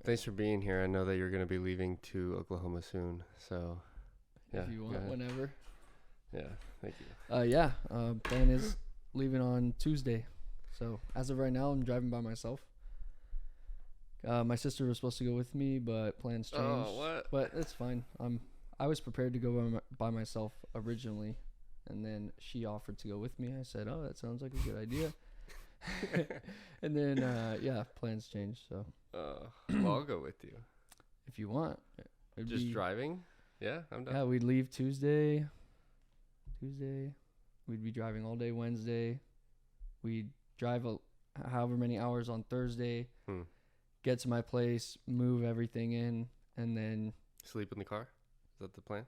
Thanks for being here. I know that you're going to be leaving to Oklahoma soon, so yeah. If you go want, ahead. whenever. Yeah, thank you. Plan is leaving on Tuesday. So as of right now, I'm driving by myself. My sister was supposed to go with me, but plans changed. Oh, what? But it's fine. I was prepared to go by myself originally, and then she offered to go with me. I said, "Oh, that sounds like a good idea." And then plans changed. So Well, I'll go with you. if you want, Just driving? Yeah, I'm done. Yeah, we'd leave Tuesday. We'd be driving all day Wednesday. We'd drive however many hours on Thursday. Get to my place, move everything in, and then Sleep in the car? Is that the plan?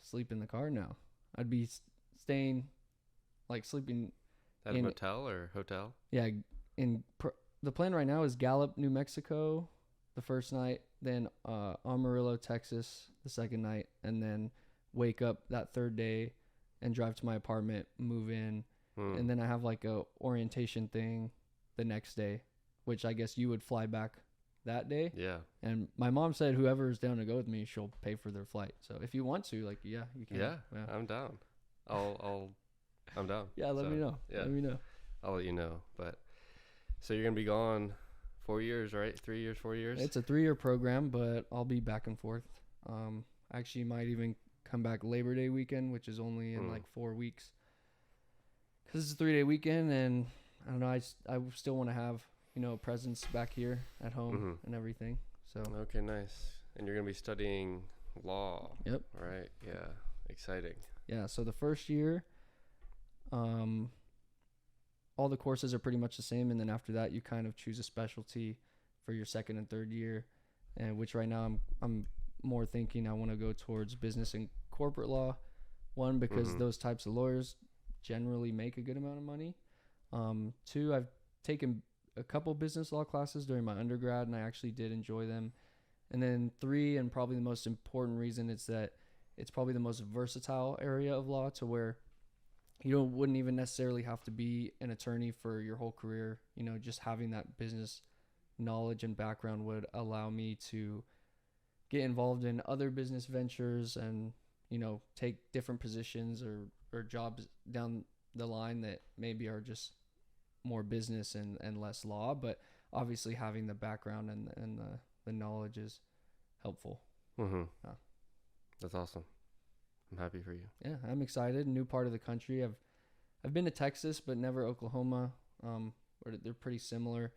sleep in the car. No, I'd be staying, like sleeping. At a motel or hotel? Yeah, the plan right now is Gallup, New Mexico, the first night, then Amarillo, Texas, the second night, and then wake up that third day and drive to my apartment, move in, and then I have like a orientation thing the next day, which I guess you would fly back that day. Yeah. And my mom said whoever's down to go with me, she'll pay for their flight. So if you want to, like, yeah, you can. Yeah, I'm down. I'm down. Yeah, let me know. Yeah. Let me know. I'll let you know. But so you're gonna be gone 4 years, right? 3 years, 4 years? It's a 3-year program, but I'll be back and forth. Actually might even come back Labor Day weekend, which is only in like 4 weeks. Because it's a 3-day weekend, and I don't know, I still want to have, a presence back here at home and everything. So Okay, nice. And you're gonna be studying law. Yep. Right. Yeah. Exciting. Yeah, so the first year, all the courses are pretty much the same, and then after that you kind of choose a specialty for your second and third year, and which right now I'm more thinking I want to go towards business and corporate law. One, because those types of lawyers generally make a good amount of money. Two, I've taken a couple business law classes during my undergrad, and I actually did enjoy them. And then 3, and probably the most important reason, is that it's probably the most versatile area of law, to where you wouldn't even necessarily have to be an attorney for your whole career. Just having that business knowledge and background would allow me to get involved in other business ventures and, take different positions or jobs down the line that maybe are just more business and less law. But obviously having the background and the knowledge is helpful. That's awesome. I'm happy for you. Yeah, I'm excited. New part of the country. I've been to Texas, but never Oklahoma. They're pretty similar.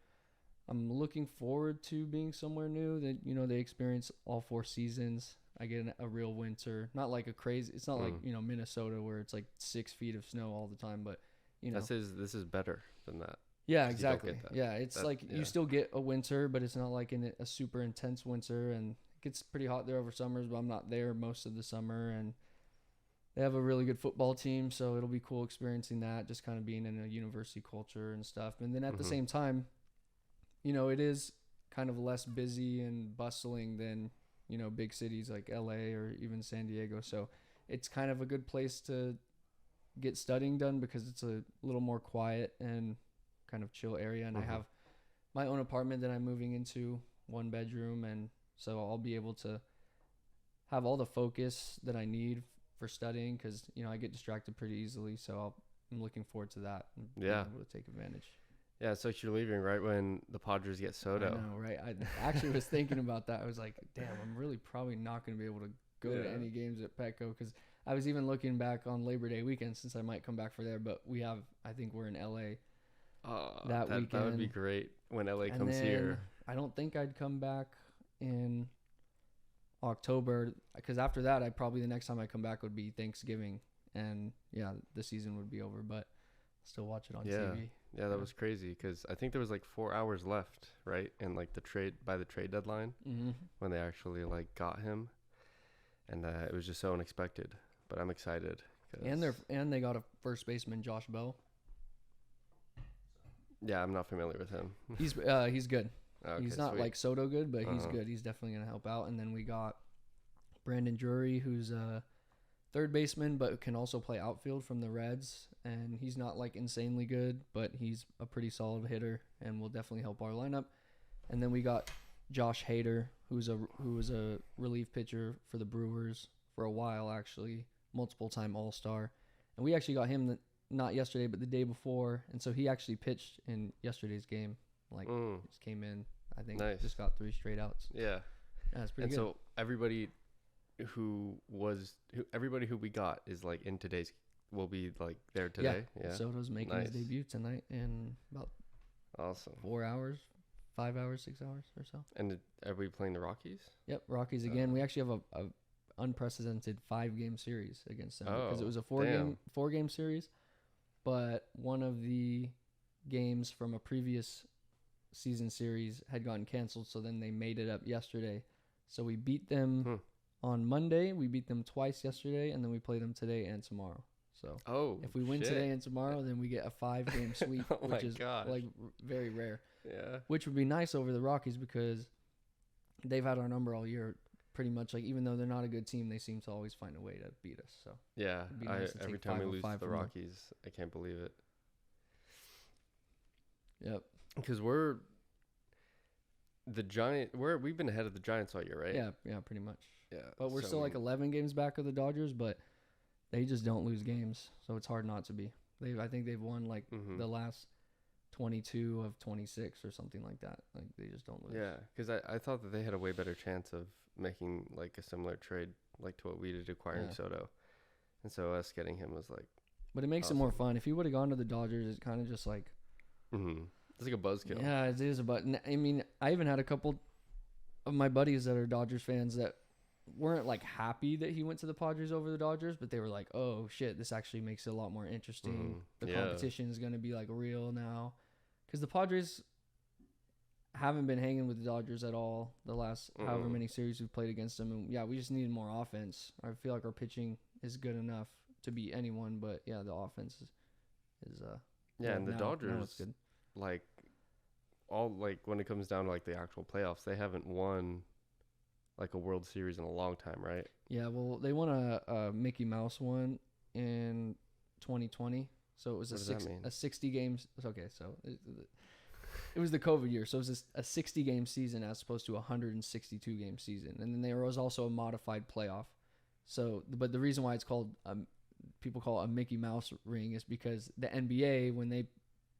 I'm looking forward to being somewhere new that, they experience all 4 seasons. I get a real winter, not like a crazy, it's not like, Minnesota where it's like 6 feet of snow all the time, but This is better than that. Yeah, exactly. Yeah. It's you yeah. still get a winter, but it's not like a super intense winter, and it gets pretty hot there over summers, but I'm not there most of the summer. And they have a really good football team, so it'll be cool experiencing that, just kind of being in a university culture and stuff. And then at the same time, it is kind of less busy and bustling than, big cities like LA or even San Diego. So it's kind of a good place to get studying done because it's a little more quiet and kind of chill area. And I have my own apartment that I'm moving into, 1 bedroom. And so I'll be able to have all the focus that I need for studying, because I get distracted pretty easily, so I'm looking forward to that and being able to take advantage. Yeah, so you're leaving right when the Padres get Soto. I know, right? I actually was thinking about that. I was like, damn, I'm really probably not going to be able to go to any games at Petco, because I was even looking back on Labor Day weekend, since I might come back for there, but I think we're in LA that weekend. That would be great when LA comes here. I don't think I'd come back in October, because after that, the next time I come back would be Thanksgiving, and the season would be over, but still watch it on TV. Yeah, that was crazy, because I think there was like 4 hours left, right? And like the trade deadline when they actually like got him, and it was just so unexpected. But I'm excited. And they got a first baseman, Josh Bell. Yeah, I'm not familiar with him. He's good. Okay, he's not sweet. like Soto good, but he's good. He's definitely going to help out. And then we got Brandon Drury, who's a third baseman, but can also play outfield from the Reds. And he's not like insanely good, but he's a pretty solid hitter and will definitely help our lineup. And then we got Josh Hader, who was a relief pitcher for the Brewers for a while, actually, multiple time All-Star, and we actually got him not yesterday but the day before, and so he actually pitched in yesterday's game. Like just came in, I think, just got 3 straight outs. Yeah, that's pretty good. And so everybody who we got is like in today's will be like there today. Yeah. Soto's making his debut tonight in about awesome 4 hours, 5 hours, 6 hours or so. And are we playing the Rockies? Yep, Rockies again. We actually have a unprecedented 5-game series against them because it was a 4-game series, but one of the games from a previous season series had gotten canceled, so then they made it up yesterday. So we beat them on Monday. We beat them twice yesterday, and then we play them today and tomorrow. So if we win today and tomorrow, then we get a 5-game sweep, which is like very rare. Yeah. Which would be nice over the Rockies because they've had our number all year, pretty much. Like, even though they're not a good team, they seem to always find a way to beat us. So yeah, every time we lose to the Rockies, I can't believe it. Yep. Because we've been ahead of the Giants all year, right? Yeah, pretty much. Yeah. But we're still like 11 games back of the Dodgers, but they just don't lose games, so it's hard not to be. I think they've won like the last 22 of 26 or something like that. Like, they just don't lose. Yeah, because I thought that they had a way better chance of making like a similar trade like to what we did acquiring Soto, and so us getting him was like. But it makes it more fun. If he would have gone to the Dodgers, it's kind of just like. It's like a buzzkill. Yeah, it is a button. I mean, I even had a couple of my buddies that are Dodgers fans that weren't like happy that he went to the Padres over the Dodgers, but they were like, "Oh shit, this actually makes it a lot more interesting. The competition is going to be like real now," because the Padres haven't been hanging with the Dodgers at all the last however many series we've played against them. And yeah, we just needed more offense. I feel like our pitching is good enough to beat anyone, but yeah, the offense is and the Dodgers good. Like all like when it comes down to like the actual playoffs, they haven't won like a World Series in a long time, right? Yeah, well, they won a Mickey Mouse one in 2020, so it was a 60 games. Okay, so it was the COVID year, so it was a 60 game season as opposed to a 162 game season, and then there was also a modified playoff. So, but the reason why it's called people call it a Mickey Mouse ring is because the NBA, when they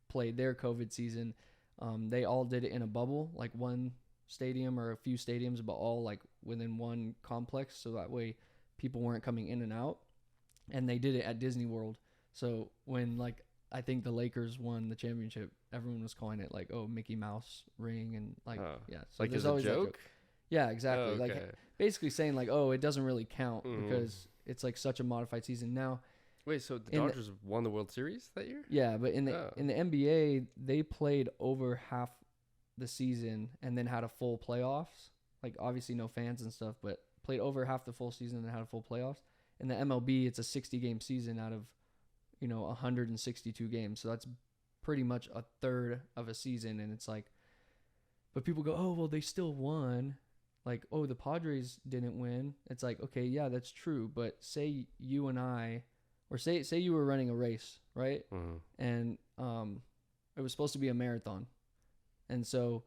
played their COVID season, they all did it in a bubble, like one stadium or a few stadiums, but all like within one complex, so that way people weren't coming in and out. And they did it at Disney World. So when like I think the Lakers won the championship, everyone was calling it like, oh, Mickey Mouse ring, and like yeah, so like there's always a joke. Yeah, exactly. Oh, okay. Like basically saying like, oh, it doesn't really count because it's like such a modified season now. Wait, so the Dodgers won the World Series that year? Yeah, but in the NBA, they played over half the season and then had a full playoffs. Like obviously no fans and stuff, but played over half the full season and had a full playoffs. In the MLB, it's a 60 game season out of 162 games. So that's pretty much a third of a season, and it's like, but people go, oh well, they still won. Like, oh, the Padres didn't win. It's like, okay, yeah, that's true, but say you and I, or say you were running a race, right? And it was supposed to be a marathon. And so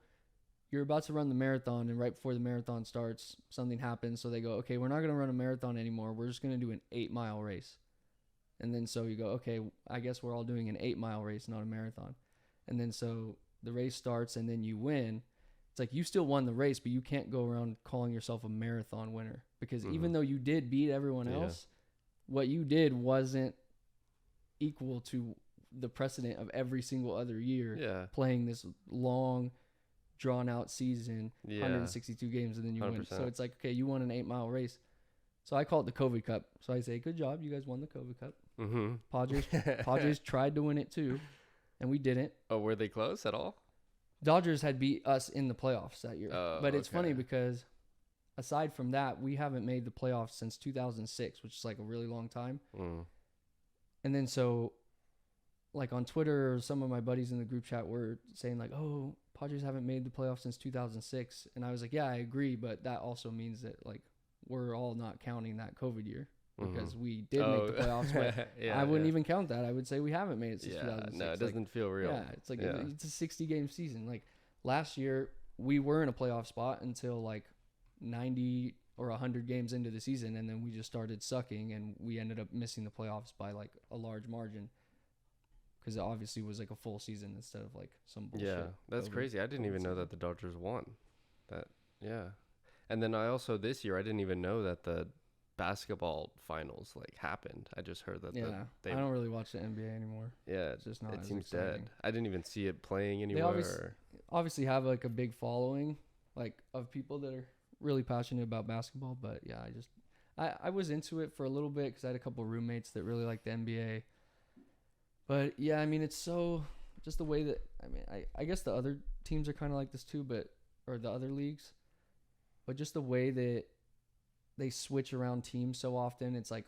you're about to run the marathon, and right before the marathon starts, something happens. So they go, okay, we're not going to run a marathon anymore. We're just going to do an 8-mile race. And then so you go, okay, I guess we're all doing an 8-mile race, not a marathon. And then so the race starts, and then you win. It's like you still won the race, but you can't go around calling yourself a marathon winner, because even though you did beat everyone else, what you did wasn't equal to the precedent of every single other year playing this long, drawn-out season, 162 games, and then you 100%. Win. So it's like, okay, you won an 8-mile race. So I call it the COVID Cup. So I say, good job, you guys won the COVID Cup. Padres tried to win it too, and we didn't. Oh, were they close at all? Dodgers had beat us in the playoffs that year. But it's funny because aside from that, we haven't made the playoffs since 2006, which is like a really long time. And then so like on Twitter, some of my buddies in the group chat were saying like, oh, Padres haven't made the playoffs since 2006. And I was like, yeah, I agree. But that also means that like we're all not counting that COVID year because we did make the playoffs. But I wouldn't even count that. I would say we haven't made it since 2006. No, it doesn't feel real. Yeah, it's like it's a 60 game season. Like last year, we were in a playoff spot until like 90 or 100 games into the season, and then we just started sucking, and we ended up missing the playoffs by like a large margin because it obviously was like a full season instead of like some bullshit. Yeah, that's crazy. I didn't even know that the Dodgers won. Yeah. And then I also this year I didn't even know that the basketball finals like happened. I just heard that. Yeah, I don't really watch the NBA anymore. Yeah, It's just not it as seems exciting. dead. I didn't even see it playing They anywhere. obviously have like a big following, like of people that are really passionate about basketball. But yeah, I was into it for a little bit because I had a couple roommates that really liked the NBA. But yeah, I mean, it's so just the way that I guess the other teams are kind of like this too, or the other leagues, but just the way that they switch around teams so often. It's like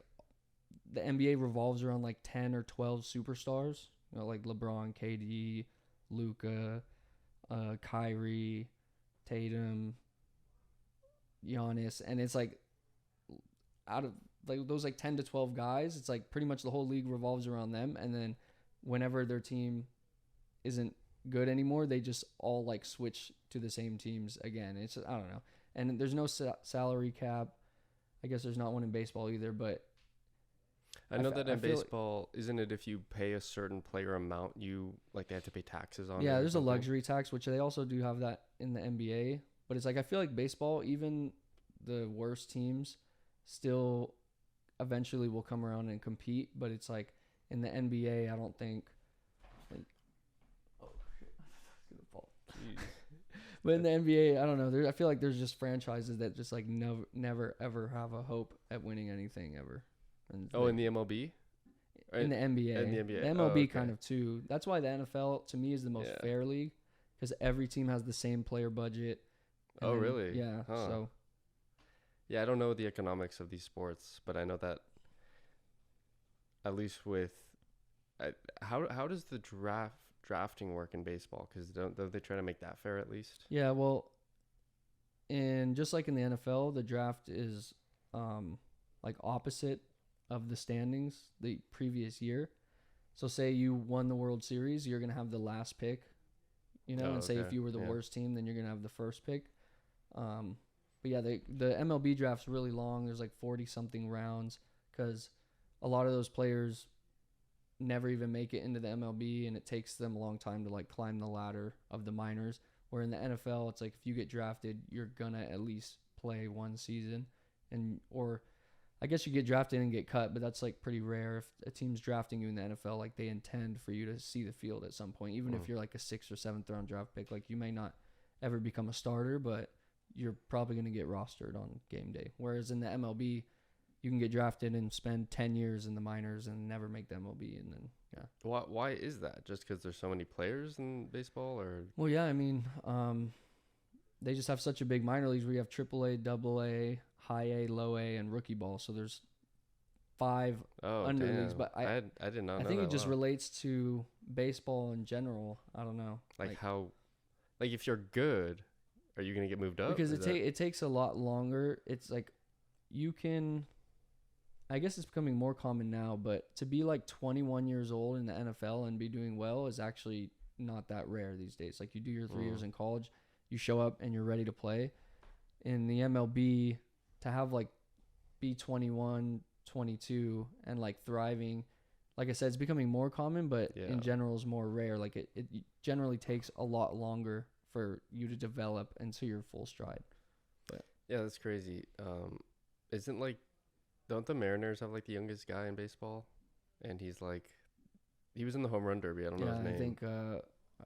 the NBA revolves around like 10 or 12 superstars, like LeBron, KD, Luka, Kyrie, Tatum, Giannis, and it's like out of like those like 10 to 12 guys, it's like pretty much the whole league revolves around them. And then whenever their team isn't good anymore, they just all like switch to the same teams again. It's I don't know. And there's no salary cap. I guess there's not one in baseball either, but I know that in baseball, isn't it if you pay a certain player amount, you like they have to pay taxes on it? Yeah, there's a luxury tax, which they also do have that in the NBA. But it's like I feel like baseball, even the worst teams, still eventually will come around and compete. But it's like in the NBA, I don't think. Oh shit! It's gonna fall. But in the NBA, I don't know. I feel like there's just franchises that just like never ever have a hope at winning anything ever. And in the MLB? In the NBA. In the NBA. The MLB kind of too. That's why the NFL to me is the most fair league because every team has the same player budget. Oh, really? Yeah. Huh. So. Yeah, I don't know the economics of these sports, but I know that at least with how does the drafting work in baseball? Because don't they try to make that fair at least? Yeah, well, and just like in the NFL, the draft is like opposite of the standings the previous year. So say you won the World Series, you're going to have the last pick, and say if you were the worst team, then you're going to have the first pick. But yeah, the MLB draft's really long. There's like 40 something rounds because a lot of those players never even make it into the MLB, and it takes them a long time to like climb the ladder of the minors. Where in the NFL, it's like if you get drafted, you're gonna at least play one season, or I guess you get drafted and get cut, but that's like pretty rare. If a team's drafting you in the NFL, like they intend for you to see the field at some point, even if you're like a 6th or 7th round draft pick. Like you may not ever become a starter, but you're probably gonna get rostered on game day. Whereas in the MLB, you can get drafted and spend 10 years in the minors and never make the MLB, and then Why is that? Just because there's so many players in baseball, or? Well, yeah, I mean, they just have such a big minor leagues where you have AAA, AA, High A, Low A, and Rookie Ball. So there's 5 under leagues. But I did not know. I think it just relates to baseball in general. I don't know. Like how, like if you're good, are you gonna get moved up? Because it takes a lot longer. It's like you can. I guess it's becoming more common now, but to be like 21 years old in the NFL and be doing well is actually not that rare these days. Like you do your 3 years in college, you show up and you're ready to play. In the MLB, to have like be 21, 22 and like thriving, like I said, it's becoming more common, but in general is more rare. Like it generally takes a lot longer for you to develop into your full stride. But yeah, that's crazy. Isn't like, don't the Mariners have like the youngest guy in baseball? And he was in the home run derby. I don't know his name. I think I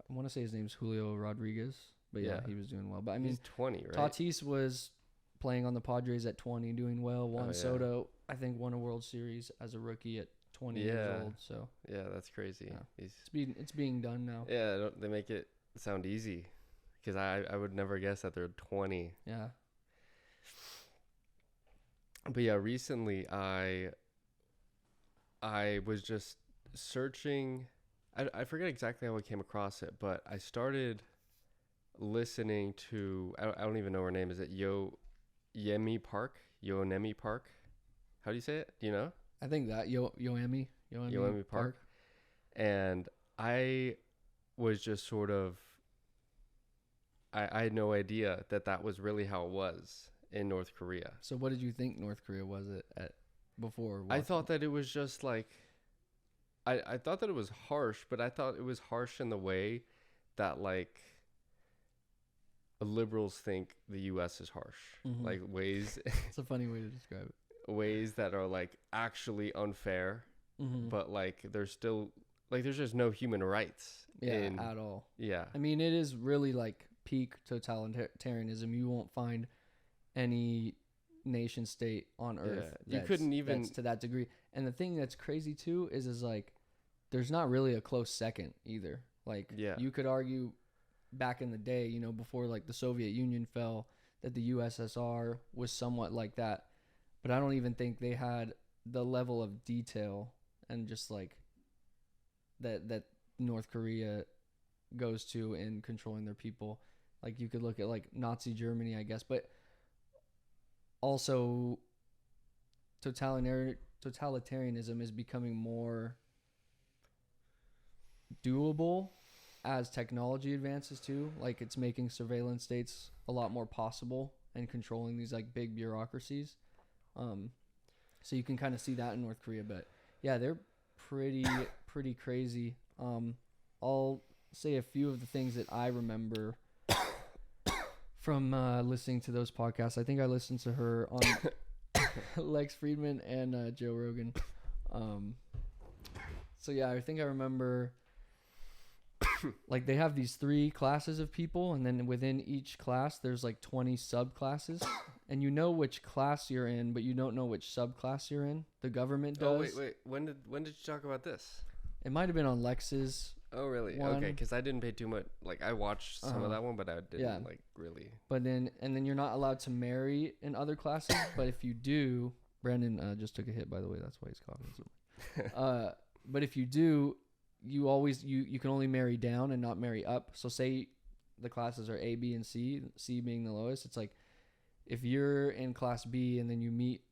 want to say his name's Julio Rodriguez, but yeah, he was doing well. But I mean, he's 20, right? Tatis was playing on the Padres at 20, doing well. Juan Soto, I think, won a World Series as a rookie at 20 years old. So yeah, that's crazy. Yeah. It's being done now. Yeah, they make it sound easy, because I would never guess that they're 20. Yeah. But yeah, recently I was just searching. I forget exactly how I came across it, but I started listening to, I don't even know her name. Is it Yoemi Park? How do you say it? Do you know? I think that Yoemi Park. And I was just sort of I had no idea that was really how it was in North Korea. So what did you think North Korea was at before I watching? thought that it was just like, I thought that it was harsh, but I thought it was harsh in the way that like liberals think the U.S. is harsh, like ways It's a funny way to describe it. ways that are like actually unfair, but like there's still like there's just no human rights. At all. Yeah. I mean, it is really like peak totalitarianism. You won't find any nation state on earth you couldn't even that's to that degree. And the thing that's crazy too is like there's not really a close second either. Like you could argue back in the day, you know, before like the Soviet Union fell, that the USSR was somewhat like that. But I don't even think they had the level of detail and just like that North Korea goes to in controlling their people. Like you could look at like Nazi Germany, I guess, but also totalitarianism is becoming more doable as technology advances too. Like it's making surveillance states a lot more possible and controlling these like big bureaucracies. So you can kind of see that in North Korea, but yeah, they're pretty crazy. I'll say a few of the things that I remember from listening to those podcasts. I think I listened to her on Lex Friedman and Joe Rogan. So yeah, I think I remember like they have these 3 classes of people, and then within each class there's like 20 subclasses, and you know which class you're in, but you don't know which subclass you're in. The government does. Oh wait, when did you talk about this? It might have been on Lex's. Oh really? One. Okay, because I didn't pay too much. Like I watched some of that one, but I didn't like really. But then you're not allowed to marry in other classes. But if you do, Brandon just took a hit, by the way. That's why he's coughing so much. But if you do, you always you can only marry down and not marry up. So say the classes are A, B, and C, C being the lowest. It's like if you're in class B and then you meet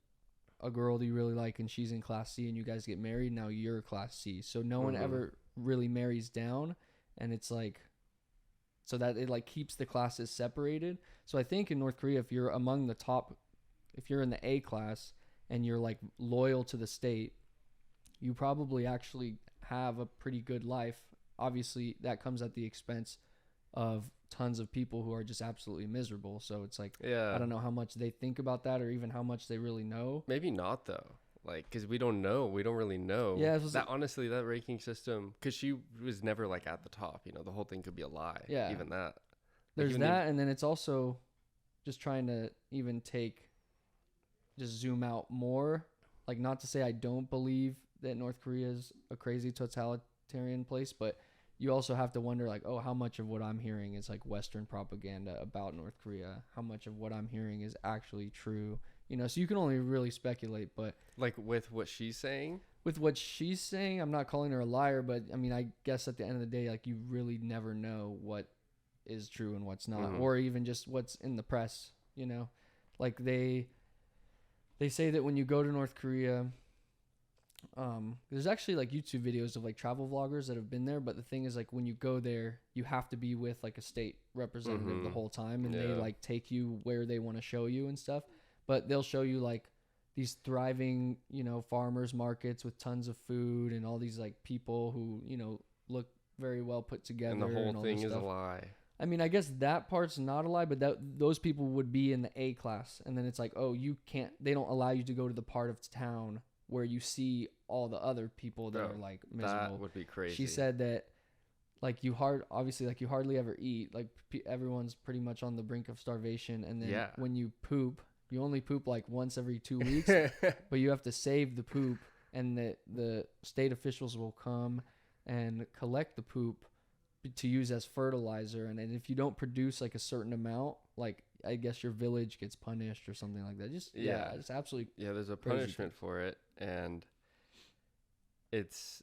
a girl that you really like and she's in class C and you guys get married, now you're class C. So no one ever really marries down, and it's like so that it like keeps the classes separated. So I think in North Korea, if you're among the top, if you're in the A class and you're like loyal to the state, you probably actually have a pretty good life. Obviously that comes at the expense of tons of people who are just absolutely miserable. So it's like, I don't know how much they think about that or even how much they really know. Maybe not though. Like, cause we don't really know. Yeah. Honestly, that ranking system, cause she was never like at the top, you know, the whole thing could be a lie. Yeah. Even that. There's that. And then it's also just trying to even just zoom out more. Like, not to say I don't believe that North Korea is a crazy totalitarian place, but you also have to wonder, like, oh, how much of what I'm hearing is like Western propaganda about North Korea? How much of what I'm hearing is actually true? You know, so you can only really speculate, but like with what she's saying, I'm not calling her a liar, but I mean, I guess at the end of the day, like, you really never know what is true and what's not, or even just what's in the press, you know, like they say that when you go to North Korea, there's actually like YouTube videos of like travel vloggers that have been there, but the thing is, like, when you go there, you have to be with like a state representative the whole time, and they like take you where they want to show you and stuff, but they'll show you like these thriving, you know, farmers markets with tons of food and all these like people who, you know, look very well put together, and the whole all thing is stuff. a lie. I mean, I guess that part's not a lie, but those people would be in the A class, and then it's like, oh, they don't allow you to go to the part of town where you see all the other people that are like miserable. That would be crazy. She said that like you hardly ever eat. Like everyone's pretty much on the brink of starvation, and then when you poop, you only poop like once every 2 weeks, but you have to save the poop, and the state officials will come and collect the poop to use as fertilizer, and if you don't produce like a certain amount, like I guess your village gets punished or something like that. It's absolutely there's a punishment for it, and it's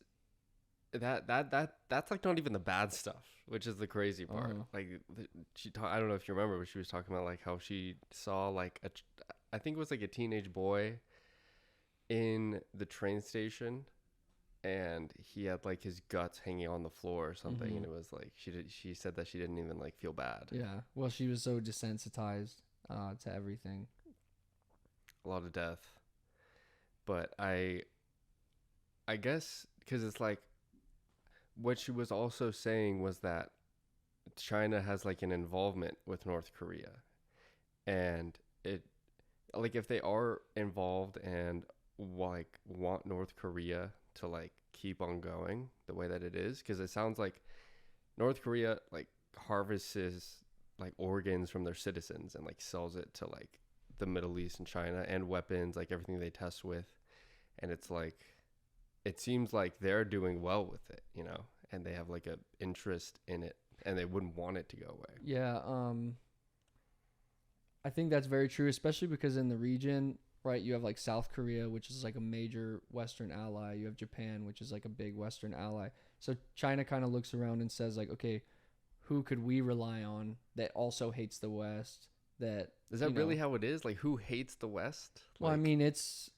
that's like not even the bad stuff, which is the crazy part. Like I don't know if you remember, but she was talking about like how she saw like I think it was like a teenage boy in the train station, and he had like his guts hanging on the floor or something, Mhm. and it was like she said that she didn't even like feel bad. Yeah. Well, she was so desensitized to everything. A lot of death. But I guess because it's like what she was also saying was that China has like an involvement with North Korea, and it like if they are involved and like want North Korea to like keep on going the way that it is, because it sounds like North Korea like harvests like organs from their citizens and like sells it to like the Middle East and China, and weapons, like everything they test with, and it's like it seems like they're doing well with it, you know, and they have like a interest in it, and they wouldn't want it to go away. Yeah. I think that's very true, especially because in the region, right, you have like South Korea, which is like a major Western ally. You have Japan, which is like a big Western ally. So China kind of looks around and says like, okay, who could we rely on that also hates the West? That Is that really how it is? Like, who hates the West? Well, I Like, mean, it's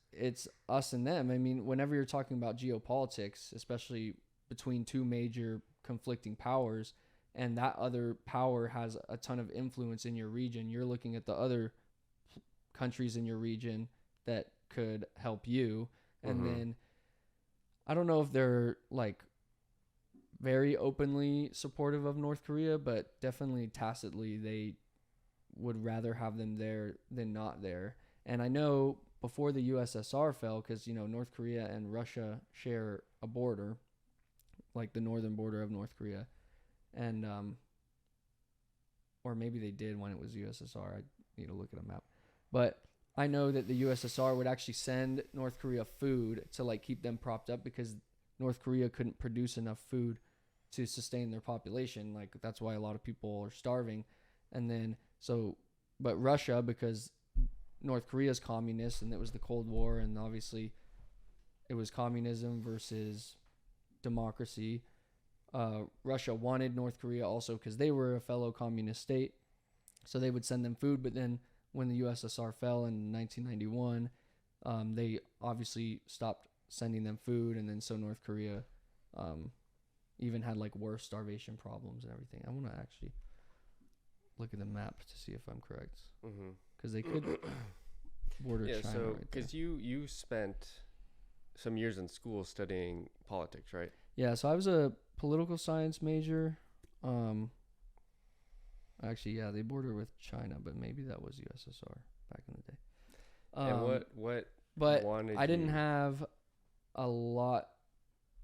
us and them. I mean, whenever you're talking about geopolitics, especially between two major conflicting powers, and that other power has a ton of influence in your region, you're looking at the other countries in your region that could help you. And then I don't know if they're like very openly supportive of North Korea, but definitely tacitly they would rather have them there than not there. And I know before the USSR fell, because you know North Korea and Russia share a border, like the northern border of North Korea, and or maybe they did when it was USSR. I need to look at a map, but I know that the USSR would actually send North Korea food to like keep them propped up because North Korea couldn't produce enough food to sustain their population. Like that's why a lot of people are starving. And then but Russia, because North Korea's communist and it was the Cold War, and obviously it was communism versus democracy. Russia wanted North Korea also because they were a fellow communist state, so they would send them food. But then when the USSR fell in 1991, they obviously stopped sending them food, and then so North Korea even had like worse starvation problems and everything. I want to actually look at the map to see if I'm correct, because they could border China. So right because you spent some years in school studying politics, right? Yeah, so I was a political science major. Actually, yeah, they border with China, but maybe that was USSR back in the day. And what? But I didn't have a lot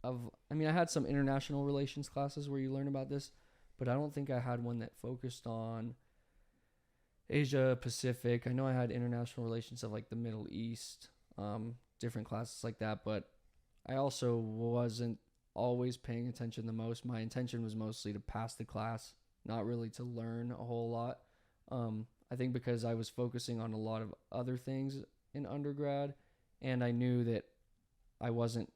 of. I mean, I had some international relations classes where you learn about this, but I don't think I had one that focused on Asia Pacific. I know I had international relations of like the Middle East, different classes like that, but I also wasn't always paying attention the most. My intention was mostly to pass the class, not really to learn a whole lot. I think because I was focusing on a lot of other things in undergrad, and I knew that I wasn't,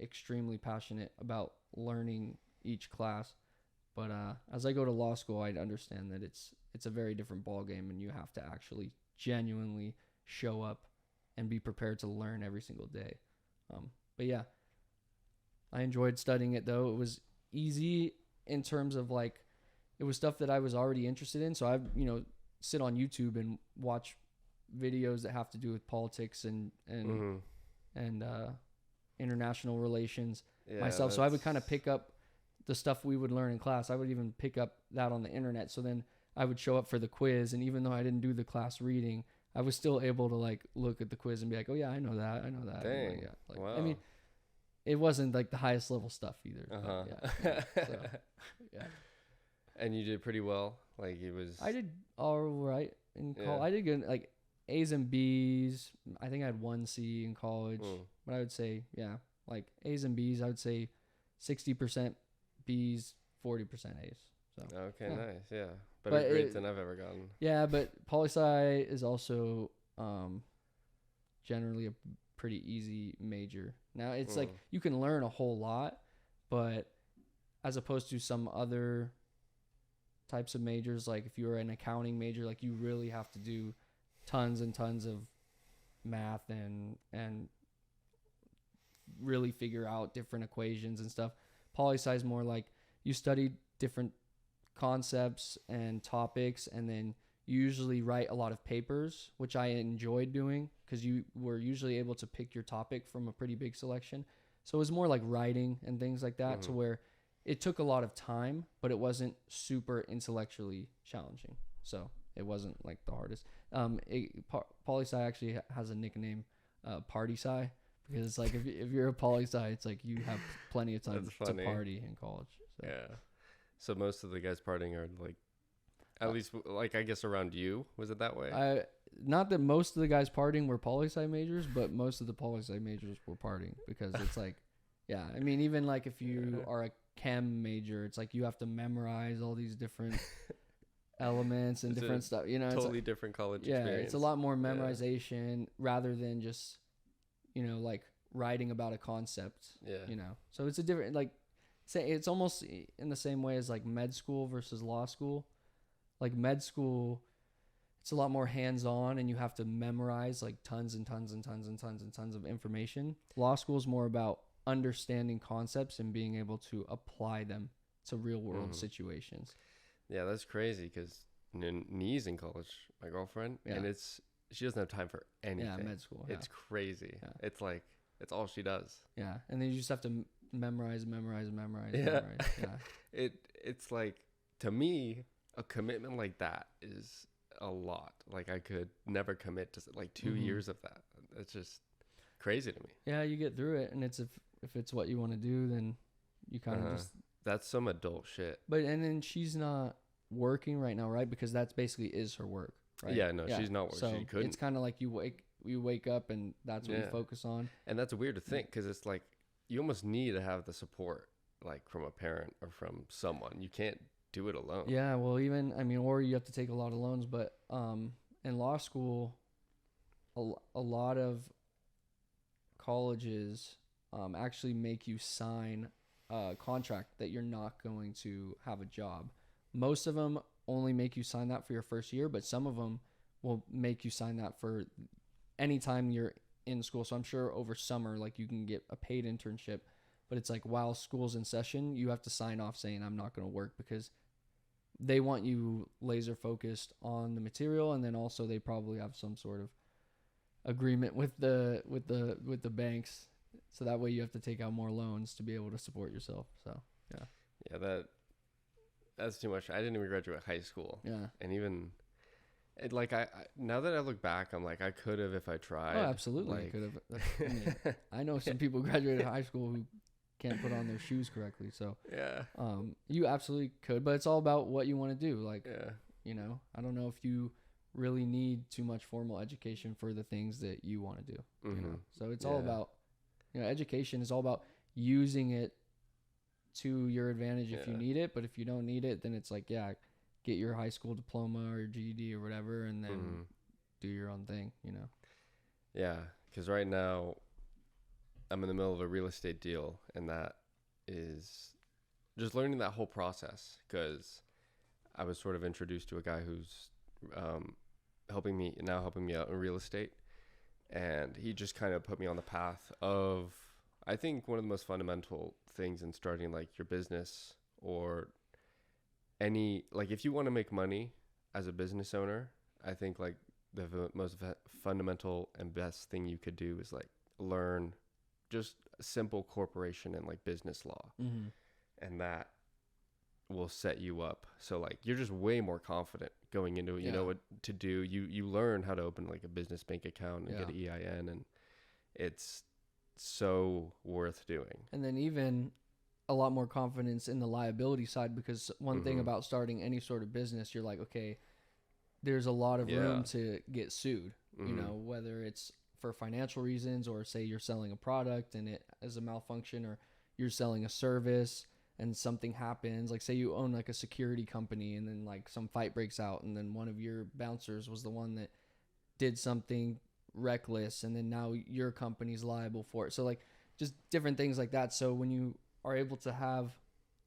extremely passionate about learning each class. But as I go to law school, I'd understand that it's a very different ball game, and you have to actually genuinely show up and be prepared to learn every single day. But yeah, I enjoyed studying it though. It was easy in terms of like it was stuff that I was already interested in. So I, sit on YouTube and watch videos that have to do with politics and international relations myself. So I would kind of pick up the stuff we would learn in class. I would even pick up that on the internet. So then I would show up for the quiz, and even though I didn't do the class reading, I was still able to like look at the quiz and be like, oh yeah, I know that. Dang. Like, wow. I mean, it wasn't like the highest level stuff either. So, yeah. And you did pretty well. Like it was. I did all right in college. I did good, like A's and B's. I think I had 1 C in college, but I would say like A's and B's. I would say 60% B's, 40% A's. So okay, nice, yeah. Better grades than I've ever gotten. Yeah, but poli-sci is also generally a pretty easy major. Now it's like you can learn a whole lot, but as opposed to some other types of majors, like if you're an accounting major, like you really have to do tons and tons of math and really figure out different equations and stuff. Poli-sci is more like you study different concepts and topics, and then you usually write a lot of papers, which I enjoyed doing because you were usually able to pick your topic from a pretty big selection. So it was more like writing and things like that, to where it took a lot of time, but it wasn't super intellectually challenging. So it wasn't like the hardest. Poli-sci actually has a nickname, Party-sci, because it's like if you're a poli-sci, it's like you have plenty of time to party in college. So. Yeah. So most of the guys partying are like, at least like I guess around you. Was it that way? Not that most of the guys partying were poli-sci majors, but most of the poli-sci majors were partying because it's like, yeah. I mean, even like if you are a chem major, it's like you have to memorize all these different elements and different stuff. You know, totally it's different college yeah, experience. it's a lot more memorization rather than just, like writing about a concept. Yeah. So it's a different, like, say it's almost in the same way as like med school versus law school. Like med school, it's a lot more hands-on and you have to memorize like tons and tons and tons and tons and tons of information. Law school is more about understanding concepts and being able to apply them to real-world situations. Yeah, that's crazy because Nee's in college, my girlfriend, and she doesn't have time for anything. Yeah, med school. Yeah. It's crazy. Yeah. It's like, it's all she does. Yeah, and then you just have to memorize. Yeah. Yeah. It's like, to me, a commitment like that is a lot. Like I could never commit to like 2 years of that. It's just crazy to me. Yeah, you get through it, and it's if it's what you want to do, then you kind of just. That's some adult shit. But and then she's not working right now, right? Because that's basically is her work, right? Yeah, no, she's not working. So she couldn't. It's kind of like you wake up and that's what you focus on. And that's weird to think because it's like you almost need to have the support like from a parent or from someone. You can't do it alone. Yeah, well, or you have to take a lot of loans, but in law school, a lot of colleges actually make you sign a contract that you're not going to have a job. Most of them only make you sign that for your first year, but some of them will make you sign that for any time you're in school. So I'm sure over summer, like you can get a paid internship, but it's like while school's in session, you have to sign off saying I'm not going to work because they want you laser focused on the material, and then also they probably have some sort of agreement with the banks, so that way you have to take out more loans to be able to support yourself. So yeah, that's too much. I didn't even graduate high school. Yeah, and even like I now that I look back, I'm like I could have if I tried. Oh, absolutely, like, I could have. I know some people graduated high school who can't put on their shoes correctly. So yeah, you absolutely could, but it's all about what you want to do. Like, yeah, I don't know if you really need too much formal education for the things that you want to do. So it's all about, education is all about using it to your advantage if you need it. But if you don't need it, then it's like, get your high school diploma or GED or whatever, and then do your own thing. Yeah, because right now I'm in the middle of a real estate deal, and that is just learning that whole process because I was sort of introduced to a guy who's helping me out in real estate, and he just kind of put me on the path of, I think, one of the most fundamental things in starting like your business or any, like if you want to make money as a business owner, I think like the most fundamental and best thing you could do is like learn just simple corporation and like business law, and that will set you up. So like you're just way more confident going into it. You know what to do. You learn how to open like a business bank account and get an EIN, and it's so worth doing. And then even a lot more confidence in the liability side, because one thing about starting any sort of business, you're like, okay, there's a lot of room to get sued, whether it's for financial reasons, or say you're selling a product and it is a malfunction, or you're selling a service and something happens, like say you own like a security company and then like some fight breaks out and then one of your bouncers was the one that did something reckless, and then now your company's liable for it. So like just different things like that. So when you are able to have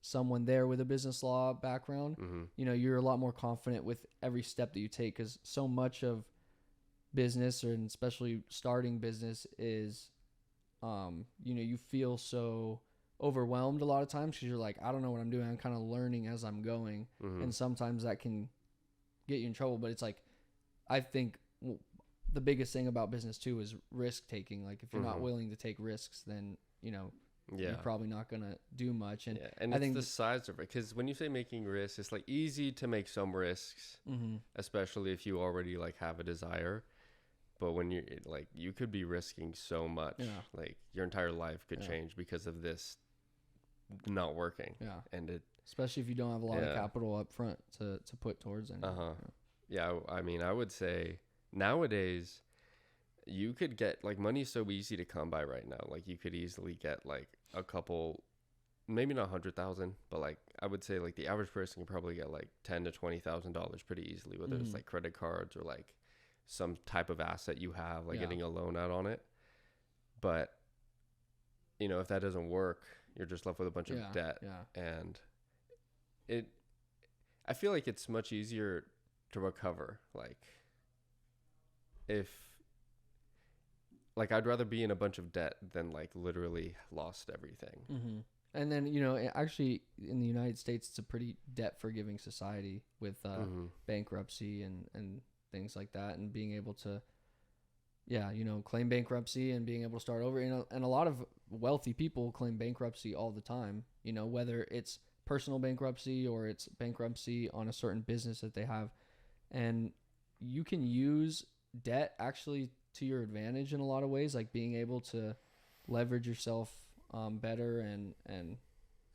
someone there with a business law background, you're a lot more confident with every step that you take, because so much of business, or especially starting business, is you feel so overwhelmed a lot of times because you're like, I don't know what I'm doing. I'm kind of learning as I'm going. Mm-hmm. And sometimes that can get you in trouble. But it's like, I think the biggest thing about business too is risk taking. Like if you're not willing to take risks, then, you're probably not going to do much. And I think the size of it, because when you say making risks, it's like easy to make some risks, especially if you already like have a desire. But when you're like, you could be risking so much, like your entire life could change because of this not working. Yeah. And especially if you don't have a lot of capital up front to put towards it. Yeah. I mean, I would say nowadays you could get like money's so easy to come by right now. Like you could easily get like a couple, maybe not 100,000, but like I would say like the average person can probably get like $10,000 to $20,000 pretty easily, whether it's like credit cards or like some type of asset you have, like getting a loan out on it. But if that doesn't work, you're just left with a bunch of debt. And I feel like it's much easier to recover. Like like I'd rather be in a bunch of debt than like literally lost everything. And then, actually in the United States, it's a pretty debt forgiving society with bankruptcy and things like that, and being able to claim bankruptcy and being able to start over. And a lot of wealthy people claim bankruptcy all the time, whether it's personal bankruptcy or it's bankruptcy on a certain business that they have. And you can use debt actually to your advantage in a lot of ways, like being able to leverage yourself better and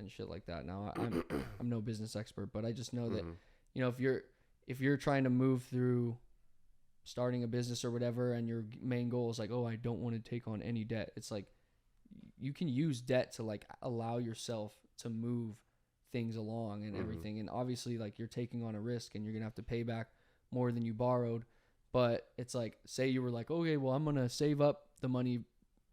shit like that. Now I'm no business expert, but I just know that if you're trying to move through starting a business or whatever, and your main goal is like, oh, I don't want to take on any debt, it's like you can use debt to like allow yourself to move things along and everything. And obviously like you're taking on a risk and you're gonna have to pay back more than you borrowed. But it's like, say you were like, okay, well, I'm gonna save up the money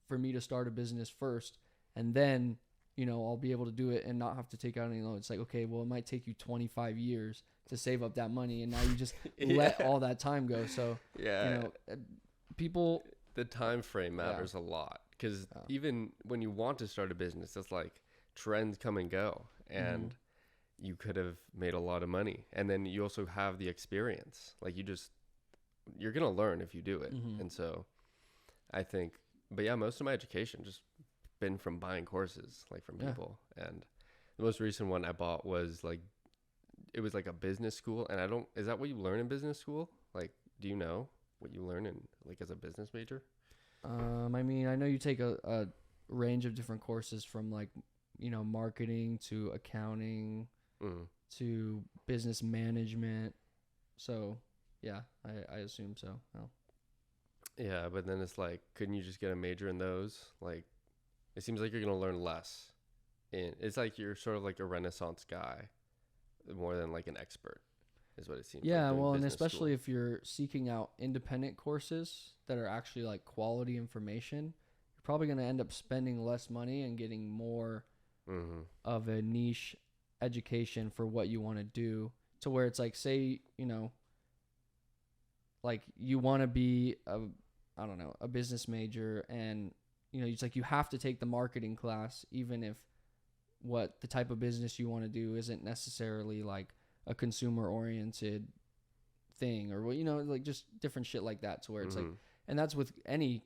for me to start a business first, and then I'll be able to do it and not have to take out any loan. It's like, okay, well, it might take you 25 years to save up that money, and now you just let all that time go. So people, the time frame matters a lot, because even when you want to start a business, it's like trends come and go, and you could have made a lot of money, and then you also have the experience. Like you're gonna learn if you do it. And so I think, but most of my education just been from buying courses, like from people. And the most recent one I bought was like, it was like a business school. And is that what you learn in business school? Like, do you know what you learn in like as a business major? I mean, I know you take a range of different courses from like, marketing to accounting to business management. So yeah, I assume so. Oh. Yeah, but then it's like, couldn't you just get a major in those? Like, it seems like you're gonna learn less. It's like you're sort of like a Renaissance guy, more than like an expert, is what it seems. Yeah, like well, and especially if you're seeking out independent courses that are actually like quality information, you're probably gonna end up spending less money and getting more of a niche education for what you want to do. To where it's like, say, like you want to be a business major, and it's like you have to take the marketing class, even if what the type of business you want to do isn't necessarily like a consumer oriented thing, or like just different shit like that. To where it's like, and that's with any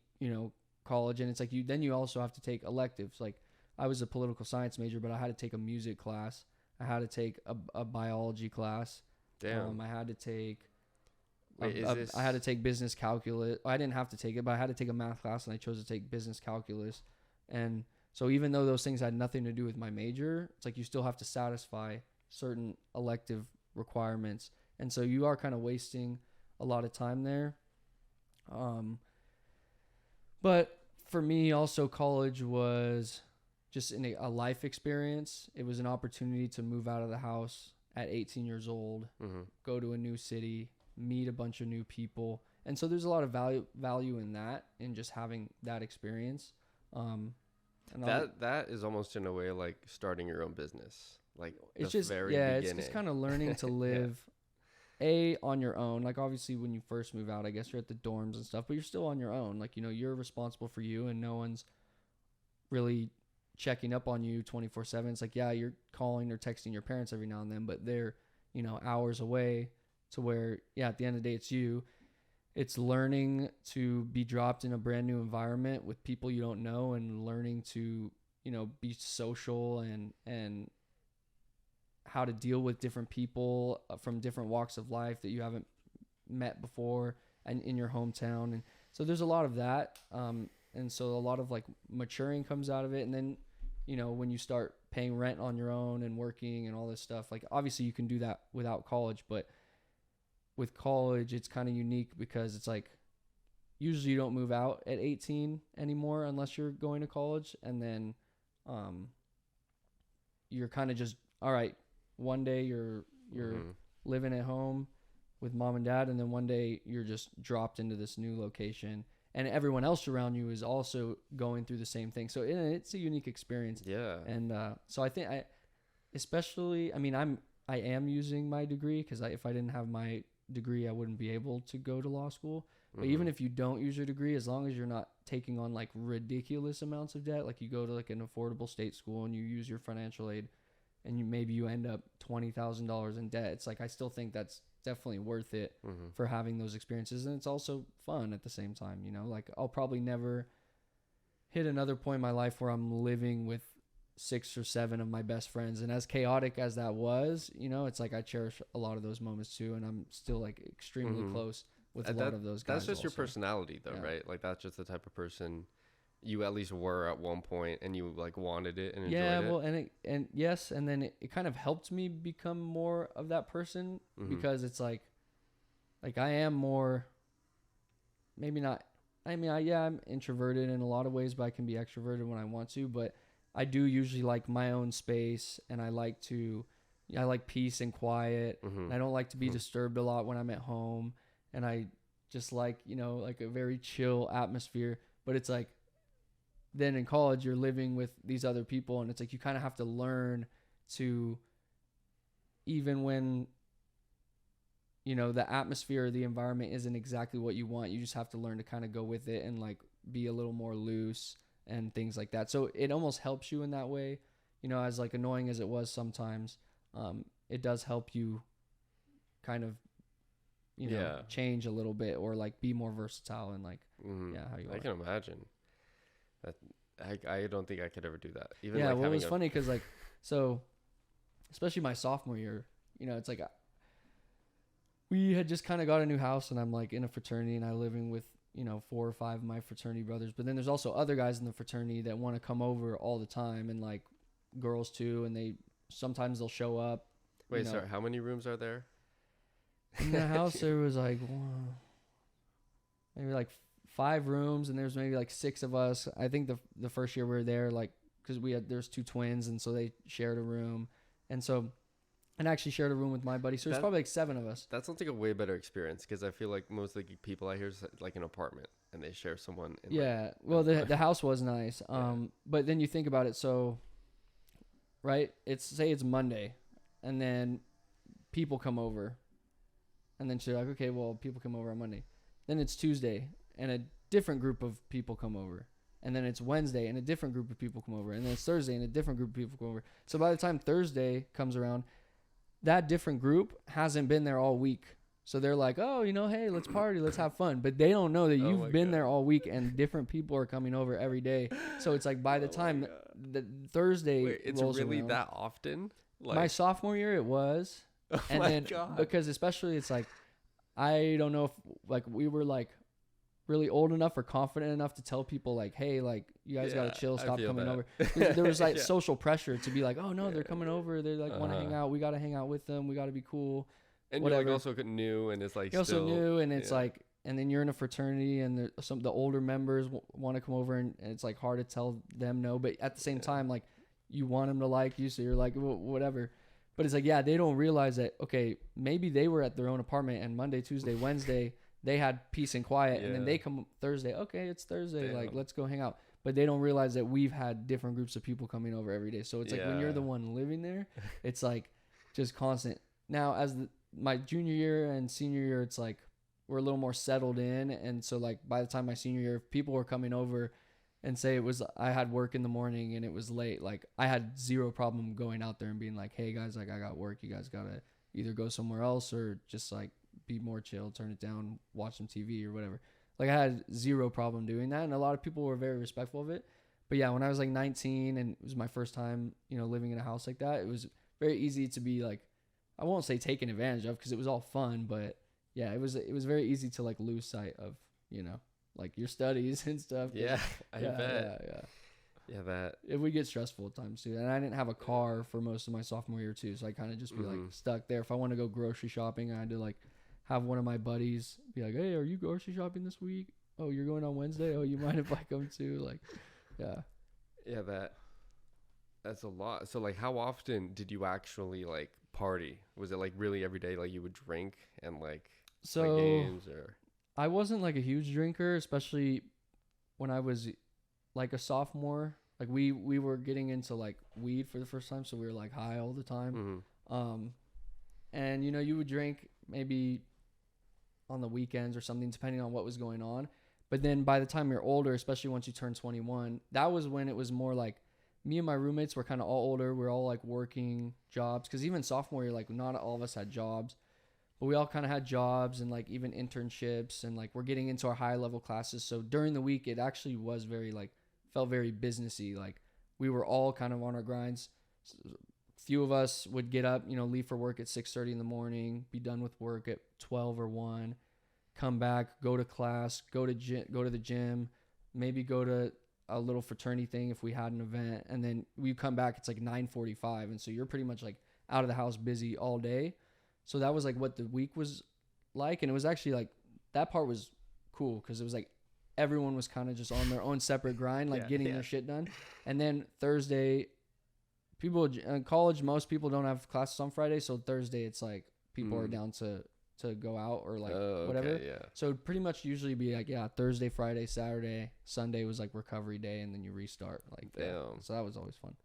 college, and it's like you also have to take electives. Like I was a political science major, but I had to take a music class, I had to take a biology class. Damn. I had to take Wait, I had to take business calculus. I didn't have to take it, but I had to take a math class, and I chose to take business calculus. And so even though those things had nothing to do with my major, it's like you still have to satisfy certain elective requirements. And so you are kind of wasting a lot of time there. But for me, also, college was just a life experience. It was an opportunity to move out of the house at 18 years old, go to a new city, meet a bunch of new people. And so there's a lot of value in that, in just having that experience. And that is almost in a way like starting your own business. Like it's just it's just kind of learning to live on your own. Like obviously when you first move out, I guess you're at the dorms and stuff, but you're still on your own. Like, you're responsible for you, and no one's really checking up on you 24/7. It's like, yeah, you're calling or texting your parents every now and then, but they're, hours away, to where, yeah, at the end of the day, it's you. It's learning to be dropped in a brand new environment with people you don't know, and learning to, be social, and how to deal with different people from different walks of life that you haven't met before and in your hometown. And so there's a lot of that. And so a lot of like maturing comes out of it. And then, when you start paying rent on your own and working and all this stuff, like obviously you can do that without college, but with college, it's kind of unique because it's like, usually you don't move out at 18 anymore unless you're going to college. And then, you're kind of just, all right, one day you're living at home with mom and dad, and then one day you're just dropped into this new location, and everyone else around you is also going through the same thing. So it's a unique experience. Yeah. And so I think I am using my degree, because if I didn't have my degree, I wouldn't be able to go to law school. But even if you don't use your degree, as long as you're not taking on like ridiculous amounts of debt, like you go to like an affordable state school and you use your financial aid, and you end up $20,000 in debt, it's like, I still think that's definitely worth it for having those experiences. And it's also fun at the same time, like I'll probably never hit another point in my life where I'm living with 6 or 7 of my best friends. And as chaotic as that was, it's like I cherish a lot of those moments too. And I'm still like extremely close with a lot of those guys. That's just also. your personality though, right? Like that's just the type of person you at least were at one point, and you like wanted it and enjoyed it. Yeah, well, and then it kind of helped me become more of that person, because it's like I am more, maybe not, I'm introverted in a lot of ways, but I can be extroverted when I want to. But I do usually like my own space, and I like peace and quiet. And I don't like to be disturbed a lot when I'm at home, and I just like, like a very chill atmosphere. But it's like, then in college, you're living with these other people, and it's like you kind of have to learn to, even when, the atmosphere or the environment isn't exactly what you want, you just have to learn to kind of go with it and like be a little more loose and things like that. So it almost helps you in that way, as like annoying as it was sometimes, it does help you kind of, change a little bit, or like be more versatile and like, how you are. I can imagine. I don't think I could ever do that. Even yeah, well, it was funny because like, so especially my sophomore year, it's like we had just kind of got a new house, and I'm like in a fraternity, and I'm living with 4 or 5 of my fraternity brothers. But then there's also other guys in the fraternity that want to come over all the time, and like girls too, and sometimes they'll show up. Wait, sorry, how many rooms are there in the house? There was like maybe like 5 rooms, and there's maybe like 6 of us. I think the first year we were there, like, because there's 2 twins, and so they shared a room, and I actually shared a room with my buddy. So there's probably like 7 of us. That sounds like a way better experience, because I feel like most of the people I hear is like an apartment, and they share someone. Well, the house was nice. But then you think about it. So, right, say it's Monday, and then people come over, and then she's like, okay, well, people come over on Monday. Then it's Tuesday, and a different group of people come over. And then it's Wednesday, and a different group of people come over. And then it's Thursday, and a different group of people come over. So by the time Thursday comes around, that different group hasn't been there all week. So they're like, oh, hey, let's party, let's have fun. But they don't know that you've been there all week, and different people are coming over every day. So it's like by the time the Thursday it's rolls really around, that often? Like, my sophomore year, it was. Oh and my then God. Because especially it's like, I don't know if like we were like really old enough or confident enough to tell people like, hey, like you guys gotta chill, stop coming over. There was like social pressure to be like, oh no, they're coming over, they like want to hang out, we gotta hang out with them, we gotta be cool. And whatever. you're like also new, and it's like you're also new, and it's like, and then you're in a fraternity, and the older members want to come over, and it's like hard to tell them no, but at the same time, like you want them to like you, so you're like whatever. But it's like, yeah, they don't realize that, okay, maybe they were at their own apartment, and Monday, Tuesday, Wednesday they had peace and quiet, and then they come Thursday, okay, it's Thursday, like let's go hang out. But they don't realize that we've had different groups of people coming over every day. So it's like when you're the one living there, it's like just constant. Now as my junior year and senior year, it's like we're a little more settled in, and so like by the time my senior year, if people were coming over, and say it was I had work in the morning and it was late, like I had zero problem going out there and being like, hey guys, like I got work, you guys gotta either go somewhere else or just like be more chill, turn it down, watch some TV or whatever. Like I had zero problem doing that, and a lot of people were very respectful of it. But yeah, when I was like 19 and it was my first time, you know, living in a house like that, it was very easy to be like, I won't say taken advantage of because it was all fun, but yeah, it was very easy to like lose sight of, you know, like your studies and stuff. Yeah, I bet. Yeah. Yeah, that. It would get stressful at times too. And I didn't have a car for most of my sophomore year too, so I kind of just be like stuck there. If I want to go grocery shopping, I had to like have one of my buddies be like, hey, are you grocery shopping this week? Oh, you're going on Wednesday? Oh, you mind if I come too? Like, yeah. Yeah, that's a lot. So like, how often did you actually like party? Was it like really every day? Like you would drink and like play games or? I wasn't like a huge drinker, especially when I was like a sophomore. Like we were getting into like weed for the first time, so we were like high all the time. And you know, you would drink maybe on the weekends or something, depending on what was going on. But then by the time you're older, especially once you turn 21, that was when it was more like me and my roommates were kind of all older. We're all like working jobs, because even sophomore year, like not all of us had jobs, but we all kind of had jobs and like even internships, and like we're getting into our high level classes. So during the week, it actually was very like, felt very businessy. Like we were all kind of on our grinds. Few of us would get up, you know, leave for work at 6:30 in the morning, be done with work at 12 or 1, come back, go to class, go to the gym, maybe go to a little fraternity thing if we had an event, and then we come back, it's like 9:45, and so you're pretty much like out of the house busy all day. So that was like what the week was like, and it was actually like that part was cool because it was like everyone was kind of just on their own separate grind, like getting their shit done. And then Thursday, people in college, most people don't have classes on Friday, so Thursday it's like people are down to go out or like whatever. Okay, yeah. So it'd pretty much usually be like Thursday, Friday, Saturday, Sunday was like recovery day, and then you restart like Damn. So that was always fun.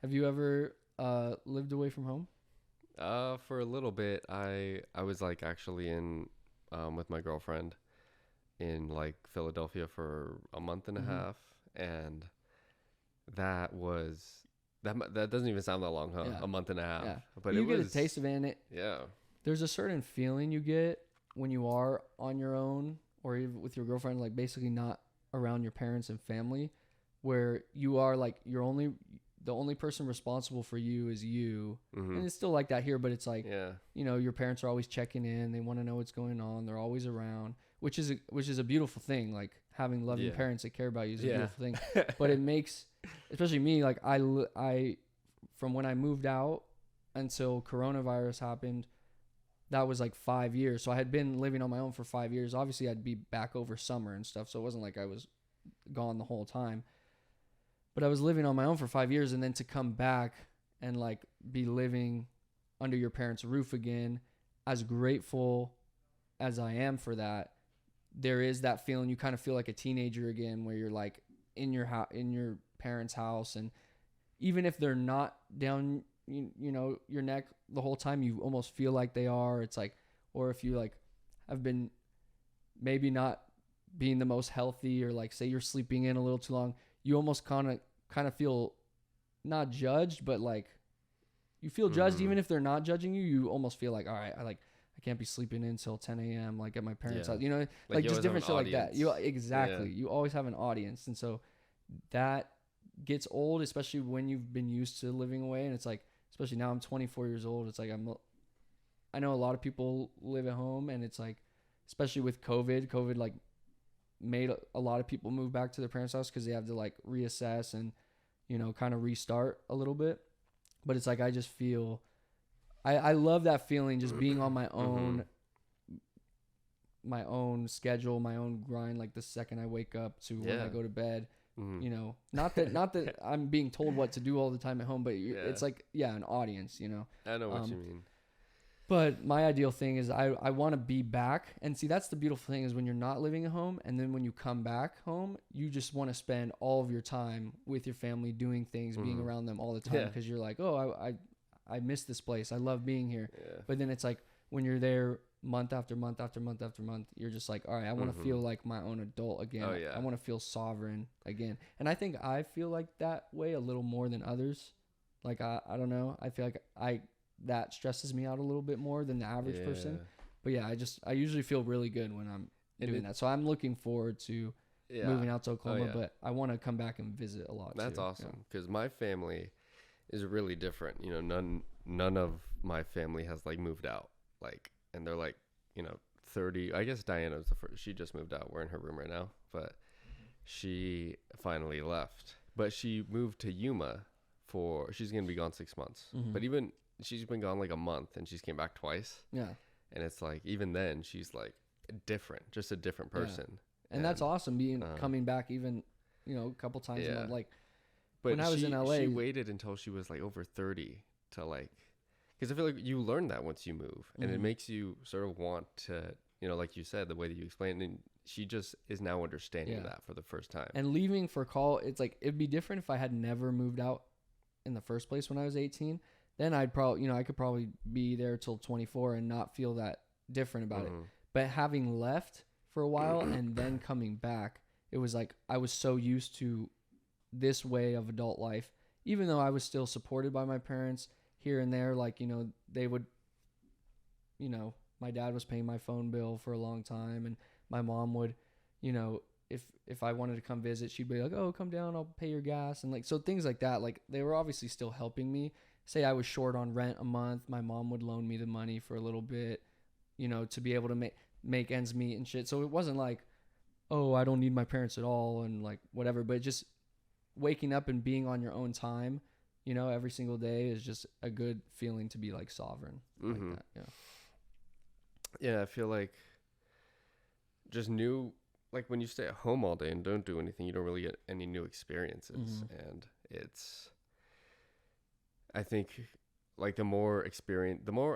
Have you ever lived away from home? For a little bit, I was like actually in with my girlfriend in like Philadelphia for a month and a half, and that doesn't even sound that long, huh? Yeah. A month and a half. Yeah. But you get a taste of it. Yeah. There's a certain feeling you get when you are on your own or even with your girlfriend, like basically not around your parents and family, where you are like the only person responsible for you is you. And it's still like that here, but it's like, you know, your parents are always checking in. They want to know what's going on. They're always around, which is a beautiful thing. Like having loving parents that care about you is a beautiful thing. But it makes, especially me, like I from when I moved out until coronavirus happened, that was like 5 years. So I had been living on my own for 5 years. Obviously I'd be back over summer and stuff, so it wasn't like I was gone the whole time. But I was living on my own for 5 years, and then to come back and like be living under your parents' roof again, as grateful as I am for that, there is that feeling. You kind of feel like a teenager again, where you're like in your parents' house, and even if they're not down, you know, your neck the whole time, you almost feel like they are. It's like, or if you like have been maybe not being the most healthy, or like say you're sleeping in a little too long, you almost kind of feel not judged, but like you feel judged. Even if they're not judging you, you almost feel like, all right, I can't be sleeping in until 10 a.m. like at my parents' house, you know, like just different shit like that. You always have an audience. And so that gets old, especially when you've been used to living away. And it's like, especially now I'm 24 years old. It's like, I know a lot of people live at home, and it's like, especially with COVID like made a lot of people move back to their parents' house because they have to like reassess and, you know, kind of restart a little bit. But it's like, I just feel, I love that feeling, just being on my own, my own schedule, my own grind. Like the second I wake up to when I go to bed, you know, not that I'm being told what to do all the time at home, but it's like, an audience, you know. I know what you mean. But my ideal thing is I want to be back. And see, that's the beautiful thing, is when you're not living at home, and then when you come back home, you just want to spend all of your time with your family, doing things, being around them all the time, because you're like, oh, I miss this place. I love being here. But then it's like, when you're there month after month after month after month, you're just like, all right, I want to feel like my own adult again. Oh, yeah. I want to feel sovereign again. And I think I feel like that way a little more than others. Like, I don't know. I feel like that stresses me out a little bit more than the average person. But yeah, I usually feel really good when I'm doing that. So I'm looking forward to moving out to Oklahoma, but I want to come back and visit a lot. That's too. awesome, because my family is really different. You know, none of my family has like moved out, like, and they're like, you know, 30. I guess Diana's the first. She just moved out. We're in her room right now, but she finally left. But she moved to Yuma she's gonna be gone 6 months. But even she's been gone like a month, and she's came back twice. Yeah. And it's like, even then, she's like different, just a different person. And that's awesome, coming back even, you know, a couple times a month. Like, but when I was in LA, she waited until she was like over 30 to like, because I feel like you learn that once you move, and it makes you sort of want to, you know, like you said, the way that you explained it, and she just is now understanding that for the first time. And leaving for call, it's like, it'd be different if I had never moved out in the first place when I was 18. Then I'd probably, you know, I could probably be there till 24 and not feel that different about it. But having left for a while and then coming back, it was like I was so used to this way of adult life, even though I was still supported by my parents here and there. Like, you know, they would, you know, my dad was paying my phone bill for a long time, and my mom would, you know, if I wanted to come visit, she'd be like, oh, come down, I'll pay your gas. And like, so things like that, like, they were obviously still helping me. Say I was short on rent a month, my mom would loan me the money for a little bit, you know, to be able to make ends meet and shit. So it wasn't like, oh, I don't need my parents at all and like whatever, but just waking up and being on your own time, you know, every single day is just a good feeling to be like sovereign. Like that. Yeah, I feel like just like when you stay at home all day and don't do anything, you don't really get any new experiences. And I think like the more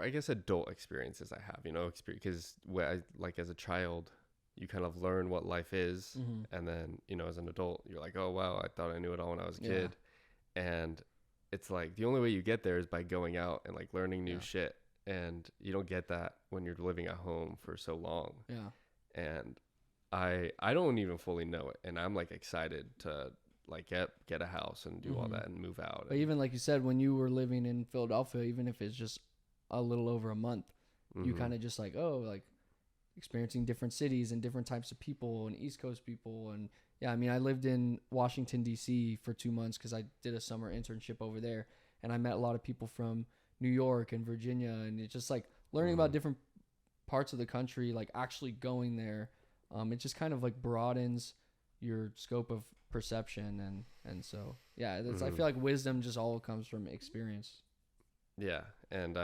I guess adult experiences I have, you know, because like as a child, you kind of learn what life is. And then, you know, as an adult, you're like, oh, wow, I thought I knew it all when I was a kid. And it's like the only way you get there is by going out and like learning new shit. And you don't get that when you're living at home for so long. Yeah. And I don't even fully know it. And I'm like excited to like get a house and do all that and move out. But even like you said, when you were living in Philadelphia, even if it's just a little over a month, you kind of just like, oh, like experiencing different cities and different types of people and East Coast people. And yeah, I mean, I lived in Washington, D.C. for 2 months because I did a summer internship over there. And I met a lot of people from New York and Virginia. And it's just like learning about different parts of the country, like actually going there. It just kind of like broadens your scope of perception. And so, yeah, I feel like wisdom just all comes from experience. Yeah. And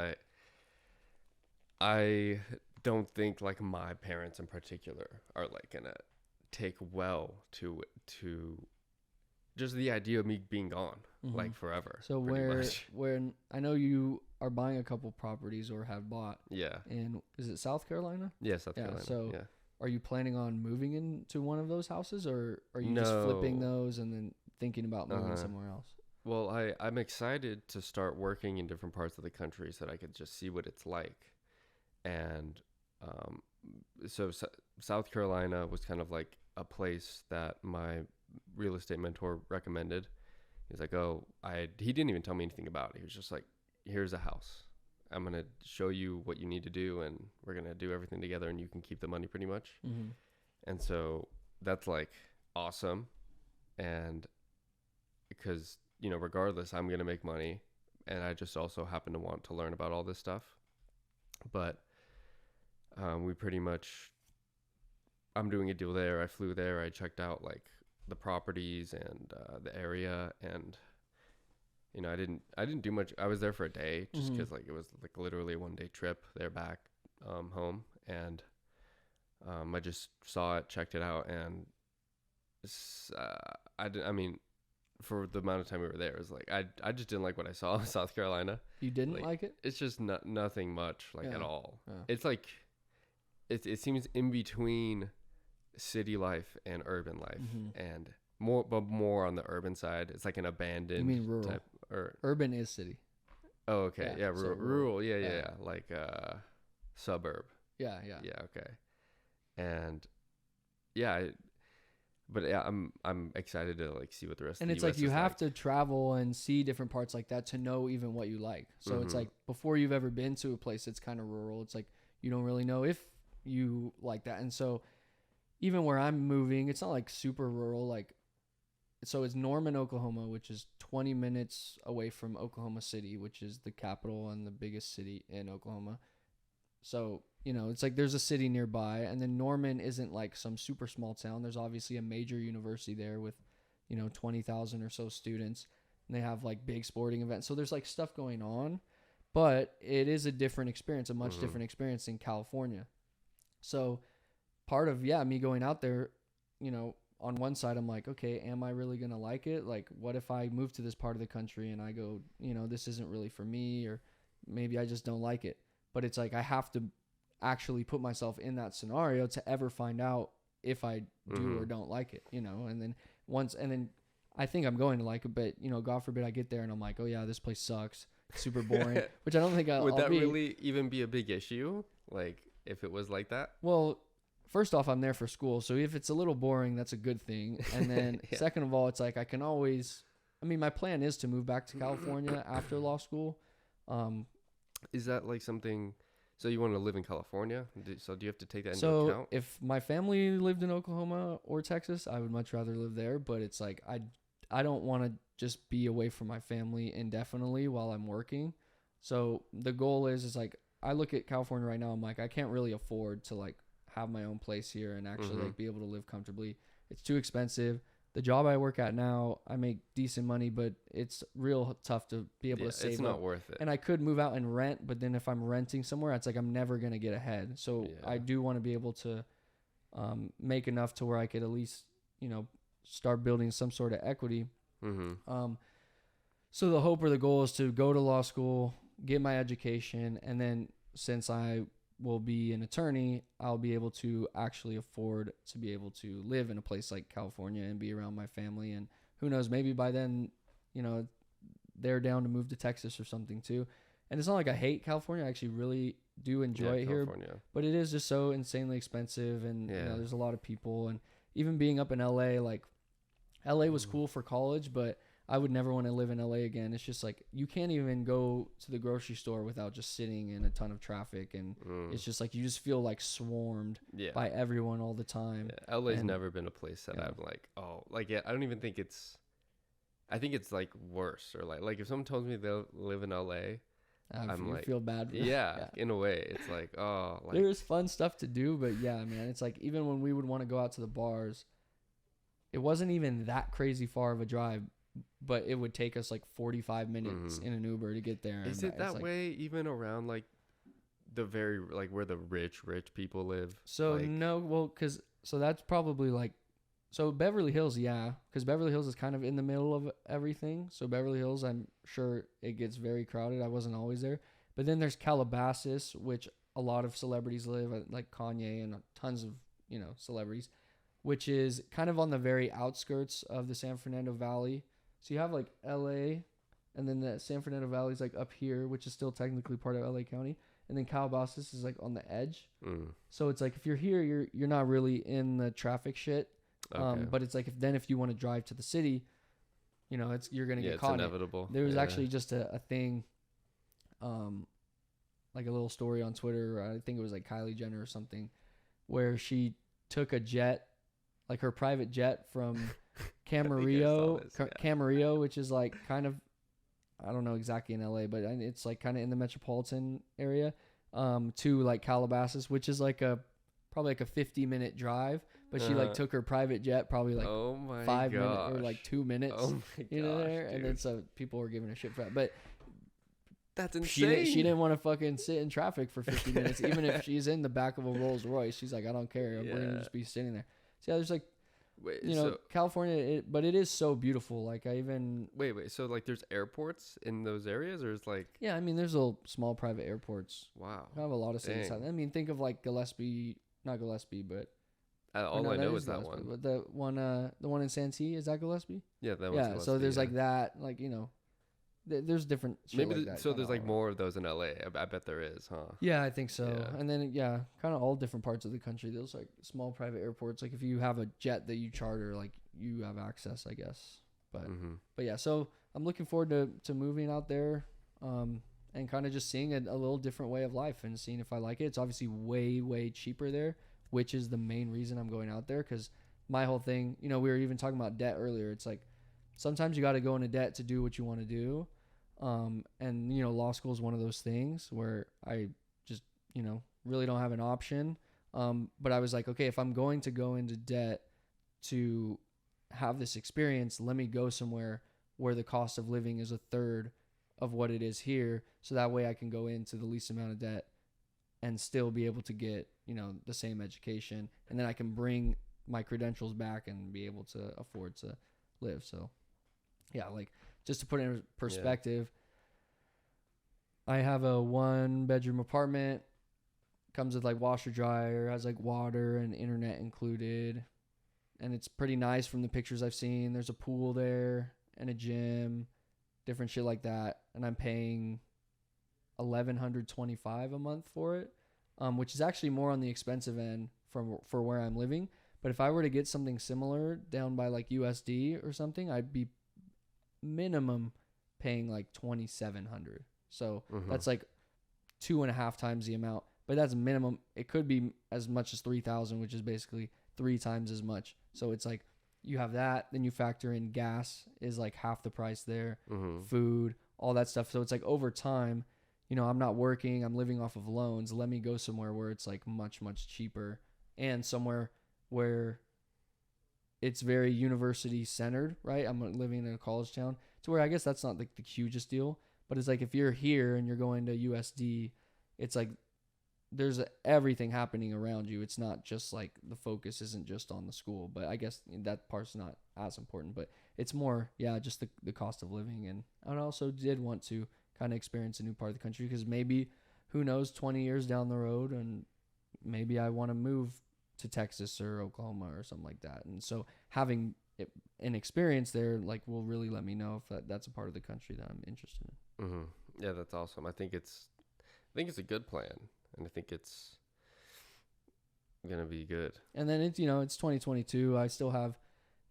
I don't think like my parents in particular are like gonna take well to just the idea of me being gone like forever. So when I know you are buying a couple properties or have bought, and is it South Carolina? Yeah, South Carolina. So are you planning on moving into one of those houses, or are you just flipping those and then thinking about moving somewhere else? Well, I'm excited to start working in different parts of the country so that I could just see what it's like. And so South Carolina was kind of like a place that my real estate mentor recommended. He's like, he didn't even tell me anything about it. He was just like, here's a house. I'm going to show you what you need to do, and we're going to do everything together, and you can keep the money pretty much. And so that's like awesome. And because, you know, regardless, I'm going to make money, and I just also happen to want to learn about all this stuff. But we pretty much, I'm doing a deal there. I flew there. I checked out like the properties and the area, and you know, I didn't do much. I was there for a day just because like it was like literally a 1-day trip there back home, and I just saw it, checked it out, and I mean, for the amount of time we were there, it was like I just didn't like what I saw in South Carolina. You didn't like it? It's just nothing much like at all. It's like it seems in between city life and urban life, and more on the urban side. It's like an abandoned. You mean rural? Type, or urban is city. Oh, okay. Yeah, rural. Yeah, like suburb. Yeah. Yeah. Okay. And yeah, but yeah, I'm excited to like see what the rest And of it's the like U.S. you is have like. to travel and see different parts like that to know even what you like. So it's Mm-hmm. like before you've ever been to a place that's kind of rural, it's like you don't really know if you like that. And so even where I'm moving, it's not like super rural. Like, so it's Norman, Oklahoma, which is 20 minutes away from Oklahoma City, which is the capital and the biggest city in Oklahoma. So, it's like there's a city nearby, and then Norman isn't like some super small town. There's obviously a major university there with, 20,000 or so students, and they have like big sporting events. So there's like stuff going on, but it is a different experience, a much Mm-hmm. different experience in California. So part of, me going out there, on one side, I'm like, okay, am I really going to like it? Like, what if I move to this part of the country and I go, this isn't really for me, or maybe I just don't like it. But it's like I have to actually put myself in that scenario to ever find out if I do or don't like it, and then I think I'm going to like it, but God forbid I get there and I'm like, oh yeah, this place sucks, super boring, which I don't think Would that be. really even be a big issue? Like if it was like that? Well, first off, I'm there for school, so if it's a little boring, that's a good thing. And then Yeah. second of all, it's like I can always. I mean, my plan is to move back to California after law school. Is that like something? So you want to live in California? So do you have to take that into So account? if my family lived in Oklahoma or Texas, I would much rather live there. But it's like I don't want to just be away from my family indefinitely while I'm working. So the goal is like I look at California right now. I'm like I can't really afford to like have my own place here and actually like be able to live comfortably. It's too expensive. The job I work at now, I make decent money, but it's real tough to be able to save it's up. not worth it. And I could move out and rent, but then if I'm renting somewhere, it's like I'm never going to get ahead. So I do want to be able to make enough to where I could at least, start building some sort of equity. So the hope or the goal is to go to law school, get my education, and then since I will be an attorney, I'll be able to actually afford to be able to live in a place like California and be around my family. And who knows, maybe by then, they're down to move to Texas or something too. And it's not like I hate California. I actually really do enjoy it here, but it is just so insanely expensive. And there's a lot of people, and even being up in LA, like LA was cool for college, but I would never want to live in LA again. It's just like you can't even go to the grocery store without just sitting in a ton of traffic, and it's just like you just feel like swarmed by everyone all the time. LA's never been a place that I'm like, I don't even think it's. I think it's like worse, or like if someone tells me they'll live in LA, I'm like feel bad for them. In a way, it's like there's fun stuff to do, but man, it's like even when we would want to go out to the bars, it wasn't even that crazy far of a drive. But it would take us like 45 minutes in an Uber to get there. Is it that way even around like the very like where the rich people live? So no, well, so that's probably like, so Beverly Hills, because Beverly Hills is kind of in the middle of everything. So Beverly Hills, I'm sure it gets very crowded. I wasn't always there. But then there's Calabasas, which a lot of celebrities live, like Kanye and tons of, celebrities, which is kind of on the very outskirts of the San Fernando Valley. So you have like LA, and then the San Fernando Valley is like up here, which is still technically part of LA County. And then Calabasas is like on the edge. So it's like if you're here, you're not really in the traffic shit. But it's like if you want to drive to the city, you're gonna get caught. It's inevitable. There was actually just a thing, like a little story on Twitter. I think it was like Kylie Jenner or something, where she took a jet, like her private jet from Camarillo, which is like kind of, I don't know exactly in LA, but it's like kind of in the metropolitan area, to like Calabasas, which is like probably like a 50-minute drive. But she like took her private jet probably like 5 minutes or like 2 minutes, there, and then so people were giving her shit for that. But that's insane. She didn't want to fucking sit in traffic for 50 minutes, even if she's in the back of a Rolls Royce. She's like, I don't care. We're gonna just be sitting there. So there's like, California, but it is so beautiful. Like I even wait. So like, there's airports in those areas, or is like I mean, there's little small private airports. Wow, I have a lot of cities. I mean, think of like Gillespie, not Gillespie, but all I know is that one. But the one in Santee, is that Gillespie? Yeah, that one's Gillespie. So there's like that, like There's different shit Maybe like that. so there's all like around. more of those in LA. I bet there is, huh? Yeah, I think so. Yeah. And then kind of all different parts of the country. There's like small private airports. Like if you have a jet that you charter, like you have access, I guess. But yeah, so I'm looking forward to moving out there, and kind of just seeing a little different way of life and seeing if I like it. It's obviously way cheaper there, which is the main reason I'm going out there. Because my whole thing, we were even talking about debt earlier. It's like sometimes you got to go into debt to do what you want to do. And law school is one of those things where I just, really don't have an option. But I was like, okay, if I'm going to go into debt to have this experience, let me go somewhere where the cost of living is a third of what it is here. So that way I can go into the least amount of debt and still be able to get, the same education. And then I can bring my credentials back and be able to afford to live. So yeah, like, just to put it in perspective, I have a 1-bedroom apartment, comes with like washer dryer, has like water and internet included. And it's pretty nice from the pictures I've seen. There's a pool there and a gym, different shit like that. And I'm paying $1,125 a month for it, which is actually more on the expensive end for where I'm living. But if I were to get something similar down by like USD or something, I'd be minimum paying like $2,700. So that's like 2.5 times the amount, but that's minimum. It could be as much as 3,000, which is basically 3 times as much. So it's like you have that, then you factor in gas is like half the price there, food, all that stuff. So it's like over time, I'm not working, I'm living off of loans. Let me go somewhere where it's like much cheaper, and somewhere where it's very university centered, right? I'm living in a college town, to where I guess that's not like the hugest deal, but it's like if you're here and you're going to USD, it's like there's everything happening around you. It's not just like the focus isn't just on the school, but I guess that part's not as important, but it's more, just the cost of living. And I also did want to kind of experience a new part of the country, because maybe, who knows, 20 years down the road, and maybe I want to move to Texas or Oklahoma or something like that. And so having an experience there, like, will really let me know if that's a part of the country that I'm interested in. Yeah, that's awesome. I think it's a good plan, and I think it's gonna be good. And then it's 2022. I still have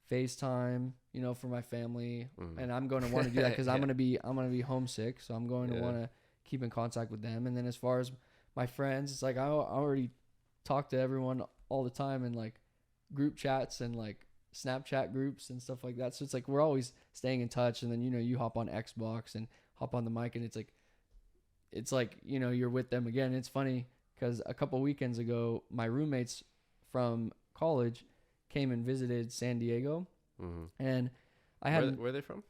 FaceTime, for my family, and I'm going to want to do that because I'm gonna be homesick, so I'm going to want to keep in contact with them. And then as far as my friends, it's like I already talk to everyone all the time in like group chats and like Snapchat groups and stuff like that. So it's like we're always staying in touch. And then you hop on Xbox and hop on the mic, and it's like you're with them again. It's funny because a couple weekends ago, my roommates from college came and visited San Diego, and I had where are they from?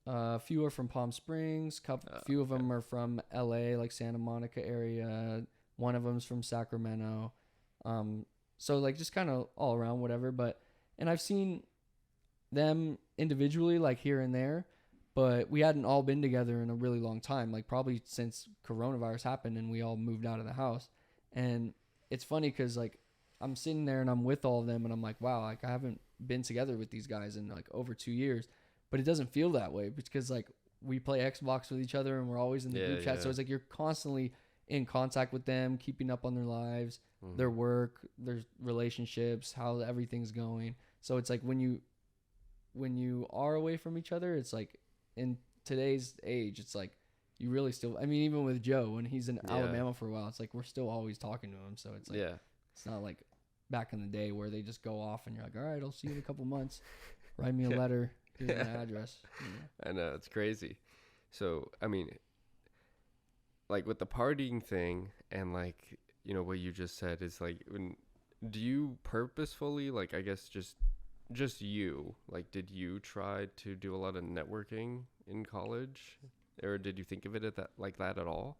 A few are from Palm Springs. Few of them are from LA, like Santa Monica area. One of them's from Sacramento. So like just kind of all around, whatever. And I've seen them individually, like here and there, but we hadn't all been together in a really long time, like probably since coronavirus happened and we all moved out of the house. And it's funny because like I'm sitting there and I'm with all of them, and I'm like, wow, like I haven't been together with these guys in like over 2 years, but it doesn't feel that way because like we play Xbox with each other and we're always in the group chat. So it's like you're constantly in contact with them, keeping up on their lives, their work, their relationships, how everything's going. So it's like when you are away from each other, it's like in today's age, it's like you really still, I mean, even with Joe, when he's in Alabama for a while, it's like we're still always talking to him. So it's like, it's not like back in the day where they just go off and you're like, all right, I'll see you in a couple months. Write me a letter. Here's my address. I know, it's crazy. So, I mean, like with the partying thing and like, what you just said is like, do you purposefully, like, I guess just you, like, did you try to do a lot of networking in college, or did you think of it like that at all?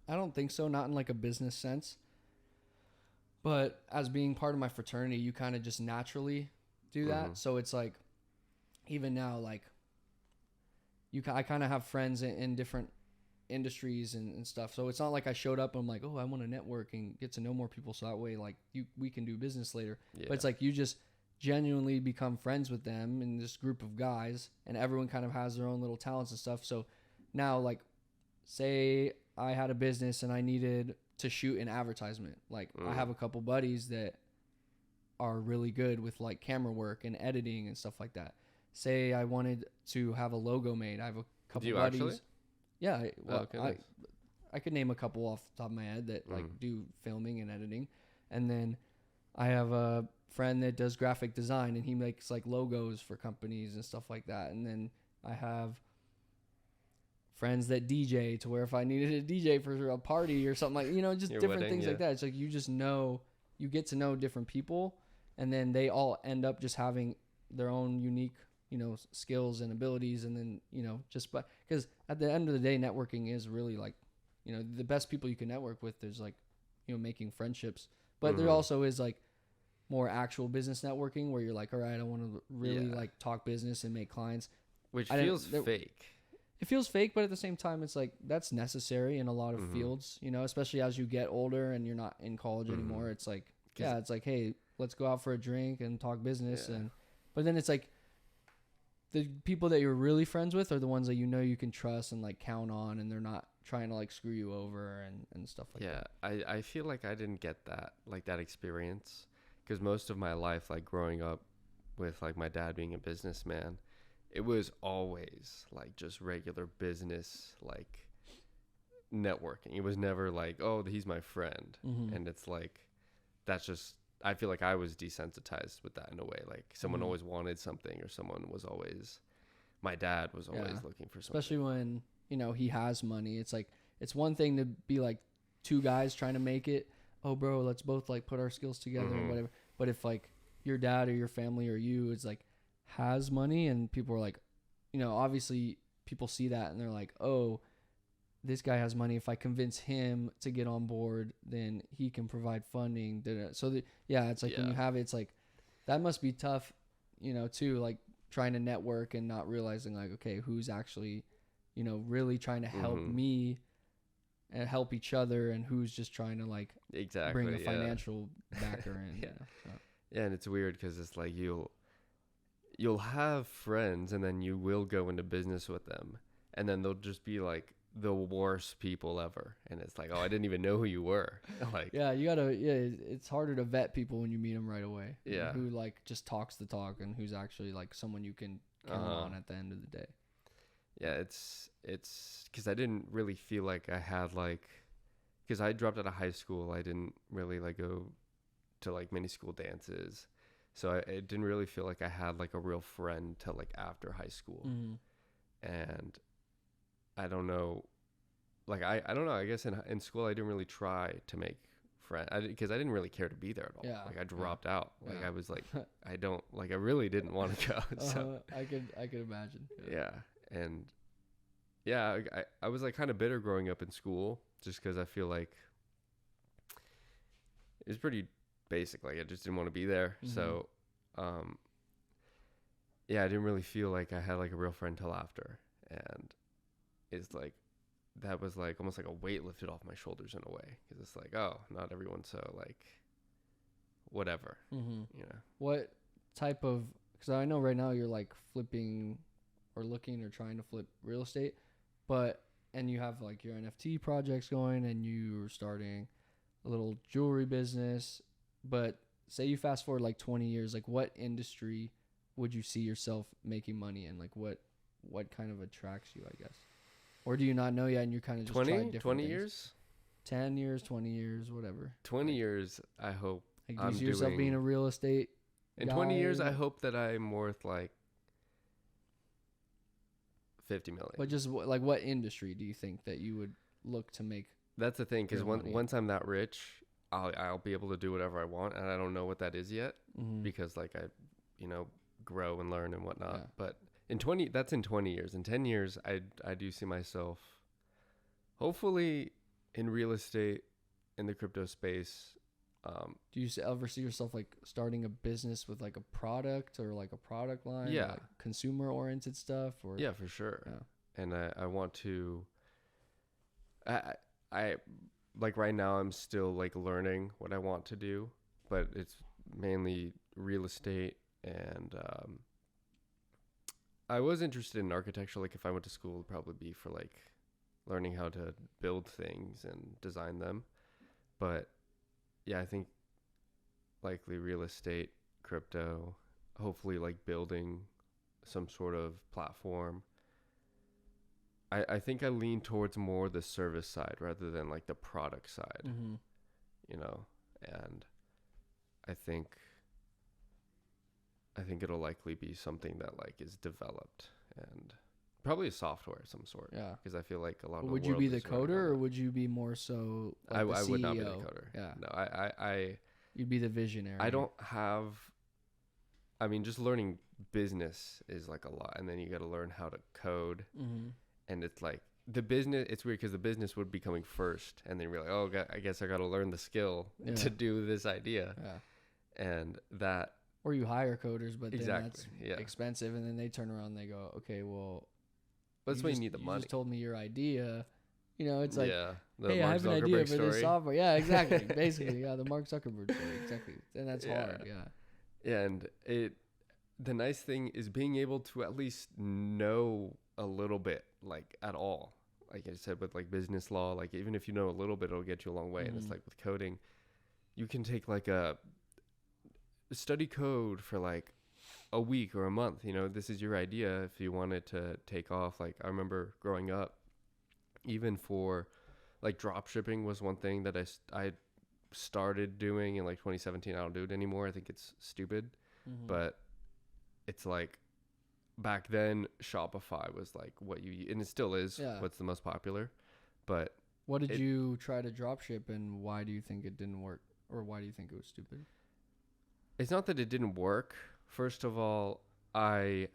I don't think so. Not in like a business sense, but as being part of my fraternity, you kind of just naturally do that. So it's like, even now, like I kind of have friends in different industries and stuff. So it's not like I showed up and I'm like, oh, I want to network and get to know more people, so that way like we can do business later. But it's like you just genuinely become friends with them in this group of guys, and everyone kind of has their own little talents and stuff. So now, like, say I had a business and I needed to shoot an advertisement. Like, I have a couple buddies that are really good with like camera work and editing and stuff like that. Say I wanted to have a logo made. I have a couple buddies. Actually? Yeah. Nice. I could name a couple off the top of my head that like do filming and editing. And then I have a friend that does graphic design, and he makes like logos for companies and stuff like that. And then I have friends that DJ, to where if I needed a DJ for a party or something, like, you know, just your different wedding, things like that. It's like you just know, you get to know different people, and then they all end up just having their own unique, you know, skills and abilities. And then, you know, just because at the end of the day, networking is really like, you know, the best people you can network with. There's like, you know, making friendships, but there also is like more actual business networking where you're like, all right, I want to really like talk business and make clients, which feels fake. It feels fake, but at the same time, it's like that's necessary in a lot of fields, you know, especially as you get older and you're not in college anymore. It's like, it's like, hey, let's go out for a drink and talk business. But then it's like the people that you're really friends with are the ones that you know you can trust and like count on, and they're not trying to like screw you over and stuff like that. I feel like I didn't get that, like that experience, because most of my life, like growing up with like my dad being a businessman, it was always like just regular business, like networking. It was never like, oh, he's my friend. And it's like, that's just, I feel like I was desensitized with that in a way. Like someone always wanted something, or someone was always, my dad was always looking for something. Especially when, you know, he has money. It's like, it's one thing to be like two guys trying to make it. Oh, bro, let's both like put our skills together and whatever. But if like your dad or your family or you is like has money, and people are like, you know, obviously people see that and they're like, oh, this guy has money. If I convince him to get on board, then he can provide funding. So it's like when you have it, it's like that must be tough, you know, too, like trying to network and not realizing like, okay, who's actually, you know, really trying to help me and help each other, and who's just trying to like bring a financial backer in. You know, so. Yeah, and it's weird because it's like you'll have friends, and then you will go into business with them, and then they'll just be like the worst people ever, and it's like, oh, I didn't even know who you were. Like, it's harder to vet people when you meet them right away. Yeah, who like just talks the talk, and who's actually like someone you can count on at the end of the day. Yeah, it's because I didn't really feel like I had like, because I dropped out of high school, I didn't really like go to like many school dances, so I didn't really feel like I had like a real friend till like after high school. And I don't know, like I don't know, I guess in school I didn't really try to make friends, because I didn't really care to be there at all. Like I dropped out. Like I was like, I don't, like I really didn't want to go. So I could imagine. And I was like kind of bitter growing up in school, just because I feel like it was pretty basic. Like I just didn't want to be there. So, I didn't really feel like I had like a real friend till after. And it's like, that was like almost like a weight lifted off my shoulders in a way. Because it's like, oh, not everyone's so like, whatever, you know. What type of, because I know right now you're like flipping or looking or trying to flip real estate, and you have like your NFT projects going, and you're starting a little jewelry business, but say you fast forward like 20 years, like what industry would you see yourself making money in? Like what kind of attracts you, I guess? Or do you not know yet, and you're kind of just trying different 20 things? years? 10 years, 20 years, whatever. 20 years, I hope. Like, do you see yourself being a real estate in 20 years, I hope that I'm worth like 50 million. But just like what industry do you think that you would look to make? That's the thing, because once I'm that rich, I'll be able to do whatever I want, and I don't know what that is yet, because like I, you know, grow and learn and whatnot. But that's in 20 years. In 10 years, I do see myself hopefully in real estate, in the crypto space. Do you ever see yourself like starting a business with like a product or like a product line? Yeah. Like consumer oriented stuff? Or yeah, for sure. Yeah. And I want to, I like right now I'm still like learning what I want to do, but it's mainly real estate And I was interested in architecture. Like if I went to school, it'd probably be for like learning how to build things and design them. But yeah, I think likely real estate, crypto, hopefully like building some sort of platform. I think I lean towards more the service side rather than like the product side, you know, and I think it'll likely be something that like is developed and probably a software of some sort. Yeah. Because I feel like a lot of would the you world be the is running coder, on or that. would you be more so like I the would not be the CEO? coder. Yeah. No, I You'd be the visionary. I don't have. I mean, just learning business is like a lot, and then you got to learn how to code, and it's like the business. It's weird because the business would be coming first, and then you're like, oh, I guess I got to learn the skill to do this idea, and that. Or you hire coders, but then Exactly, that's expensive, and then they turn around and they go, okay, well, that's why you need the money. You just told me your idea. You know, it's like, the hey, Mark I have an Zuckerberg idea for story. this software. Yeah, exactly. Basically, the Mark Zuckerberg story. Exactly. And that's hard. Yeah. And the nice thing is being able to at least know a little bit, like at all. Like I said, with like business law, like even if you know a little bit, it'll get you a long way. And it's like with coding, you can take like a study code for like a week or a month. You know, this is your idea if you want it to take off. Like I remember growing up, even for like drop shipping was one thing that I started doing in like 2017. I don't do it anymore. I think it's stupid, but it's like back then Shopify was like what you, and it still is what's the most popular. But what did you try to drop ship, and why do you think it didn't work, or why do you think it was stupid? It's not that it didn't work. First of all, I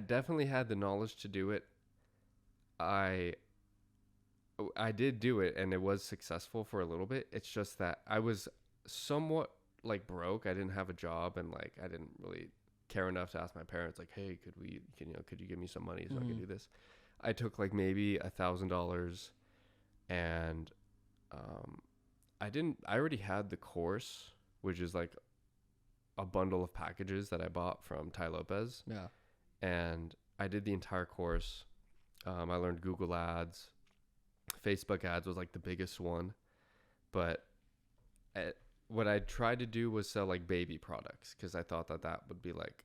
definitely had the knowledge to do it. I did do it, and it was successful for a little bit. It's just that I was somewhat like broke. I didn't have a job, and like I didn't really care enough to ask my parents like, hey, could you give me some money so I could do this? I took like maybe $1,000, and I already had the course, which is like a bundle of packages that I bought from Ty Lopez. Yeah. And I did the entire course. I learned Google ads. Facebook ads was like the biggest one. But what I tried to do was sell like baby products, because I thought that would be like,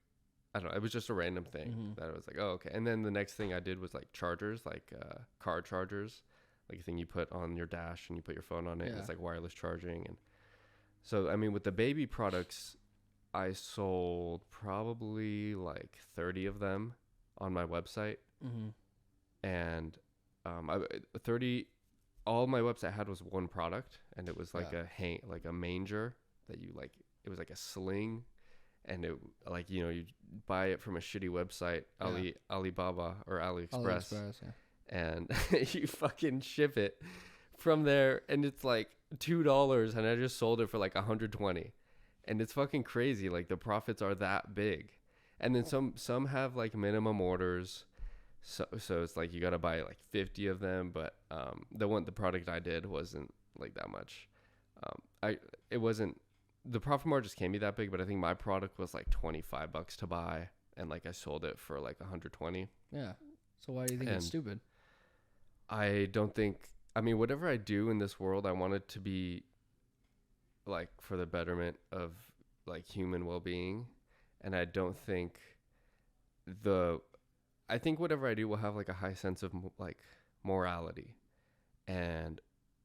I don't know, it was just a random thing that I was like, oh, okay. And then the next thing I did was like chargers, like car chargers, like a thing you put on your dash and you put your phone on it. And it's like wireless charging. And so, I mean, with the baby products, I sold probably like 30 of them on my website. And 30, all my website had was one product, and it was like a manger that you like, it was like a sling, and it like, you know, you buy it from a shitty website, Alibaba or AliExpress, and you fucking ship it from there, and it's like $2, and I just sold it for like 120, and it's fucking crazy. Like the profits are that big, and then some have like minimum orders. So it's like you got to buy like 50 of them, but the product I did wasn't like that much. It wasn't, the profit margins can't be that big, but I think my product was like $25 to buy, and like I sold it for like 120. Yeah. So why do you think it's stupid? I don't think, I mean, whatever I do in this world, I want it to be like for the betterment of like human well-being, and I don't think I think whatever I do will have like a high sense of like morality, and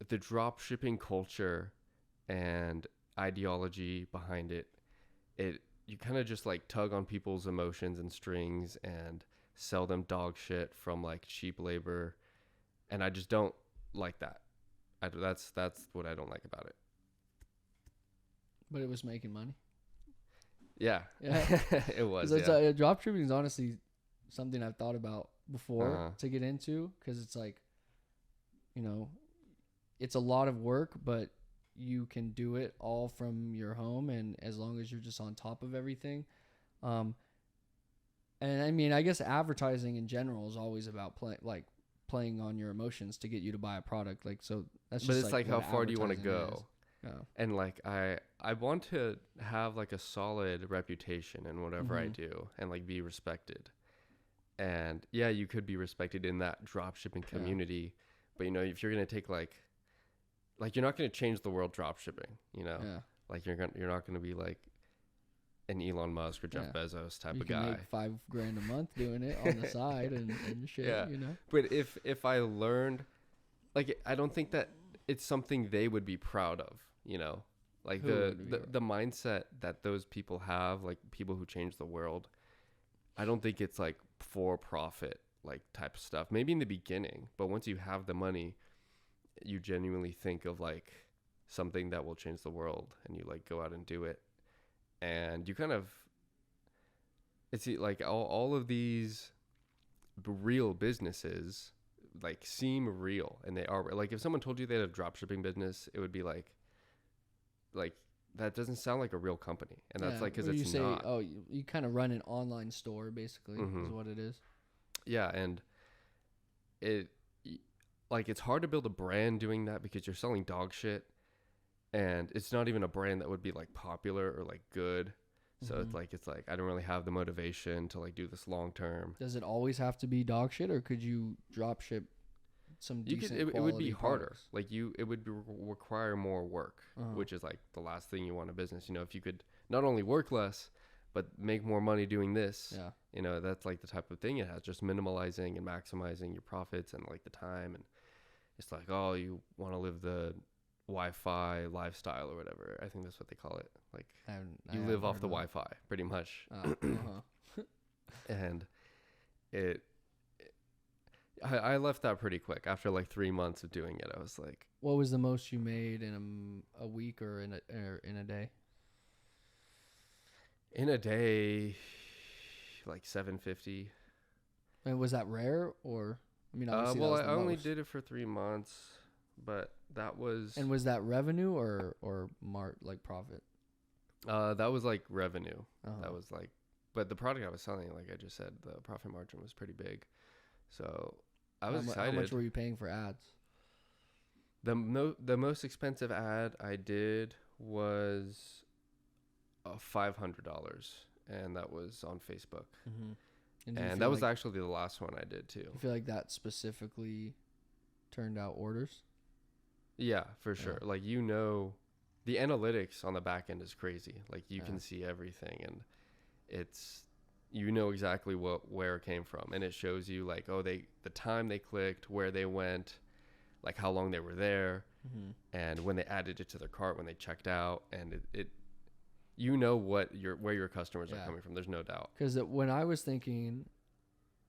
the drop shipping culture and ideology behind it. You kind of just like tug on people's emotions and strings and sell them dog shit from like cheap labor, and I just don't like that. That's what I don't like about it. But it was making money. Yeah. It was. Drop shipping is honestly something I've thought about before to get into, because it's like, you know, it's a lot of work, but you can do it all from your home, and as long as you're just on top of everything. And I mean, I guess advertising in general is always about playing on your emotions to get you to buy a product. Like, so that's just, but it's like how far do you want to go? Yeah. And like I want to have like a solid reputation in whatever I do and like be respected. And yeah, you could be respected in that drop shipping community, but you know, if you're going to take like you're not going to change the world drop shipping, you know. Yeah. Like you're not going to be like an Elon Musk or Jeff Bezos type you of can guy. make $5,000 a month doing it on the side and shit, you know. But if I learned, like, I don't think that it's something they would be proud of, you know. Like the mindset that those people have, like people who change the world, I don't think it's like for profit like type of stuff. Maybe in the beginning, but once you have the money, you genuinely think of like something that will change the world, and you like go out and do it. And you kind of, it's like all of these real businesses like seem real, and they are. Like if someone told you they had a drop shipping business, it would be like that doesn't sound like a real company. And that's like, because it's you say, not. oh, you kind of run an online store basically is what it is. Yeah. And it like, it's hard to build a brand doing that because you're selling dog shit, and it's not even a brand that would be like popular or like good. So it's like I don't really have the motivation to like do this long term. Does it always have to be dog shit, or could you drop ship some decent it would be harder. products? Like it would require more work, which is like the last thing you want in a business. You know, if you could not only work less but make more money doing this, you know, that's like the type of thing it has, just minimalizing and maximizing your profits and like the time. And it's like, oh, you want to live the Wi-Fi lifestyle or whatever. I think that's what they call it. Like you live off the Wi-Fi pretty much. And I left that pretty quick after like 3 months of doing it. I was like, what was the most you made in a week or in a day? In a day, like 750. And was that rare, or I mean, obviously well, I only did it for 3 months, but that was. And was that revenue or like profit? That was like revenue. That was like, but the product I was selling, like I just said, the profit margin was pretty big. So I was excited. How much were you paying for ads? The most expensive ad I did was $500, and that was on Facebook. And that was actually the last one I did too. I feel like that specifically turned out orders. Yeah, for sure. Like, you know, the analytics on the back end is crazy. Like you can see everything, and it's, you know exactly where it came from, and it shows you like, oh, the time they clicked, where they went, like how long they were there, and when they added it to their cart, when they checked out, and it you know where your customers are coming from. There's no doubt. Because when I was thinking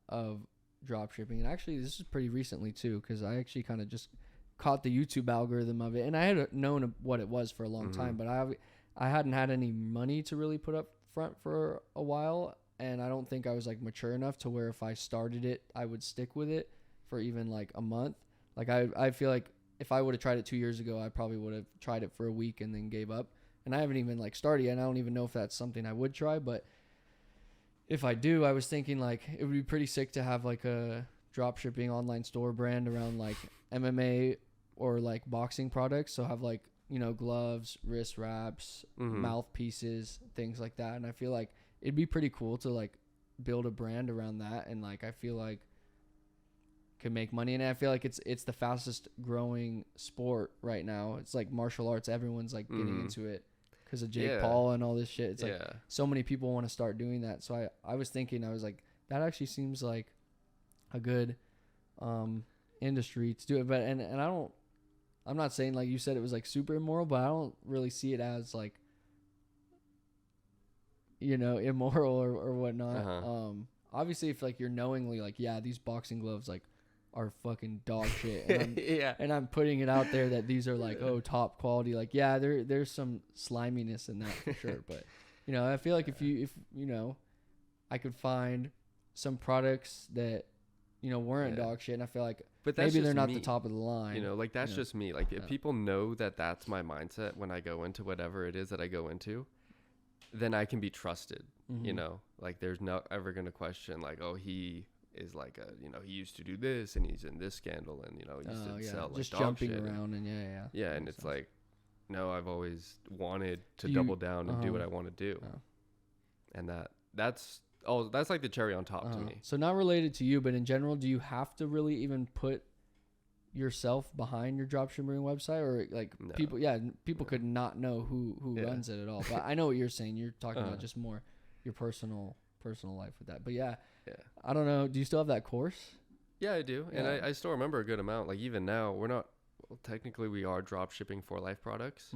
of drop shipping, and actually this is pretty recently too, because I actually kind of just caught the YouTube algorithm of it, and I had known what it was for a long time, but I hadn't had any money to really put up front for a while, and I don't think I was like mature enough to where if I started it, I would stick with it for even like a month. Like I feel like if I would have tried it 2 years ago, I probably would have tried it for a week and then gave up. And I haven't even like started yet, and I don't even know if that's something I would try. But if I do, I was thinking like it would be pretty sick to have like a drop shipping online store brand around like MMA or like boxing products. So have like, you know, gloves, wrist wraps, mouthpieces, things like that. And I feel like it'd be pretty cool to like build a brand around that. And like, I feel like could make money. And I feel like it's the fastest growing sport right now. It's like martial arts. Everyone's like getting into it because of Jake Paul and all this shit. It's like so many people want to start doing that. So I was thinking, I was like, that actually seems like a good industry to do it. But and I'm not saying like you said it was like super immoral, but I don't really see it as like, you know, immoral or whatnot. Obviously if like you're knowingly like, yeah, these boxing gloves like are fucking dog shit, and I'm, and I'm putting it out there that these are like, oh, top quality, like, yeah, there's some sliminess in that for sure, but you know, I feel like if you know, I could find some products that, you know, weren't dog shit, and I feel like but maybe they're not the top of the line, you know, like that's just me. Like if people know that that's my mindset when I go into whatever it is that I go into, then I can be trusted. You know, like there's not ever gonna question like, oh, he is like a, you know, he used to do this and he's in this scandal, and you know, he used to sell like just dog jumping shit around and yeah, and it's like, no, I've always wanted to double down and do what I want to do. And that's like the cherry on top to me. So not related to you, but in general, do you have to really even put yourself behind your dropshipping website, or like No. people could not know who runs it at all? But I know what you're saying. You're talking about just more your personal life with that. But yeah, I don't know. Do you still have that course? Yeah, I do. And I still remember a good amount. Like even now, technically we are drop shipping for life products,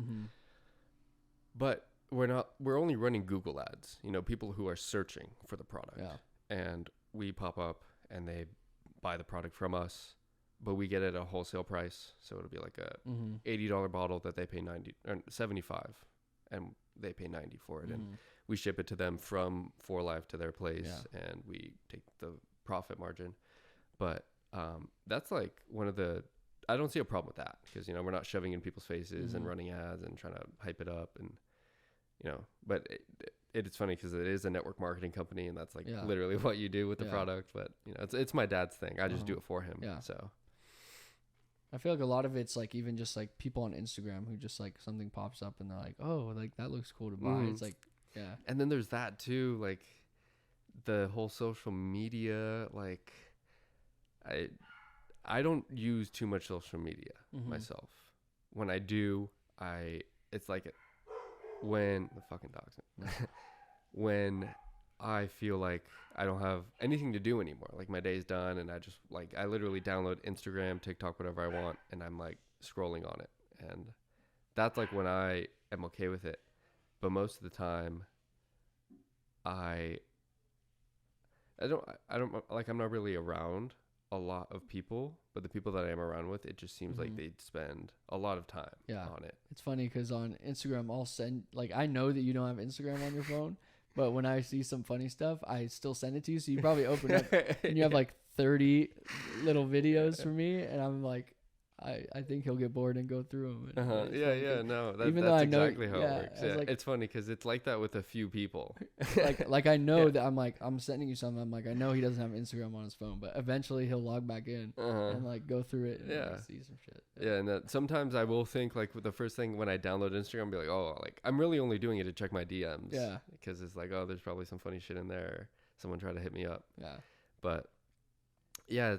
but we're only running Google ads, people who are searching for the product, and we pop up and they buy the product from us, but we get it at a wholesale price. So it'll be like a $80 bottle that they pay 90 or 75 and they pay 90 for it. And we ship it to them from For Life to their place, and we take the profit margin. But that's like I don't see a problem with that, because we're not shoving in people's faces and running ads and trying to hype it up, and but it's funny because it is a network marketing company, and that's like literally what you do with the product. But it's my dad's thing. I just do it for him. So I feel like a lot of it's like even just like people on Instagram who just like something pops up and they're like, oh, like that looks cool to buy. It's like, and then there's that too, like the whole social media. Like I don't use too much social media myself. When I do, it's like when the fucking dogs, when I feel like I don't have anything to do anymore, like my day's done, and I literally download Instagram, TikTok, whatever I want, and I'm like scrolling on it, and that's like when I am okay with it. But most of the time, I don't like, I'm not really around a lot of people, but the people that I am around with, it just seems like they spend a lot of time on it. It's funny because on Instagram, I'll send, like, I know that you don't have Instagram on your phone, but when I see some funny stuff, I still send it to you. So you probably open up and you have like 30 little videos for me, and I'm like, I think he'll get bored and go through them. No, that's exactly how it works. Yeah, like, it's funny because it's like that with a few people. like I know that I'm sending you something. I'm like, I know he doesn't have Instagram on his phone, but eventually he'll log back in and like go through it and like, see some shit. And that sometimes I will think like the first thing when I download Instagram, I'll be like, oh, like I'm really only doing it to check my DMs. Yeah, because it's like, oh, there's probably some funny shit in there. Someone tried to hit me up. Yeah, but yeah,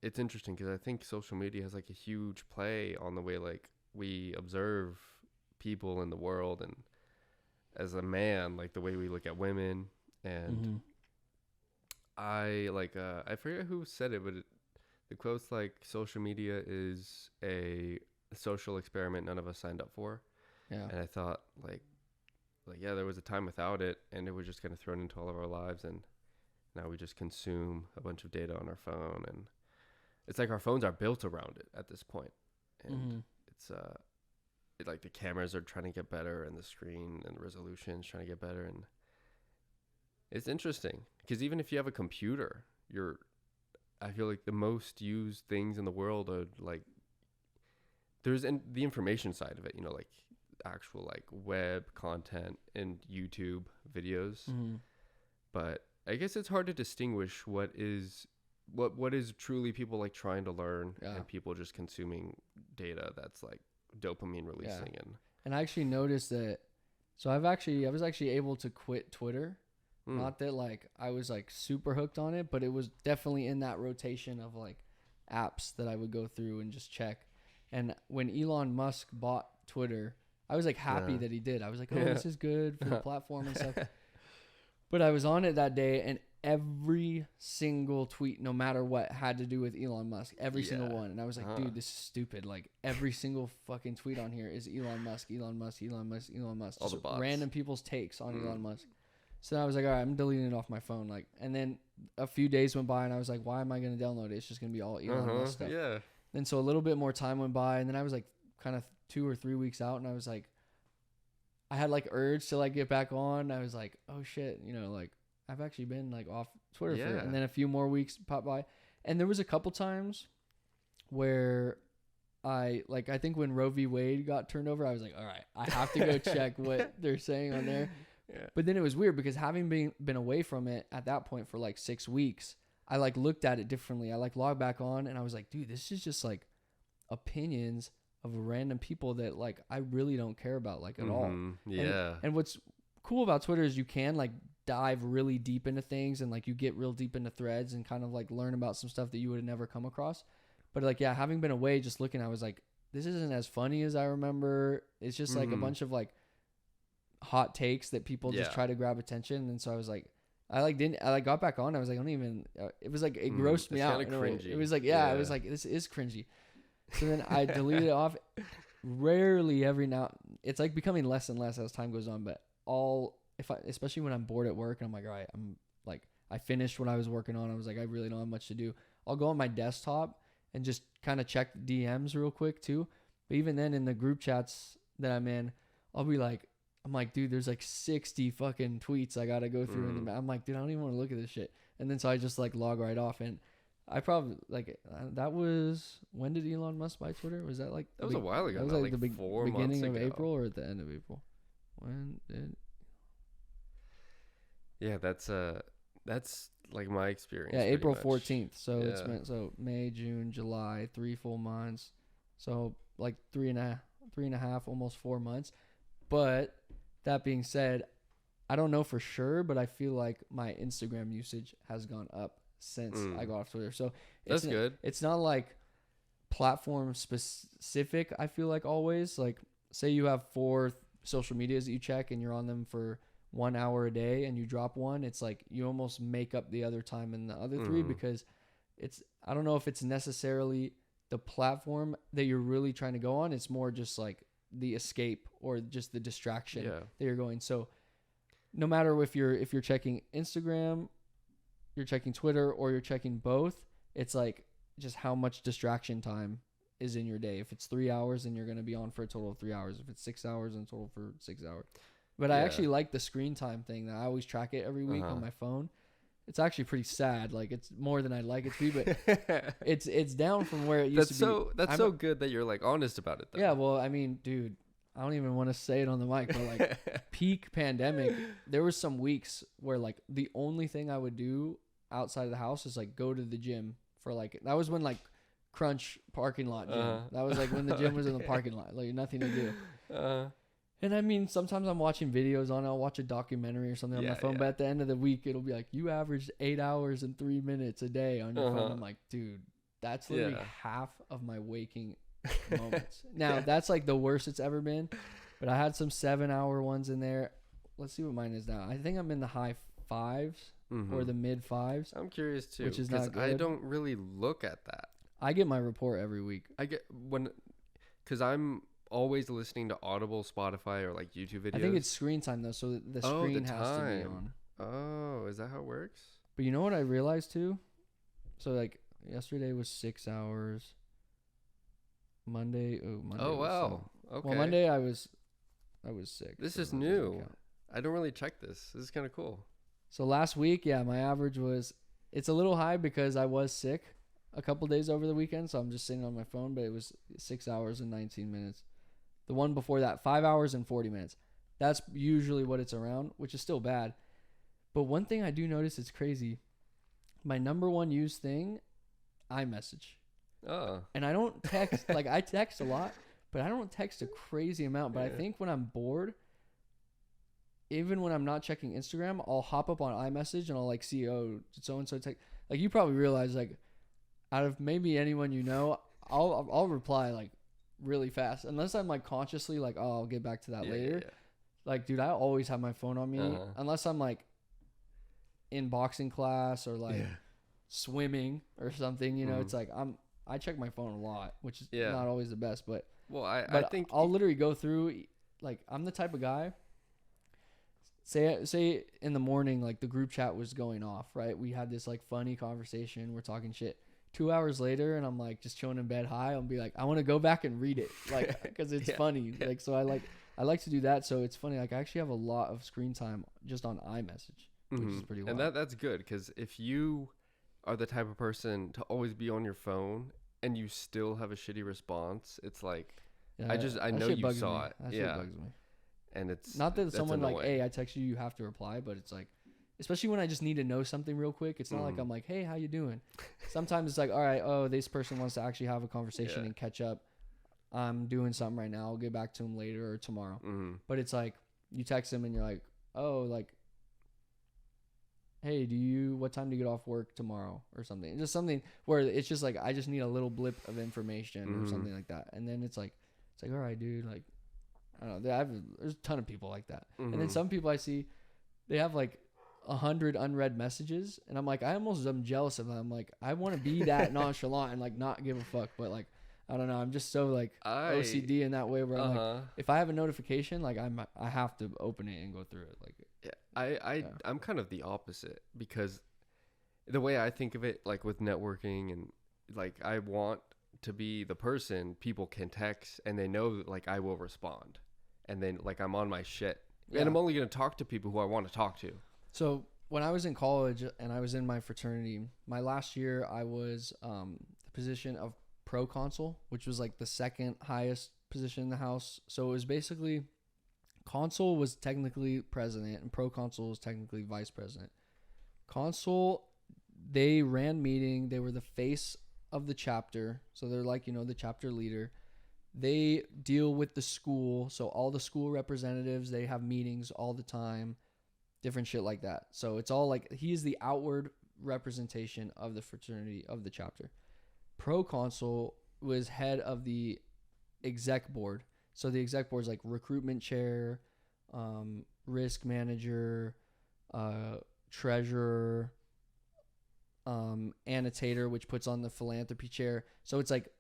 it's interesting because I think social media has like a huge play on the way like we observe people in the world, and as a man, like the way we look at women. And I forget who said it, but the quote's like, social media is a social experiment none of us signed up for. Yeah. And I thought like yeah, there was a time without it, and it was just kind of thrown into all of our lives, and now we just consume a bunch of data on our phone, and it's like our phones are built around it at this point. And it's like the cameras are trying to get better, and the screen and the resolution is trying to get better. And it's interesting because even if you have a computer, I feel like the most used things in the world are like, there's the information side of it, like actual like web content and YouTube videos. But I guess it's hard to distinguish what is truly people like trying to learn and people just consuming data that's like dopamine releasing. And I actually noticed that. So I was actually able to quit Twitter. Not that like I was like super hooked on it, but it was definitely in that rotation of like apps that I would go through and just check. And when Elon Musk bought Twitter, I was like happy that he did. I was like, oh, this is good for the platform and stuff. But I was on it that day, and every single tweet, no matter what, had to do with Elon Musk. Every single one. And I was like, dude, this is stupid. Like, every single fucking tweet on here is Elon Musk, Elon Musk, Elon Musk, Elon Musk. All just random people's takes on Elon Musk. So I was like, all right, I'm deleting it off my phone. Like, and then a few days went by, and I was like, why am I going to download it? It's just going to be all Elon Musk stuff. Yeah. And so a little bit more time went by, and then I was like kind of 2 or 3 weeks out, and I was like, I had like urge to like get back on. I was like, oh shit, like I've actually been like off Twitter for it. And then a few more weeks popped by, and there was a couple times where I think when Roe v. Wade got turned over, I was like, all right, I have to go check what they're saying on there. Yeah. But then it was weird because having been away from it at that point for like 6 weeks, I like looked at it differently. I like logged back on, and I was like, dude, this is just like opinions of random people that like I really don't care about like at all. Yeah. And what's cool about Twitter is you can like dive really deep into things and like you get real deep into threads and kind of like learn about some stuff that you would have never come across. But like, yeah, having been away, just looking, I was like, this isn't as funny as I remember. It's just like a bunch of like hot takes that people just try to grab attention. And so I was like, I got back on. I was like, I don't even, it was like, it grossed me out. It was like, I was like, this is cringy. So then I deleted it off. Rarely it's like becoming less and less as time goes on, but especially when I'm bored at work and I'm like, all right, I'm like, I finished what I was working on. I was like, I really don't have much to do. I'll go on my desktop and just kind of check DMs real quick too. But even then in the group chats that I'm in, I'm like, dude, there's like 60 fucking tweets I got to go through. And I'm like, dude, I don't even want to look at this shit. And then so I just like log right off. And I probably like, that was, when did Elon Musk buy Twitter? Was that like, that was a while ago. That was like the 4 months beginning of ago. April or at the end of April? When did? Yeah, that's like my experience. Yeah, April much. 14th. So it's been May, June, July, 3 full months. So like three and a half, almost 4 months. But that being said, I don't know for sure, but I feel like my Instagram usage has gone up since I got off Twitter. So that's good. It's not like platform specific. I feel like always like say you have 4 social medias that you check and you're on them for 1 hour a day and you drop one, it's like you almost make up the other time in the other 3 because I don't know if it's necessarily the platform that you're really trying to go on. It's more just like the escape or just the distraction that you're going. So no matter if you're checking Instagram, you're checking Twitter, or you're checking both, it's like just how much distraction time is in your day. If it's 3 hours, then you're going to be on for a total of 3 hours. If it's 6 hours, then total for 6 hours. But I actually like the screen time thing that I always track it every week on my phone. It's actually pretty sad. Like it's more than I'd like it to be, but it's down from where it used to be. That's so good that you're like honest about it though. Yeah, well, I mean, dude, I don't even want to say it on the mic, but like peak pandemic, there was some weeks where like the only thing I would do outside of the house is like go to the gym for like, that was when like Crunch parking lot gym. That was like when the gym was in the parking lot, like nothing to do. And I mean, sometimes I'm watching videos on it. I'll watch a documentary or something on my phone. But at the end of the week, it'll be like, you averaged 8 hours and 3 minutes a day on your phone. I'm like, dude, that's literally half of my waking moments. Now, that's like the worst it's ever been. But I had some 7-hour ones in there. Let's see what mine is now. I think I'm in the high 5s or the mid 5s. I'm curious too. Which is not good. I don't really look at that. I get my report every week. Because I'm always listening to Audible, Spotify, or like YouTube videos. I think it's screen time though, so the screen has to be on. Oh, is that how it works? But you know what I realized too? So like yesterday was 6 hours. Monday. Oh wow. Okay. Well, Monday I was sick. This is new. I don't really check this. This is kind of cool. So last week, my average it's a little high because I was sick a couple days over the weekend, so I'm just sitting on my phone, but it was 6 hours and 19 minutes. The one before that, 5 hours and 40 minutes. That's usually what it's around, which is still bad. But one thing I do notice is crazy. My number one used thing, iMessage. Oh. And I don't text, like I text a lot, but I don't text a crazy amount. But I think when I'm bored, even when I'm not checking Instagram, I'll hop up on iMessage and I'll like see, oh, so-and-so text. Like you probably realize like out of maybe anyone you know, I'll reply like really fast unless I'm like consciously like, oh, I'll get back to that later. Like, dude, I always have my phone on me unless I'm like in boxing class or like swimming or something, you know. It's like I check my phone a lot, which is not always the best, but I think I'll literally go through, like I'm the type of guy, say in the morning, like the group chat was going off, right? We had this like funny conversation, we're talking shit. 2 hours later, and I'm like just chilling in bed high, I'll be like, I want to go back and read it, like, because it's funny. Like, so I like to do that. So it's funny. Like, I actually have a lot of screen time just on iMessage, which is pretty wild. And that's good, because if you are the type of person to always be on your phone and you still have a shitty response, it's like, I know you saw it. That shit bugs me. And it's not that someone annoying. like, hey, I text you, you have to reply, but it's like, especially when I just need to know something real quick. It's not like I'm like, hey, how you doing? Sometimes it's like, all right, oh, this person wants to actually have a conversation and catch up. I'm doing something right now. I'll get back to him later or tomorrow. Mm-hmm. But it's like you text him and you're like, oh, like, hey, what time do you get off work tomorrow or something? Just something where it's just like, I just need a little blip of information or something like that. And then it's like, all right, dude, like, I don't know. There's a ton of people like that. And then some people I see, they have like 100 unread messages. And I'm like, I almost am jealous of them. I'm like, I want to be that nonchalant and like not give a fuck. But like, I don't know. I'm just so like OCD in that way where I'm like, if I have a notification, like I have to open it and go through it. Like, yeah, I'm kind of the opposite, because the way I think of it, like with networking, and like I want to be the person people can text and they know that like I will respond, and then like I'm on my shit, and I'm only going to talk to people who I want to talk to. So when I was in college and I was in my fraternity, my last year I was the position of pro consul, which was like the second highest position in the house. So it was basically, consul was technically president and pro consul was technically vice president. Consul, they ran meeting. They were the face of the chapter. So they're like, the chapter leader. They deal with the school. So all the school representatives, they have meetings all the time, different shit like that. So it's all like, he is the outward representation of the fraternity, of the chapter. Proconsul was head of the exec board. So the exec board is like recruitment chair, risk manager, treasurer, annotator, which puts on the philanthropy chair. So it's like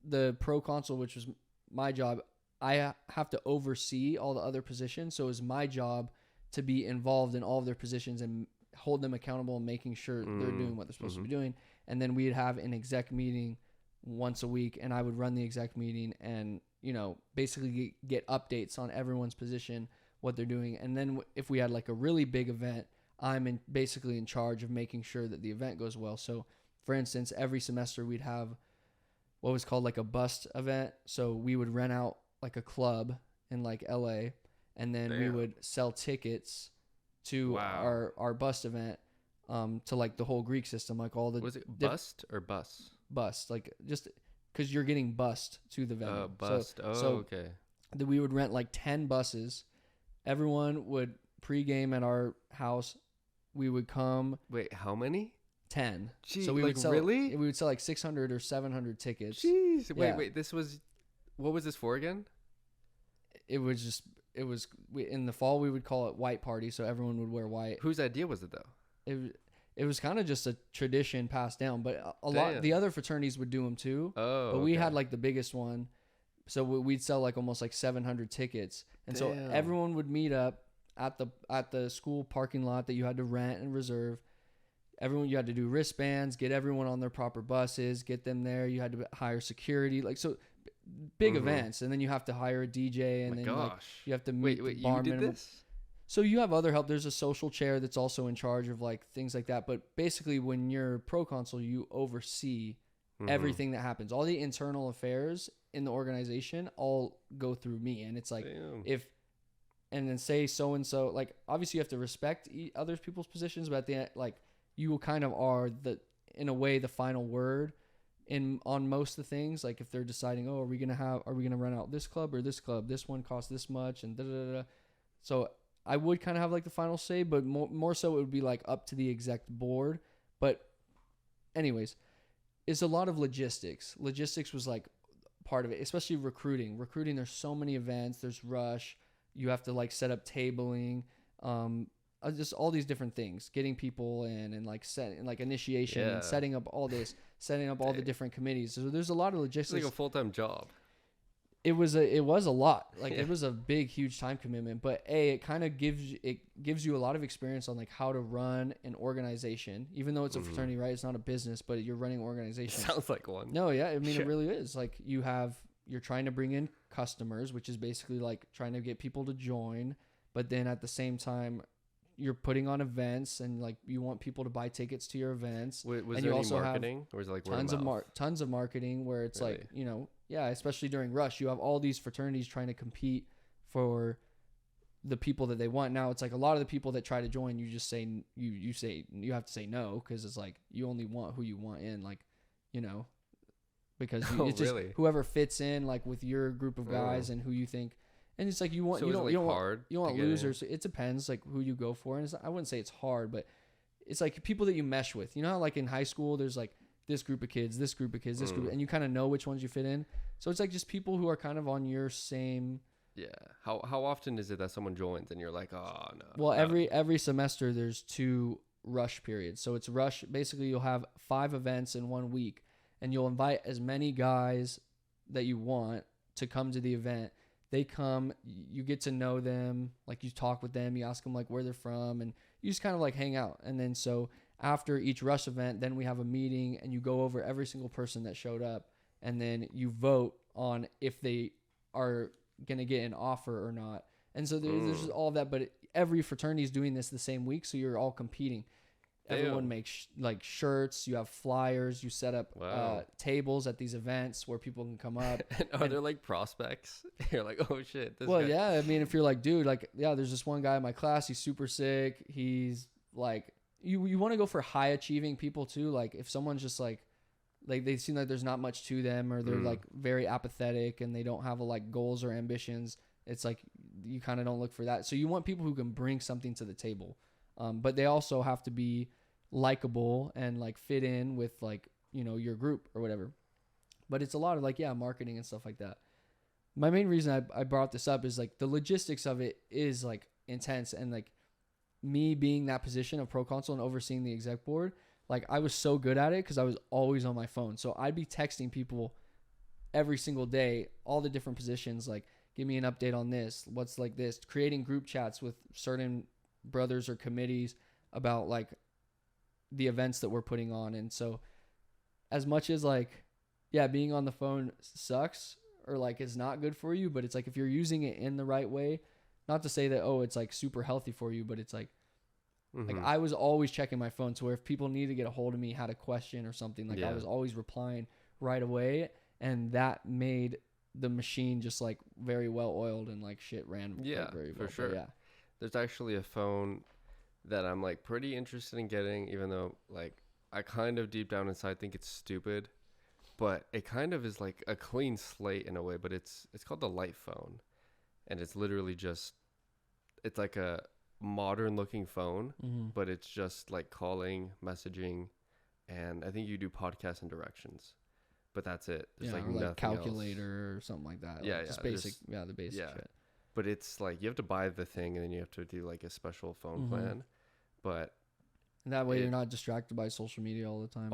the proconsul, which was my job. I have to oversee all the other positions. So it's my job to be involved in all of their positions and hold them accountable and making sure they're doing what they're supposed to be doing. And then we'd have an exec meeting once a week, and I would run the exec meeting and, basically get updates on everyone's position, what they're doing. And then if we had like a really big event, I'm basically in charge of making sure that the event goes well. So for instance, every semester we'd have what was called like a bust event. So we would rent out like a club in like LA, and then we would sell tickets to our bust event, to like the whole Greek system, like all the... Was it bust or bus? Bust, like just because you're getting bussed to the venue. Bust. Okay. We would rent like 10 buses. Everyone would pregame at our house. We would come... Wait, how many? 10. Jeez, so we like would sell, really? We would sell like 600 or 700 tickets. Jeez. Wait, this was... What was this for again? It was in the fall we would call it white party, so everyone would wear white. Whose idea was it though? It was kind of just a tradition passed down, but a lot the other fraternities would do them too. But we had like the biggest one, so we'd sell like almost like 700 tickets, and so everyone would meet up at the school parking lot that you had to rent and reserve. You had to do wristbands, get everyone on their proper buses, get them there. You had to hire security, like so. Big events, and then you have to hire a DJ, and like you have to meet the bar you did minimum. This? So you have other help. There's a social chair that's also in charge of like things like that. But basically, when you're proconsul, you oversee everything that happens. All the internal affairs in the organization all go through me, and it's like and then say so and so. Like obviously, you have to respect other people's positions, but at the end, like you kind of are in a way the final word on most of the things. Like if they're deciding, are we gonna run out this club or this club, this one costs this much, and so I would kind of have like the final say, but more so it would be like up to the exec board. But anyways, it's a lot of logistics was like part of it, especially recruiting. There's so many events, there's rush, you have to like set up tabling, just all these different things, getting people in and like setting like initiation and setting up all this, setting up all the different committees. So there's a lot of logistics. It's like a full-time job. It was a lot. Like it was a big, huge time commitment, but it kind of gives you a lot of experience on like how to run an organization, even though it's a fraternity, right? It's not a business, but you're running an organization. Sounds like one. No, yeah. I mean, it really is. Like you're trying to bring in customers, which is basically like trying to get people to join, but then at the same time, you're putting on events and like you want people to buy tickets to your events. Was and there any marketing, or was it like tons of marketing where it's really? Like, especially during rush, you have all these fraternities trying to compete for the people that they want. Now it's like a lot of the people that try to join, you just say you have to say no, because it's like you only want who you want in, like, because Oh, it's just really? whoever fits in like with your group of guys and who you think. And it's like you want So you is it, don't like, you don't hard want, you don't to want get in? losers. It depends like who you go for, and I wouldn't say it's hard, but it's like people that you mesh with. You know how like in high school there's like this group of kids, this group of kids, this group, and you kind of know which ones you fit in. So it's like just people who are kind of on your same. Yeah. How often is it that someone joins and you're like, oh no? Well, every semester there's 2 rush periods. So it's rush. Basically, you'll have 5 events in 1 week, and you'll invite as many guys that you want to come to the event. They come, you get to know them, like you talk with them, you ask them like where they're from, and you just kind of like hang out. And then so after each rush event, then we have a meeting and you go over every single person that showed up, and then you vote on if they are going to get an offer or not. And so there's just all of that, but every fraternity is doing this the same week, so you're all competing. Everyone makes like shirts. You have flyers. You set up tables at these events where people can come up. And are there like prospects? You're like, oh shit. This Well, guy. yeah. I mean, if you're like, dude, like, yeah, there's this one guy in my class. He's super sick. He's like, you want to go for high achieving people too. Like, if someone's just like they seem like there's not much to them, or they're like very apathetic and they don't have like goals or ambitions. It's like you kind of don't look for that. So you want people who can bring something to the table, but they also have to be likable and like fit in with like, you know, your group or whatever. But it's a lot of like, yeah, marketing and stuff like that. My main reason I brought this up is like the logistics of it is like intense, and like me being that position of pro consul and overseeing the exec board, like I was so good at it because I was always on my phone. So I'd be texting people every single day, all the different positions, like give me an update on this, what's like this, creating group chats with certain brothers or committees about like the events that we're putting on. And so as much as like, yeah, being on the phone sucks or like is not good for you, but it's like if you're using it in the right way, not to say that, oh, it's like super healthy for you, but it's like, like I was always checking my phone. So where if people need to get a hold of me, had a question or something, like I was always replying right away. And that made the machine just like very well oiled and like shit ran very well. For sure. But yeah. There's actually a phone that I'm like pretty interested in getting, even though like I kind of deep down inside think it's stupid, but it kind of is like a clean slate in a way. But it's called the Light phone, and it's literally just, it's like a modern looking phone, but it's just like calling, messaging, and I think you do podcasts and directions, but that's it. There's like nothing calculator else. or something like that. Yeah, like just basic, the basic shit. But it's like you have to buy the thing and then you have to do like a special phone plan, but and that way you're not distracted by social media all the time.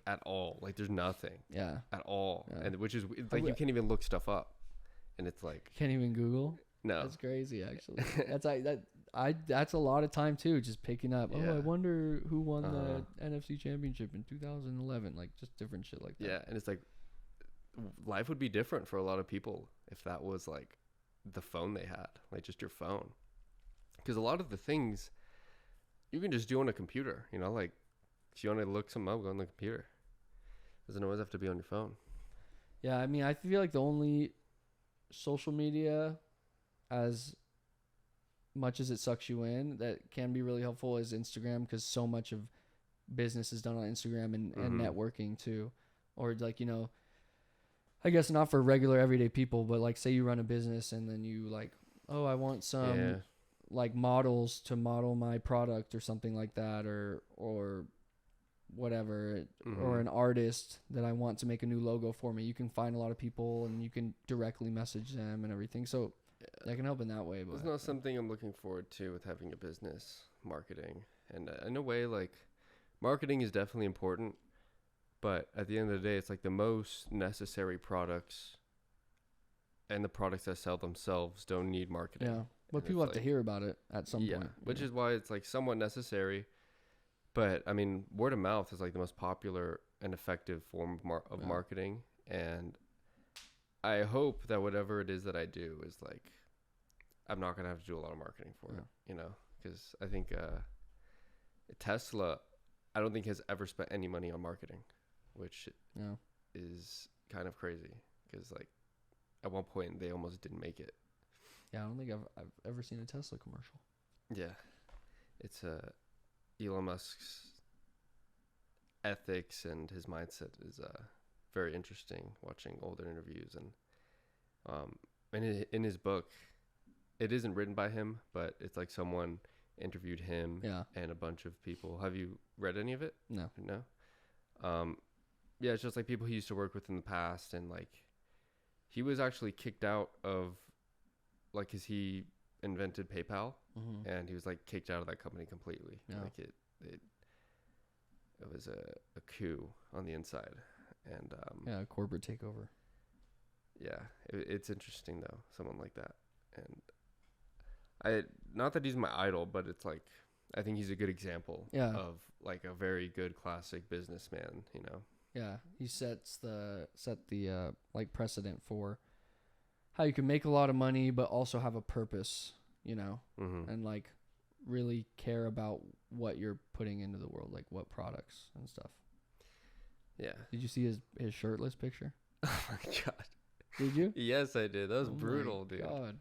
At all. Like there's nothing. Yeah. At all. Yeah. And which is like you can't even look stuff up, and it's like can't even Google. No, that's crazy. Actually, that's a lot of time too. Just picking up. Yeah. Oh, I wonder who won the NFC Championship in 2011. Like just different shit like that. Yeah, and it's like life would be different for a lot of people if that was like the phone they had, like just your phone, because a lot of the things you can just do on a computer. You know, like if you want to look something up, go on the computer. Doesn't always have to be on your phone. Yeah, I mean, I feel like the only social media, as much as it sucks you in, that can be really helpful is Instagram, because so much of business is done on Instagram and networking too. Or like, you know, I guess not for regular everyday people, but like say you run a business and then you like, oh, I want some like models to model my product or something like that, or whatever, or an artist that I want to make a new logo for me. You can find a lot of people and you can directly message them and everything. So that can help in that way. But it's not something I'm looking forward to with having a business, marketing. And in a way, like marketing is definitely important, but at the end of the day, it's like the most necessary products, and the products that sell themselves don't need marketing. Yeah, but people have to hear about it at some point. Which is why it's like somewhat necessary. But I mean, word of mouth is like the most popular and effective form of marketing. And I hope that whatever it is that I do is like, I'm not going to have to do a lot of marketing for it, you know, because I think Tesla, I don't think has ever spent any money on marketing, which is kind of crazy, because like at one point they almost didn't make it. Yeah, I don't think I've ever seen a Tesla commercial. Yeah, it's Elon Musk's ethics and his mindset is very interesting watching older interviews. And in his book, it isn't written by him, but it's like someone interviewed him and a bunch of people. Have you read any of it? No. Yeah, it's just like people he used to work with in the past, and like he was actually kicked out of, like, 'cause he invented PayPal, and he was like kicked out of that company completely. Like it was a coup on the inside, and a corporate takeover. Yeah, it's interesting though, someone like that. And not that he's my idol, but it's like I think he's a good example of like a very good classic businessman, you know. Yeah, he set the like precedent for how you can make a lot of money but also have a purpose, you know, and like really care about what you're putting into the world, like what products and stuff. Yeah. Did you see his shirtless picture? Oh my god. Did you? Yes, I did. That was brutal, dude. God.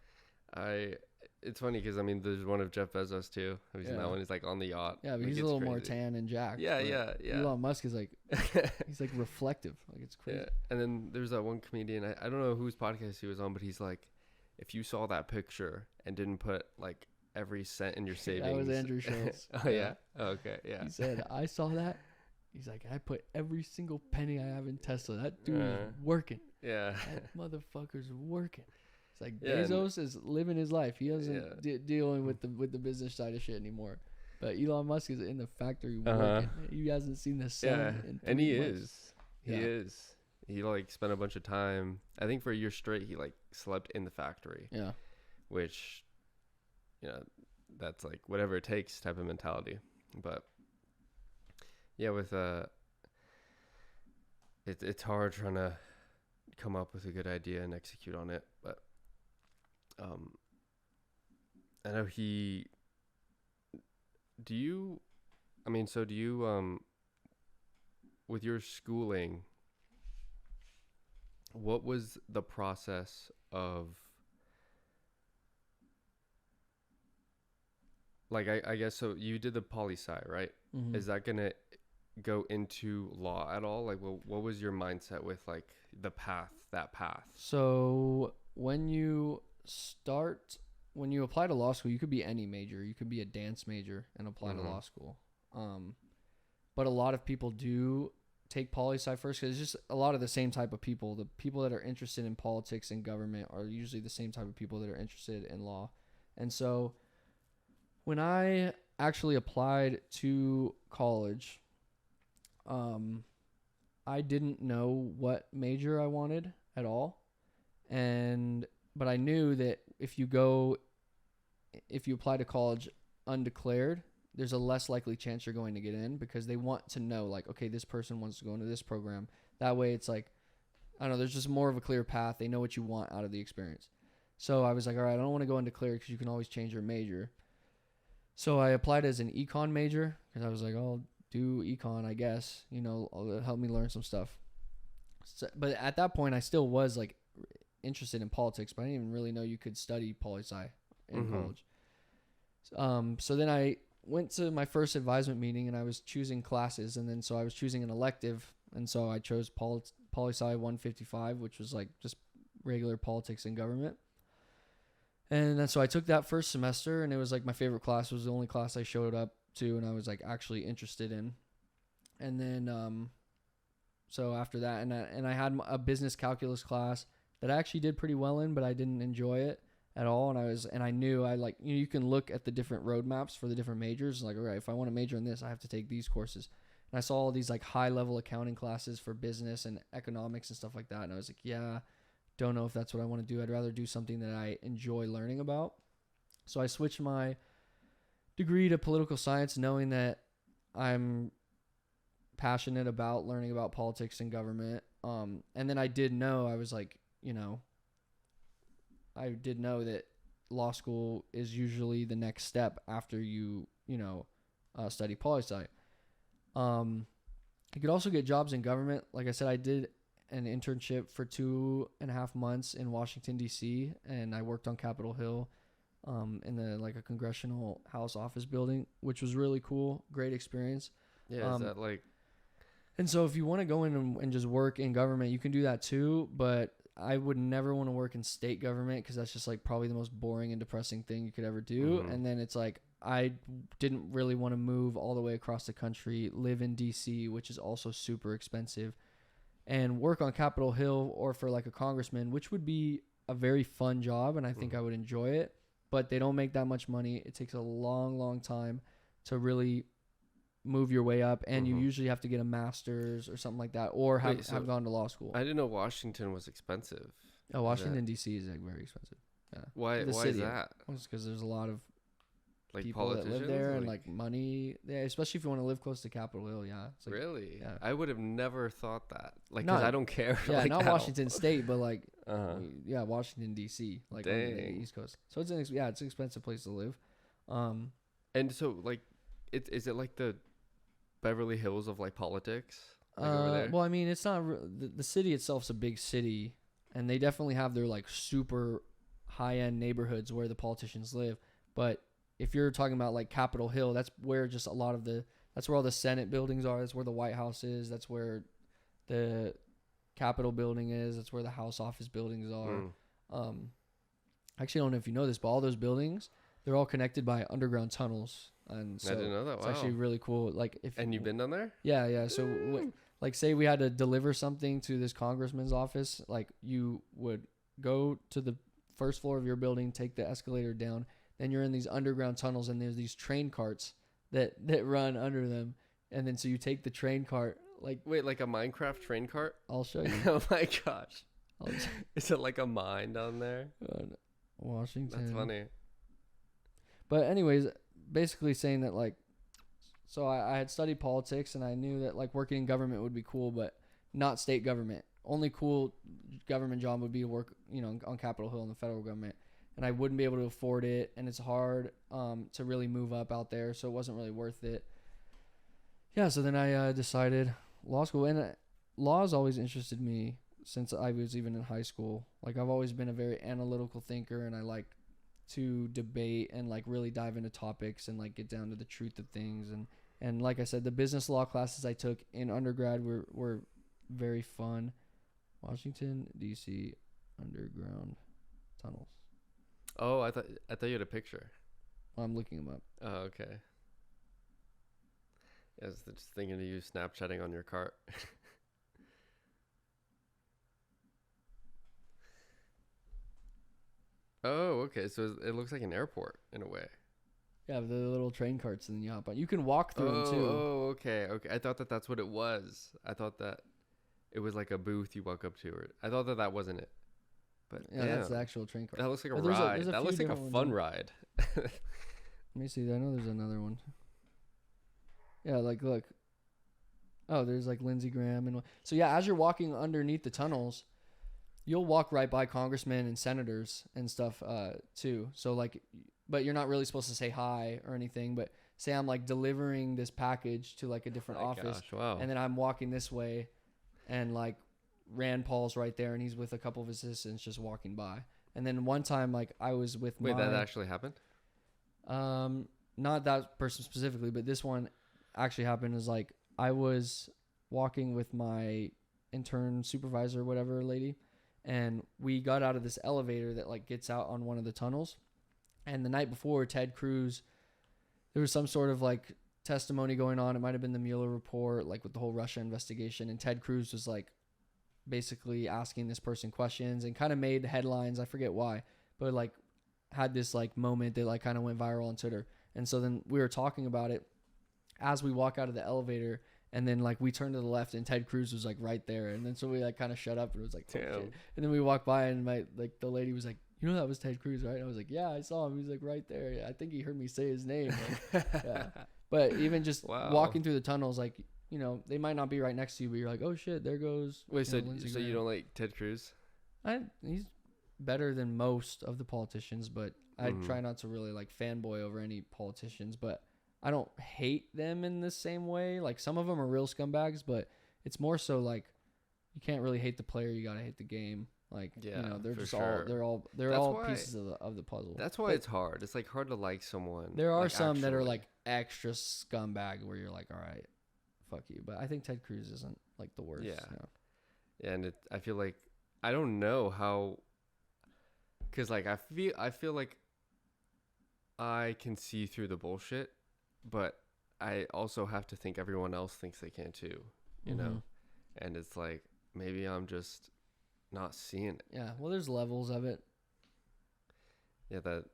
It's funny because I mean, there's one of Jeff Bezos too. Have you seen that one? He's like on the yacht. Yeah, but he's a little more tan and jacked. Yeah. Elon Musk is like, he's like reflective. Like it's crazy. Yeah. And then there's that one comedian. I don't know whose podcast he was on, but he's like, if you saw that picture and didn't put like every cent in your savings. That was Andrew Schultz. Oh yeah. Oh, okay. Yeah. He said, I saw that. He's like, I put every single penny I have in Tesla. That dude is working. Yeah. That motherfucker's working. It's like Bezos is living his life. He doesn't dealing with the business side of shit anymore. But Elon Musk is in the factory working. He hasn't seen the sun in 3 and he months. is. He is. He like spent a bunch of time. I think for a year straight, he like slept in the factory. Yeah. Which, you know, that's like whatever it takes type of mentality. But yeah, with it's hard trying to come up with a good idea and execute on it. But I know do you with your schooling, what was the process of, like, I guess, so you did the poli-sci, right? Is that going to go into law at all? Like, what was your mindset with like that path? So when you apply to law school, you could be any major. You could be a dance major and apply to law school. But a lot of people do take poli-sci first because it's just a lot of the same type of people. The people that are interested in politics and government are usually the same type of people that are interested in law. And so when I actually applied to college, I didn't know what major I wanted at all. But I knew that if you apply to college undeclared, there's a less likely chance you're going to get in because they want to know, like, okay, this person wants to go into this program. That way it's like, I don't know, there's just more of a clear path. They know what you want out of the experience. So I was like, all right, I don't want to go undeclared because you can always change your major. So I applied as an econ major because I was like, I'll do econ, I guess. You know, it'll help me learn some stuff. So, but at that point, I still was like interested in politics, but I didn't even really know you could study poli-sci in college. So then I went to my first advisement meeting and I was choosing classes, and then so I was choosing an elective, and so I chose poli-sci 155, which was like just regular politics and government. And then so I took that first semester, and it was like my favorite class. It was the only class I showed up to and I was like actually interested in. And then so after that, and I had a business calculus class that I actually did pretty well in, but I didn't enjoy it at all. And I knew you can look at the different roadmaps for the different majors. Like, all right, if I want to major in this, I have to take these courses. And I saw all these like high level accounting classes for business and economics and stuff like that. And I was like, yeah, don't know if that's what I want to do. I'd rather do something that I enjoy learning about. So I switched my degree to political science, knowing that I'm passionate about learning about politics and government. And then I did know, I was like, you know, I did know that law school is usually the next step after you study poli-sci. You could also get jobs in government. Like I said, I did an internship for 2.5 months in Washington, D.C., and I worked on Capitol Hill in a congressional house office building, which was really cool. Great experience. Yeah, is that like... And so if you want to go in and just work in government, you can do that too. But I would never want to work in state government because that's just like probably the most boring and depressing thing you could ever do. And then it's like I didn't really want to move all the way across the country, live in DC, which is also super expensive, and work on Capitol Hill or for like a congressman, which would be a very fun job. And I think I would enjoy it. But they don't make that much money. It takes a long, long time to really move your way up, and you usually have to get a master's or something like that, or have gone to law school. I didn't know Washington was expensive. Oh, Washington D.C. is like very expensive. Yeah. Why is that? Well, it's because there's a lot of like people that live there and like money. Yeah, especially if you want to live close to Capitol Hill. Yeah. It's like, really? Yeah. I would have never thought that. Like, because I don't care. Yeah, like not Washington State, but like, yeah, Washington D.C. Like on the East Coast. So it's it's an expensive place to live. And so like, is it like the Beverly Hills of like politics? Like over there? Well, I mean, it's not the city itself's a big city, and they definitely have their like super high end neighborhoods where the politicians live. But if you're talking about like Capitol Hill, that's where just a lot of that's where all the Senate buildings are. That's where the White House is. That's where the Capitol building is. That's where the House office buildings are. Actually, I don't know if you know this, but all those buildings, they're all connected by underground tunnels. And so I didn't know that. Wow. It's actually really cool. Like and you've been down there? Yeah. So like say we had to deliver something to this congressman's office, like you would go to the first floor of your building, take the escalator down, then you're in these underground tunnels, and there's these train carts that run under them. And then so you take the train cart, like wait, like a Minecraft train cart? I'll show you. Oh my gosh. Is it like a mine down there? Washington. That's funny. But anyways, basically saying that like, so I had studied politics, and I knew that like working in government would be cool, but not state government. Only cool government job would be to work, on Capitol Hill in the federal government, and I wouldn't be able to afford it, and it's hard to really move up out there, so it wasn't really worth it. Yeah, so then I decided law school, and law has always interested me since I was even in high school. Like I've always been a very analytical thinker, and I like to debate and like really dive into topics and like get down to the truth of things. And like I said, the business law classes I took in undergrad were very fun. Washington D.C. underground tunnels. Oh, I thought you had a picture. Well, I'm looking them up. Oh, okay. I was just thinking of you Snapchatting on your cart. Oh, okay. So it looks like an airport in a way. Yeah, the little train carts, and then you hop on. You can walk through them too. Oh, okay. I thought that's what it was. I thought that it was like a booth you walk up to. Or I thought that wasn't it. But yeah, that's the actual train cart. That looks like a ride. That looks like a fun ride. Let me see. I know there's another one. Yeah, like look. Oh, there's like Lindsey Graham and so yeah. As you're walking underneath the tunnels, you'll walk right by congressmen and senators and stuff too. So like, but you're not really supposed to say hi or anything. But say I'm like delivering this package to like a different office, wow. And then I'm walking this way, and like Rand Paul's right there, and he's with a couple of his assistants just walking by. And then one time, like I was with that actually happened? Not that person specifically, but this one actually happened. Is like I was walking with my intern supervisor, whatever lady, and we got out of this elevator that like gets out on one of the tunnels. And the night before, Ted Cruz, there was some sort of like testimony going on. It might have been the Mueller report, like with the whole Russia investigation. And Ted Cruz was like basically asking this person questions and kind of made headlines. I forget why, but like had this like moment that like kind of went viral on Twitter. And so then we were talking about it as we walk out of the elevator, and then like we turned to the left and Ted Cruz was like right there. And then so we like kind of shut up and it was like, oh, shit. And then we walked by and the lady was like, you know, that was Ted Cruz, right? And I was like, yeah, I saw him. He was like right there. Yeah, I think he heard me say his name. Like, yeah. But even just walking through the tunnels, like, you know, they might not be right next to you, but you're like, oh shit, there goes. Wait, so you don't like Ted Cruz? He's better than most of the politicians, but I try not to really like fanboy over any politicians, but I don't hate them in the same way. Like some of them are real scumbags, but it's more so like you can't really hate the player, you gotta hate the game. Like, you know, they're just sure. they're all pieces of the puzzle. That's why it's hard. It's like hard to like someone. There are some that are like extra scumbag where you're like, all right, fuck you. But I think Ted Cruz isn't like the worst. Yeah. No. And I feel like I don't know how, because like I feel like I can see through the bullshit, but I also have to think everyone else thinks they can too, you know? And it's like, maybe I'm just not seeing it. Yeah. Well, there's levels of it. Yeah, that.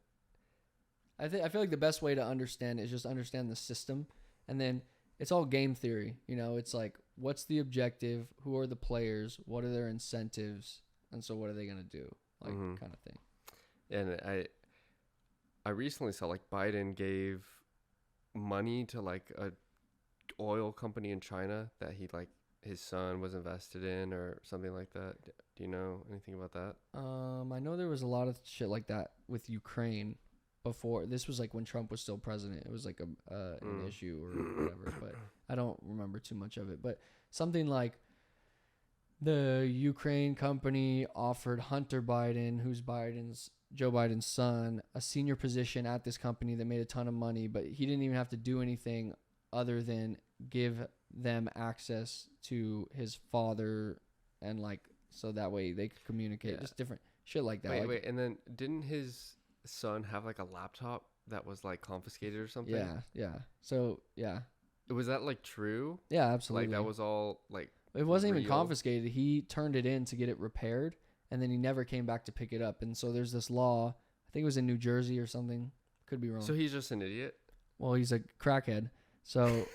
I feel like the best way to understand is just understand the system, and then it's all game theory. You know, it's like, what's the objective? Who are the players? What are their incentives? And so what are they going to do? Like, kind of thing. And I recently saw like Biden gave money to like a oil company in China that he like his son was invested in or something like that. Do you know anything about that? I know there was a lot of shit like that with Ukraine before. This was like when Trump was still president. It was like an issue or whatever, but I don't remember too much of it. But something like the Ukraine company offered Hunter Biden, who's Joe Biden's son, a senior position at this company that made a ton of money, but he didn't even have to do anything other than give them access to his father, and like, so that way they could communicate. Just different shit like that. Wait, and then didn't his son have like a laptop that was like confiscated or something? Yeah. So was that like true? Yeah, absolutely. Like that was all like, it wasn't even confiscated. He turned it in to get it repaired, and then he never came back to pick it up. And so there's this law, I think it was in New Jersey or something, could be wrong. So he's just an idiot? Well, he's a crackhead. So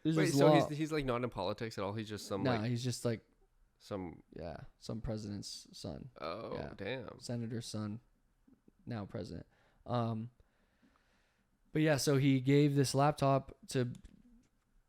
there's Wait, this so law. he's like not in politics at all? He's just some he's just like some president's son. Oh, yeah. Damn. Senator's son, now president. But yeah, so he gave this laptop to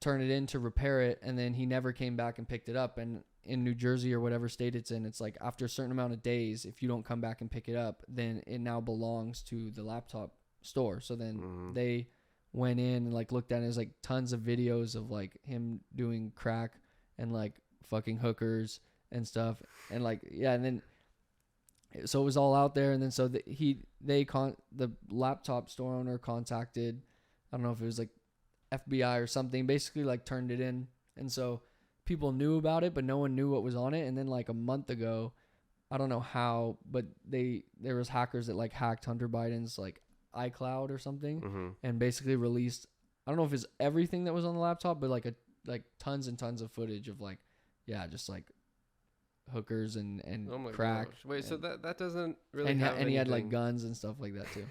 turn it in to repair it, and then he never came back and picked it up. And in New Jersey or whatever state it's in, it's like after a certain amount of days, if you don't come back and pick it up, then it now belongs to the laptop store. So then they went in and like looked at it. There's like tons of videos of like him doing crack and like fucking hookers and stuff, and like and then so it was all out there. And then so the laptop store owner contacted, I don't know if it was like FBI or something, basically like turned it in. And so people knew about it, but no one knew what was on it. And then like a month ago, I don't know how, but there was hackers that like hacked Hunter Biden's like iCloud or something, and basically released, I don't know if it's everything that was on the laptop, but like tons and tons of footage of like, just like hookers and crack. Gosh. Wait, so that doesn't really have and he had like guns and stuff like that too.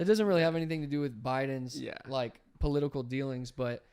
It doesn't really have anything to do with Biden's like political dealings, but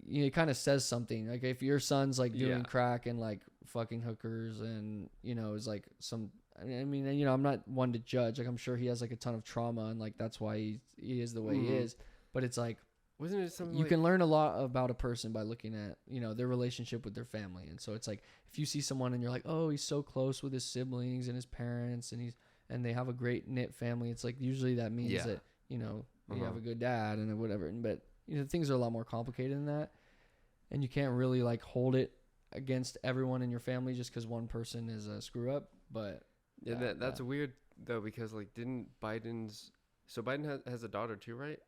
it kind of says something. Like if your son's like doing crack and like fucking hookers, and is like some, I mean, I'm not one to judge. Like I'm sure he has like a ton of trauma, and like that's why he is the way he is. But it's like, wasn't it something you can learn a lot about a person by looking at their relationship with their family. And so it's like, if you see someone and you're like, oh, he's so close with his siblings and his parents, and they have a great knit family, it's like usually that means that you have a good dad and whatever. But things are a lot more complicated than that, and you can't really like hold it against everyone in your family just because one person is a screw up. But that's weird though, because like didn't so Biden has a daughter too, right?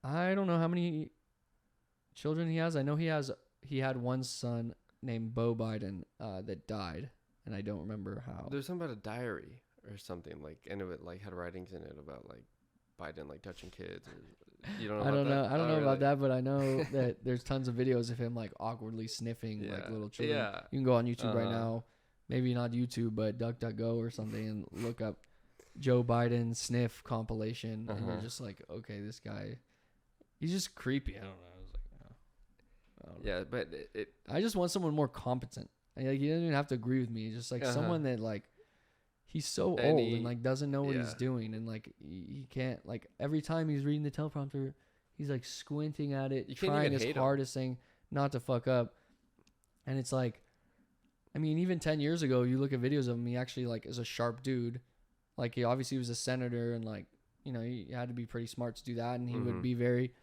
I don't know how many children he has. I know he had one son named Beau Biden that died, and I don't remember how. There's something about a diary or something, like, and it like had writings in it about like Biden like touching kids. Or, you don't know? I don't know about that, but I know that there's tons of videos of him like awkwardly sniffing like little children. Yeah. You can go on YouTube right now, maybe not YouTube, but DuckDuckGo or something, and look up Joe Biden sniff compilation, and you're just like, okay, this guy, he's just creepy. I don't know. I was like, but I just want someone more competent. Like, he doesn't even have to agree with me. Just like someone that like, he's so old and like doesn't know what he's doing, and like he can't, like every time he's reading the teleprompter, he's like squinting at it, trying his hardest, saying not to fuck up. And it's like, I mean, even 10 years ago, you look at videos of him, he actually like is a sharp dude. Like he obviously was a senator, and like, he had to be pretty smart to do that, and he would be very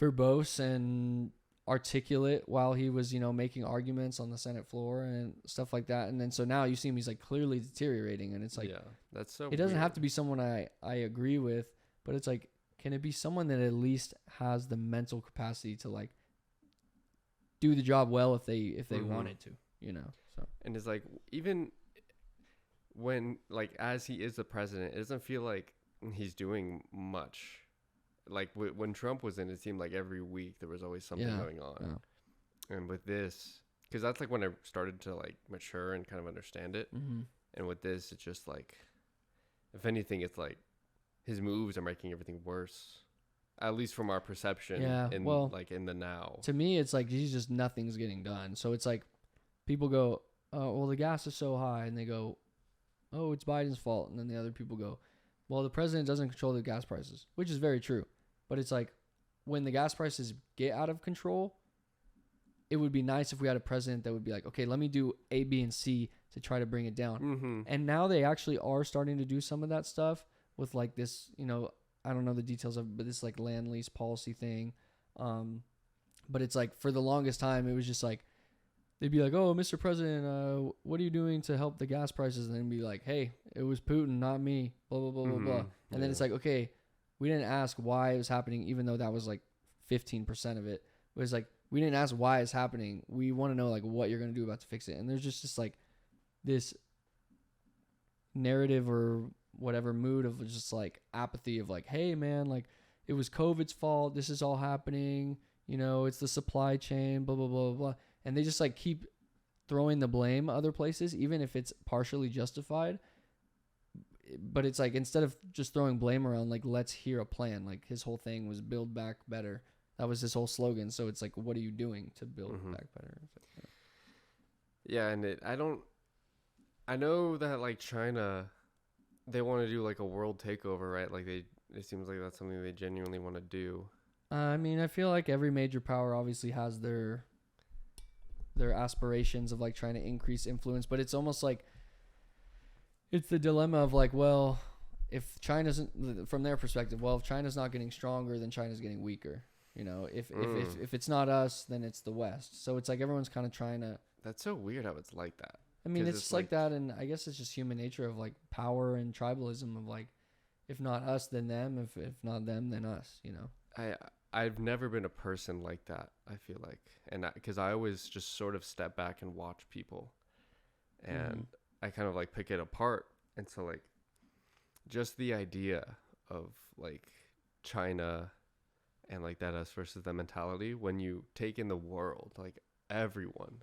verbose and articulate while he was, making arguments on the Senate floor and stuff like that. And then so now you see him, he's like clearly deteriorating, and it's like, that's so it doesn't weird. have to be someone I agree with, but it's like, can it be someone that at least has the mental capacity to like do the job well if they wanted to, you know? So And it's like, even when, like, as he is the president, it doesn't feel like he's doing much. Like when Trump was in, it seemed like every week there was always something going on. Yeah. And with this, because that's like when I started to like mature and kind of understand it. Mm-hmm. And with this, it's just like, if anything, it's like his moves are making everything worse. At least from our perception. Yeah. Like in the now. To me, it's like he's just nothing's getting done. So it's like people go, "Oh, well, the gas is so high," and they go, "Oh, it's Biden's fault." And then the other people go, "Well, the president doesn't control the gas prices," which is very true. But it's like when the gas prices get out of control, it would be nice if we had a president that would be like, okay, let me do A, B, and C to try to bring it down. Mm-hmm. And now they actually are starting to do some of that stuff with like this, you know, I don't know the details of, but this like land lease policy thing. But it's like for the longest time, it was just like, they'd be like, "Oh, Mr. President, what are you doing to help the gas prices?" And then be like, "Hey, it was Putin, not me, blah, blah, blah, mm-hmm. blah, blah." And then it's like, okay, we didn't ask why it was happening, even though that was like 15% of it. It was like, we didn't ask why it's happening. We want to know like what you're going to do about to fix it. And there's just like this narrative or whatever mood of just like apathy of like, hey man, like it was COVID's fault. This is all happening. You know, it's the supply chain, blah, blah, blah, blah. And they just like keep throwing the blame other places, even if it's partially justified. But it's like, instead of just throwing blame around, like, let's hear a plan. Like his whole thing was build back better. That was his whole slogan. So it's like, what are you doing to build mm-hmm. back better? Like, yeah. And I know that like China, they want to do like a world takeover, right? Like it seems like that's something they genuinely want to do. I mean, I feel like every major power obviously has their aspirations of like trying to increase influence, but it's almost like it's the dilemma of like, well, if China's, from their perspective, well, if China's not getting stronger, then China's getting weaker. You know, if it's not us, then it's the West. So it's like everyone's kind of trying to. That's so weird how it's like that. I mean, it's like that, and I guess it's just human nature of like power and tribalism of like, if not us, then them. If not them, then us. You know. I've never been a person like that, I feel like. And because I always just sort of step back and watch people. And mm-hmm. I kind of like pick it apart. And so like just the idea of like China and like that us versus them mentality, when you take in the world, like everyone,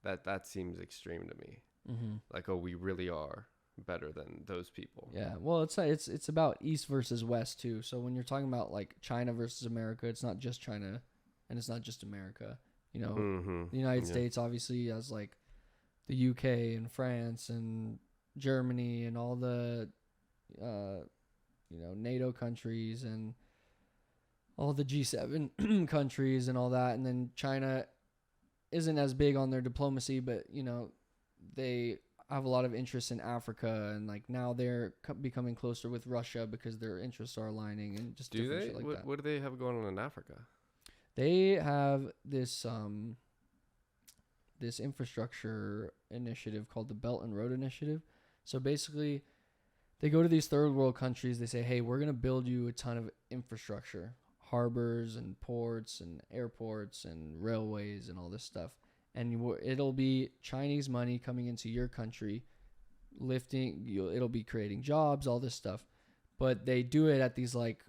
that seems extreme to me. Mm-hmm. Like, oh, we really are better than those people. Yeah, well, it's about East versus West too. So when you're talking about like China versus America, it's not just China and it's not just America. You know, mm-hmm. the United States obviously has like the UK and France and Germany and all the you know, NATO countries and all the G7 countries and all that. And then China isn't as big on their diplomacy, but you know, they have a lot of interest in Africa, and like now they're becoming closer with Russia because their interests are aligning and just do they shit like that. What do they have going on in Africa? They have this this infrastructure initiative called the Belt and Road Initiative. So basically they go to these third world countries, they say, hey, we're going to build you a ton of infrastructure, harbors and ports and airports and railways and all this stuff. And it'll be Chinese money coming into your country, it'll be creating jobs, all this stuff. But they do it at these like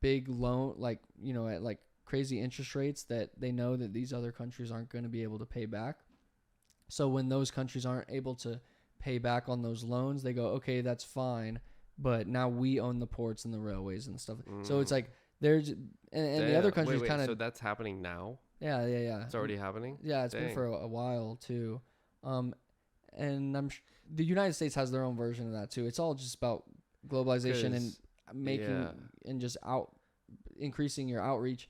big loan, like, you know, at like crazy interest rates that they know that these other countries aren't going to be able to pay back. So when those countries aren't able to pay back on those loans, they go, okay, that's fine. But now we own the ports and the railways and stuff. So it's like there's, and the other countries kind of. So that's happening now? Yeah. It's already happening? Yeah, it's been for a while too. And the United States has their own version of that too. It's all just about globalization and making and just increasing your outreach.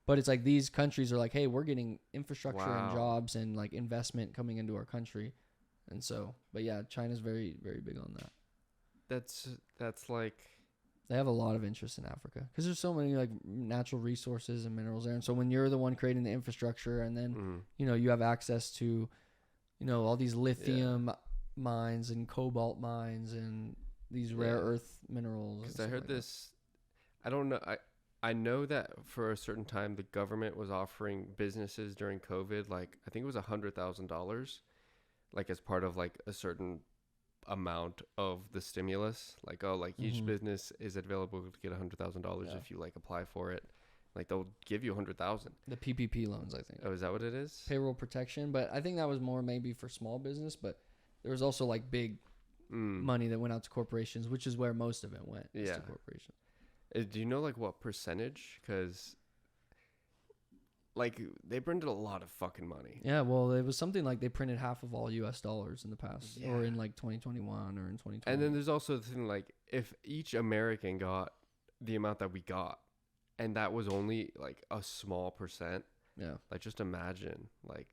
But it's like these countries are like, hey, we're getting infrastructure and jobs and like investment coming into our country. And so, but yeah, China's very, very big on that. That's like, they have a lot of interest in Africa because there's so many like natural resources and minerals there. And so when you're the one creating the infrastructure and then, you know, you have access to, you know, all these lithium mines and cobalt mines and these rare earth minerals. Because I heard this, I don't know. I know that for a certain time, the government was offering businesses during COVID, like I think it was $100,000, like as part of like a certain amount of the stimulus. Like, oh, like each business is available to get $100,000 if you like apply for it. Like they'll give you 100,000. The PPP loans, I think. Oh, is that what it is? Payroll protection, but I think that was more maybe for small business. But there was also like big money that went out to corporations, which is where most of it went. Yeah, to corporations. Do you know like what percentage? Because like they printed a lot of fucking money. Yeah, well, it was something like they printed half of all U.S. dollars in the past, or in like 2021 or in 2020. And then there's also the thing like if each American got the amount that we got, and that was only like a small percent. Yeah. Like just imagine, like,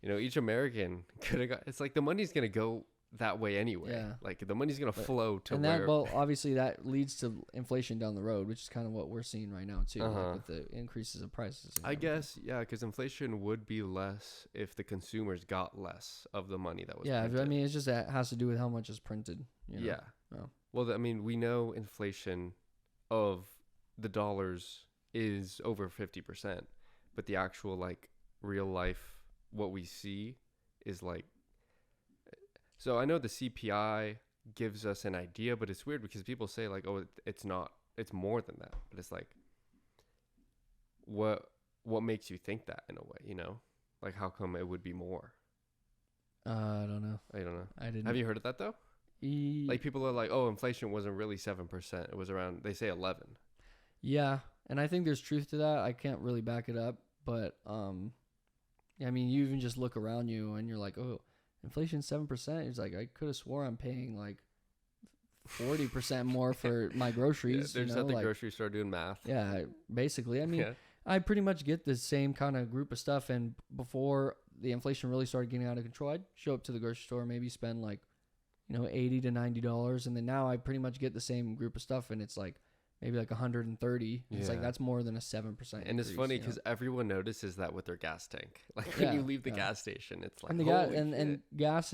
you know, each American could have got. It's like the money's gonna go that way anyway. Yeah. Like the money's gonna flow to and where. That, well, obviously that leads to inflation down the road, which is kind of what we're seeing right now too, like with the increases of prices. I guess, yeah, because inflation would be less if the consumers got less of the money that was. Yeah, printed. I mean, it's just that has to do with how much is printed. You know? Yeah. Oh. Well, I mean, we know inflation of the dollars is over 50%, but the actual like real life what we see is like. So I know the CPI gives us an idea, but it's weird because people say like, oh, it's not, it's more than that, but it's like, what makes you think that in a way, you know, like how come it would be more? I don't know. I don't know. I didn't. Have you heard of that though? Like people are like, oh, inflation wasn't really 7%. It was around, they say 11. Yeah. And I think there's truth to that. I can't really back it up, but, yeah, I mean, you even just look around you and you're like, oh, inflation's 7%. It's like, I could have swore I'm paying like 40% more for my groceries. Yeah, there's at the grocery store doing math. Yeah, basically. I mean, I pretty much get the same kind of group of stuff. And before the inflation really started getting out of control, I'd show up to the grocery store, maybe spend like, you know, $80 to $90. And then now I pretty much get the same group of stuff. And it's like maybe like 130. It's like that's more than a 7%. And it's funny because everyone notices that with their gas tank. Like when you leave the gas station, it's like, and gas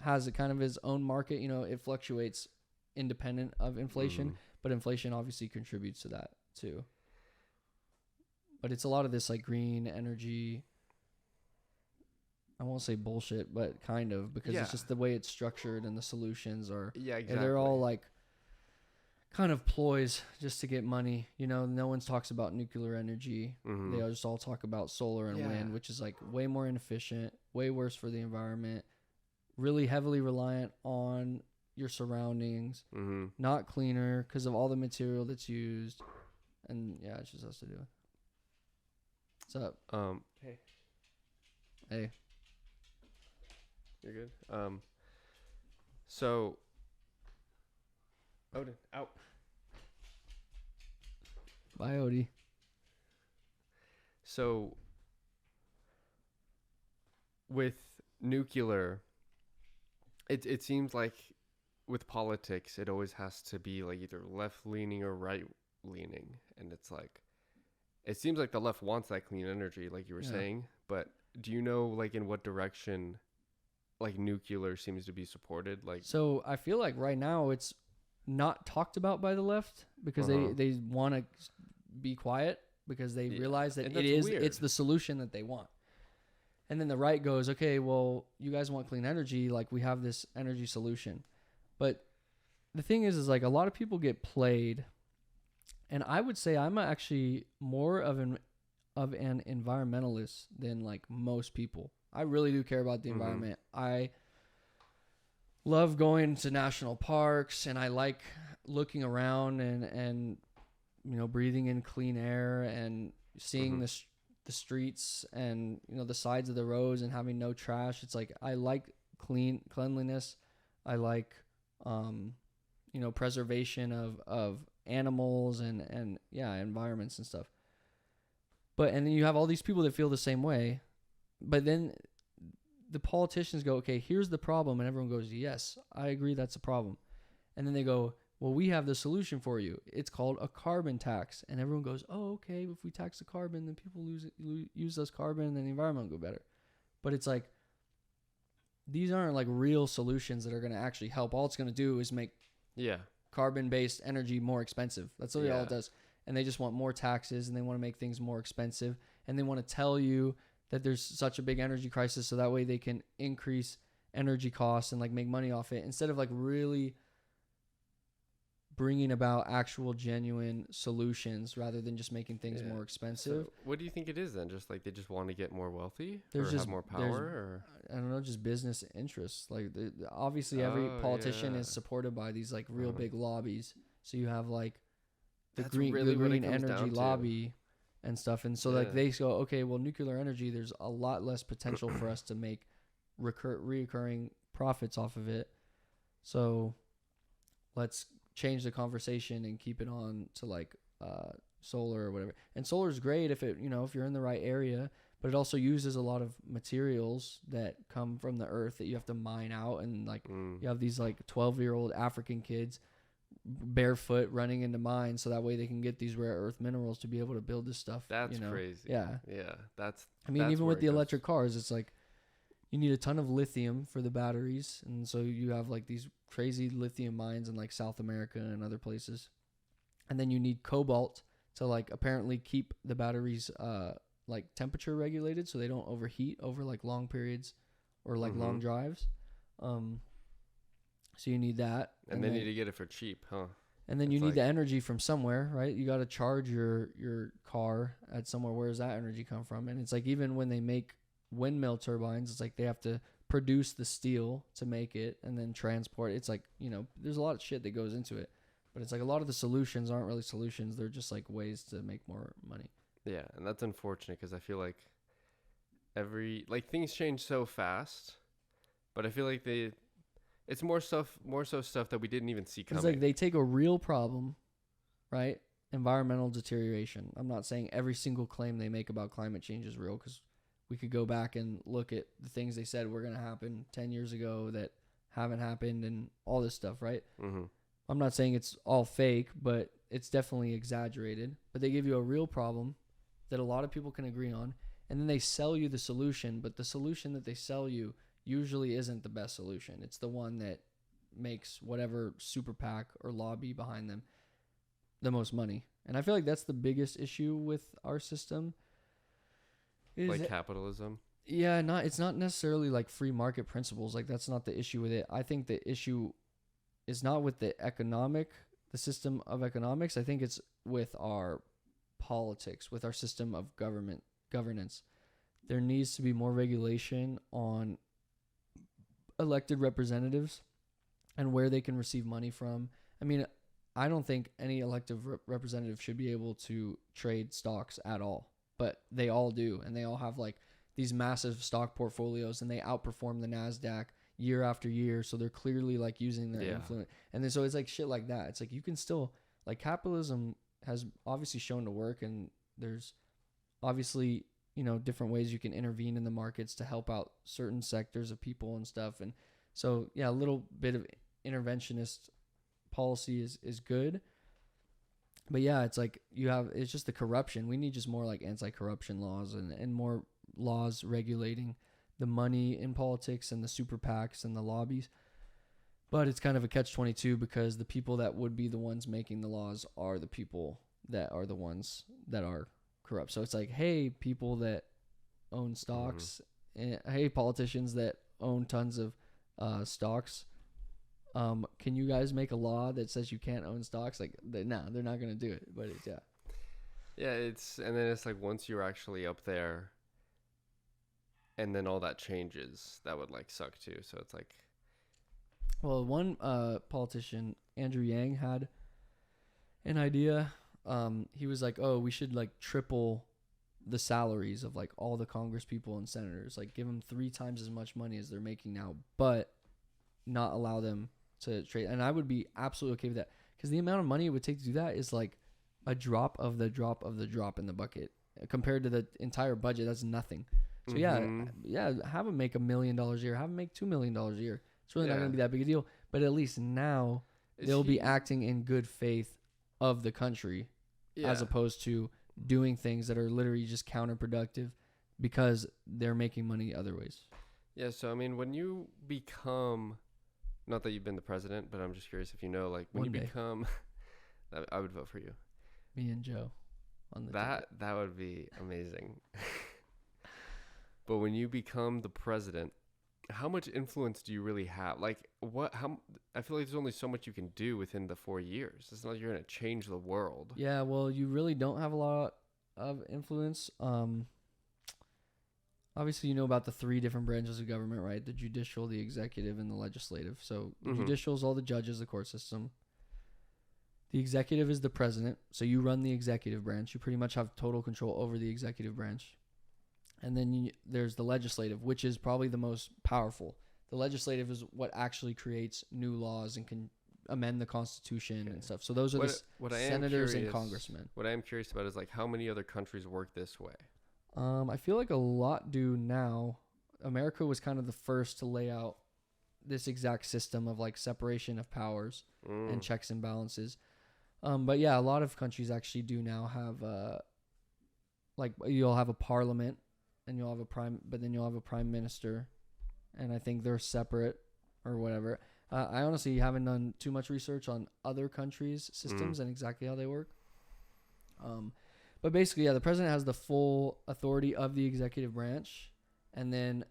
has a kind of its own market. You know, it fluctuates independent of inflation, but inflation obviously contributes to that too. But it's a lot of this like green energy. I won't say bullshit, but kind of, because it's just the way it's structured and the solutions are. Yeah, exactly. And they're all like kind of ploys just to get money. You know, no one talks about nuclear energy. They just all talk about solar and wind, which is like way more inefficient, way worse for the environment, really heavily reliant on your surroundings, not cleaner because of all the material that's used. And yeah, it just has to do with. What's up? Hey. You're good. So Odin, out. Bye, Odie. So with nuclear, it seems like with politics, it always has to be like either left leaning or right leaning, and it's like it seems like the left wants that clean energy, like you were saying. But do you know like in what direction like nuclear seems to be supported? Like, so I feel like right now it's not talked about by the left because they want to be quiet because they realize that it's the solution that they want. And then the right goes, okay, well, you guys want clean energy, like we have this energy solution. But the thing is like a lot of people get played, and I would say I'm actually more of an environmentalist than like most people. I really do care about the environment. I love going to national parks, and I like looking around and you know, breathing in clean air and seeing the streets and, you know, the sides of the roads and having no trash. It's like I like cleanliness. I like you know, preservation of animals and environments and stuff. And then you have all these people that feel the same way, but then the politicians go, okay, here's the problem. And everyone goes, yes, I agree. That's a problem. And then they go, well, we have the solution for you. It's called a carbon tax. And everyone goes, oh, okay. If we tax the carbon, then people use less carbon and then the environment will go better. But it's like, these aren't like real solutions that are going to actually help. All it's going to do is make carbon-based energy more expensive. That's really all it does. and they just want more taxes, and they want to make things more expensive, and they want to tell you that there's such a big energy crisis, so that way they can increase energy costs and like make money off it, instead of like really bringing about actual genuine solutions rather than just making things more expensive. So what do you think it is then? Just like they just want to get more wealthy, There's or just have more power, or I don't know, just business interests. Like obviously every politician is supported by these like real big lobbies. So you have like the green energy lobby and stuff, and so like they go, okay, well, nuclear energy, there's a lot less potential for us to make reoccurring profits off of it. So let's change the conversation and keep it on to like solar or whatever. And solar is great if it, if you're in the right area, but it also uses a lot of materials that come from the earth that you have to mine out, and like you have these like 12-year-old African kids barefoot running into mines so that way they can get these rare earth minerals to be able to build this stuff. That's crazy. Yeah. That's even with the electric cars, it's like you need a ton of lithium for the batteries, and so you have like these crazy lithium mines in like South America and other places, and then you need cobalt to like apparently keep the batteries like temperature regulated so they don't overheat over like long periods or like long drives. So you need that, and then you need to get it for cheap, huh? And then you need the energy from somewhere, right? You got to charge your car at somewhere. Where does that energy come from? And it's like even when they make windmill turbines, it's like they have to produce the steel to make it and then transport. It's like, there's a lot of shit that goes into it, but it's like a lot of the solutions aren't really solutions. They're just like ways to make more money. Yeah. And that's unfortunate because I feel like things change so fast, but I feel like it's more so stuff that we didn't even see coming. It's like they take a real problem, right? Environmental deterioration. I'm not saying every single claim they make about climate change is real, because we could go back and look at the things they said were going to happen 10 years ago that haven't happened and all this stuff, right? Mm-hmm. I'm not saying it's all fake, but it's definitely exaggerated. But they give you a real problem that a lot of people can agree on, and then they sell you the solution, but the solution that they sell you usually isn't the best solution. It's the one that makes whatever super PAC or lobby behind them the most money. And I feel like that's the biggest issue with our system. Like capitalism? Yeah, it's not necessarily like free market principles. Like that's not the issue with it. I think the issue is not with the system of economics. I think it's with our politics, with our system of governance. There needs to be more regulation on elected representatives and where they can receive money from. I mean, I don't think any elected representative should be able to trade stocks at all, but they all do, and they all have like these massive stock portfolios, and they outperform the NASDAQ year after year, so they're clearly like using their influence. And then so it's like shit like that. It's like you can still, like, capitalism has obviously shown to work, and there's obviously different ways you can intervene in the markets to help out certain sectors of people and stuff. And so, yeah, a little bit of interventionist policy is good. But yeah, it's like it's just the corruption. We need just more like anti-corruption laws and more laws regulating the money in politics and the super PACs and the lobbies. But it's kind of a catch-22 because the people that would be the ones making the laws are the people that are the ones that are corrupt. So it's like, hey, people that own stocks, and hey, politicians that own tons of stocks, can you guys make a law that says you can't own stocks? Like, they're not going to do it. But it's and then it's like once you're actually up there, and then all that changes, that would like suck too. So it's like, well, one politician, Andrew Yang, had an idea. He was like, oh, we should like triple the salaries of like all the Congress people and senators, like give them 3 times as much money as they're making now, but not allow them to trade. And I would be absolutely okay with that, because the amount of money it would take to do that is like a drop of the drop of the drop in the bucket compared to the entire budget. That's nothing. So yeah, have them make $1 million a year, have them make $2 million a year. It's really not going to be that big a deal, but at least now they'll be acting in good faith of the country, as opposed to doing things that are literally just counterproductive because they're making money other ways. Yeah, so I mean, when you become, not that you've been the president, but I'm just curious if you know, like when become, I would vote for you. Me and Joe on the That ticket. that would be amazing. But when you become the president, how much influence do you really have? Like, what? How? I feel like there's only so much you can do within the 4 years. It's not like you're gonna change the world. Yeah, well, you really don't have a lot of influence. Obviously, you know about the three different branches of government, right? The judicial, the executive, and the legislative. So the judicial is all the judges, the court system. The executive is the president. So you run the executive branch. You pretty much have total control over the executive branch. And then there's the legislative, which is probably the most powerful. The legislative is what actually creates new laws and can amend the Constitution and stuff. So those are the senators and congressmen. What I am curious about is like how many other countries work this way. I feel like a lot do now. America was kind of the first to lay out this exact system of like separation of powers and checks and balances. But yeah, a lot of countries actually do now have like you'll have a parliament and you'll have but then you'll have a prime minister, and I think they're separate or whatever. I honestly haven't done too much research on other countries' systems and exactly how they work. But basically, yeah, the president has the full authority of the executive branch, and then,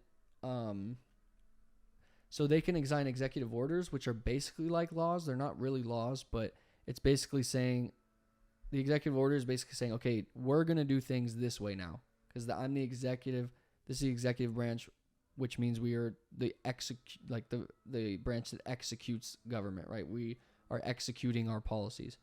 so they can sign executive orders, which are basically like laws. They're not really laws, but it's basically saying, the executive order is basically saying, okay, we're gonna do things this way now, because I'm the executive. This is the executive branch, which means we are the the branch that executes government, right? We are executing our policies.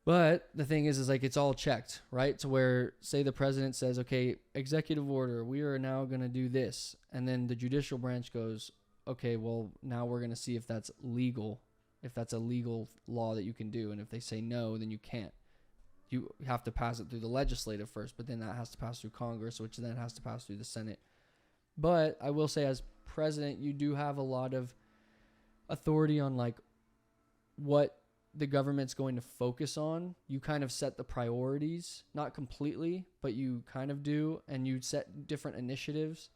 But the thing is like it's all checked, right? To where, say the president says, okay, executive order, we are now going to do this. And then the judicial branch goes, okay, well, now we're going to see if that's legal, if that's a legal law that you can do. And if they say no, then you can't. You have to pass it through the legislative first, but then that has to pass through Congress, which then has to pass through the Senate. But I will say as president, you do have a lot of authority on like what the government's going to focus on. You kind of set the priorities, not completely, but you kind of do, and you set different initiatives.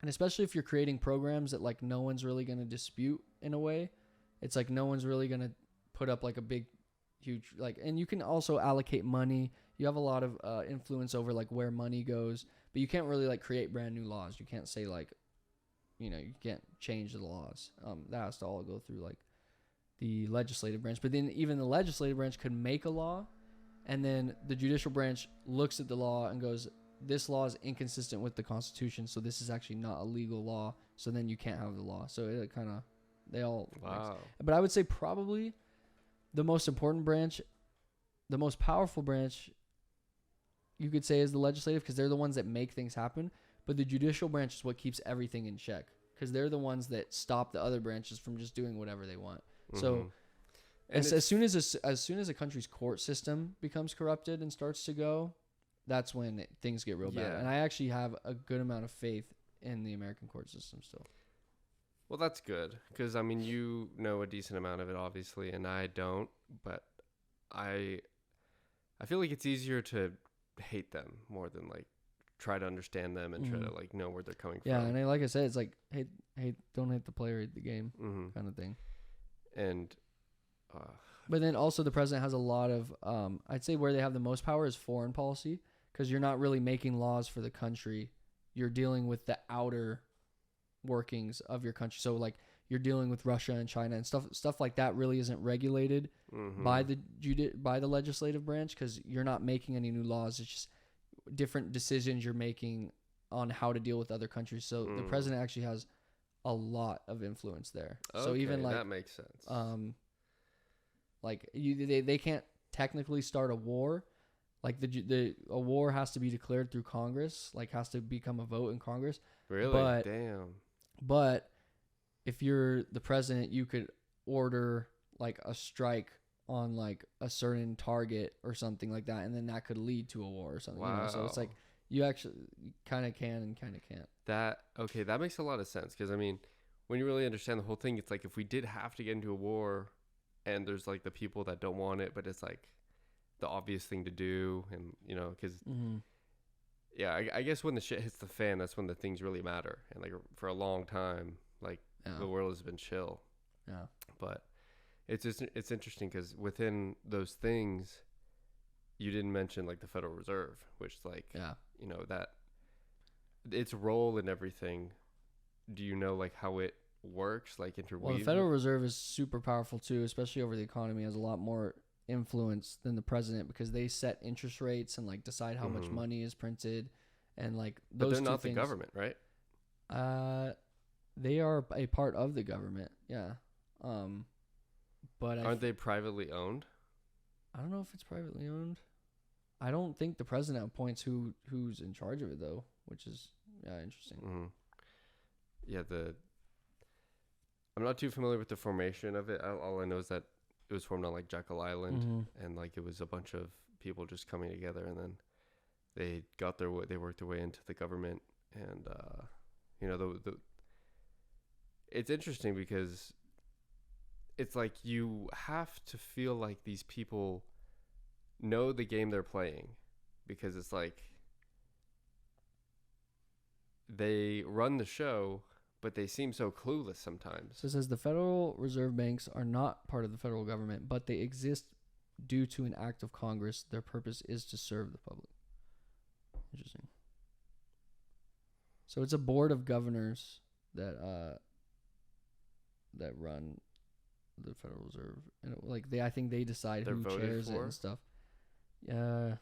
And especially if you're creating programs that like no one's really going to dispute in a way, it's like no one's really going to put up like a big, huge, like, and you can also allocate money. You have a lot of influence over like where money goes, but you can't really like create brand new laws. You can't say like, you can't change the laws. That has to all go through like the legislative branch. But then even the legislative branch could make a law, and then the judicial branch looks at the law and goes, this law is inconsistent with the Constitution, so this is actually not a legal law, so then you can't have the law. So it kind of, they all wow. But I would say probably the most important branch, the most powerful branch, you could say, is the legislative, because they're the ones that make things happen. But the judicial branch is what keeps everything in check, because they're the ones that stop the other branches from just doing whatever they want. So as soon as a country's court system becomes corrupted and starts to go, that's when things get real bad. And I actually have a good amount of faith in the American court system still. Well, that's good, because I mean, you know a decent amount of it, obviously, and I don't. But I feel like it's easier to hate them more than like try to understand them and try to like know where they're coming from. Yeah, and like I said, it's like don't hate the player, hate the game kind of thing. And but then also the president has a lot of I'd say where they have the most power is foreign policy, because you're not really making laws for the country. You're dealing with the outer workings of your country. So like you're dealing with Russia and China and stuff like that really isn't regulated by the legislative branch, because you're not making any new laws. It's just different decisions you're making on how to deal with other countries. So the president actually has a lot of influence there. Okay, so even like that makes sense. Like they can't technically start a war. Like a war has to be declared through Congress. Like has to become a vote in Congress. Really? Damn. But if you're the president, you could order like a strike on like a certain target or something like that, and then that could lead to a war or something. Wow. So it's like you actually kind of can and kind of can't. That makes a lot of sense, because I mean, when you really understand the whole thing, it's like if we did have to get into a war, and there's like the people that don't want it, but it's like the obvious thing to do, and because yeah, I guess when the shit hits the fan, that's when the things really matter. And like for a long time, like the world has been chill. Yeah. But it's interesting, because within those things, you didn't mention like the Federal Reserve, which like, Yeah. you know, that its role in everything. Do you know like how it works, like interweaves? Well, the Federal Reserve is super powerful too, especially over the economy. It has a lot more influence than the president because they set interest rates and like decide how much money is printed, and like But those they're two not things. the government, right? They are a part of the government. Yeah. But aren't they privately owned? I don't know if it's privately owned. I don't think the president appoints who's in charge of it though, which is interesting. Mm-hmm. Yeah, I'm not too familiar with the formation of it. All I know is that it was formed on like Jekyll Island, and like it was a bunch of people just coming together, and then they worked their way into the government, and you know it's interesting because it's like you have to feel like these people know the game they're playing, because it's like they run the show, but they seem so clueless sometimes. So it says the Federal Reserve banks are not part of the federal government, but they exist due to an act of Congress. Their purpose is to serve the public. Interesting. So it's a board of governors that run the Federal Reserve, and I think they decide who chairs it and stuff. Yeah.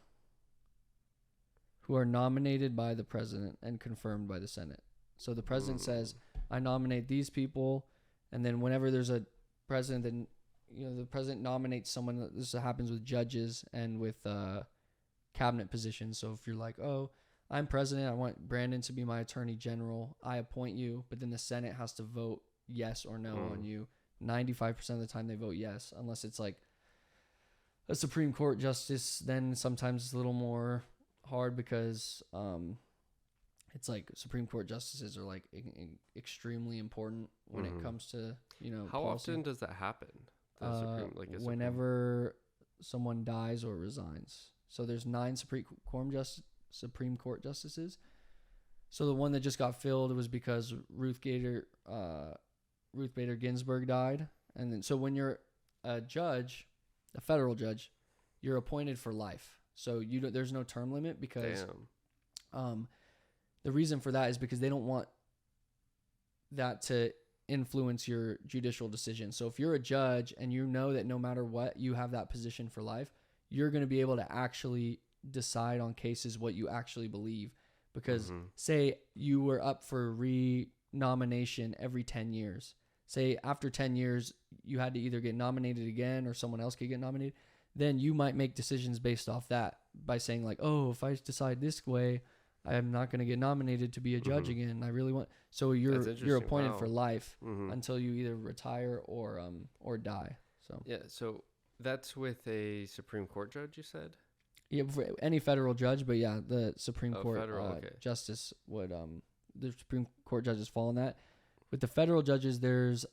Who are nominated by the president and confirmed by the Senate. So the president says, I nominate these people, and then whenever there's a president, then the president nominates someone. This happens with judges and with cabinet positions. So if you're like, oh, I'm president, I want Brandon to be my attorney general, I appoint you, but then the Senate has to vote yes or no on you. 95% of the time they vote yes, unless it's like a Supreme Court justice. Then sometimes it's a little more hard because it's like Supreme Court justices are like extremely important when it comes to how policy. often does that happen? Whenever someone dies or resigns. So there's 9 Supreme Court justices. So the one that just got filled was because Ruth Bader Ginsburg died, and then so when you're a judge, a federal judge, you're appointed for life. So there's no term limit because the reason for that is because they don't want that to influence your judicial decision. So if you're a judge and you know that no matter what, you have that position for life, you're going to be able to actually decide on cases what you actually believe. Because say you were up for re-nomination every 10 years. Say after 10 years, you had to either get nominated again or someone else could get nominated. Then you might make decisions based off that by saying like, oh, if I decide this way, I'm not going to get nominated to be a judge again. I really want. So you're appointed for life until you either retire or die. So yeah. So that's with a Supreme Court judge, you said? Yeah, for any federal judge, but yeah, the Supreme Court justice would the Supreme Court judges fall in that. With the federal judges, there's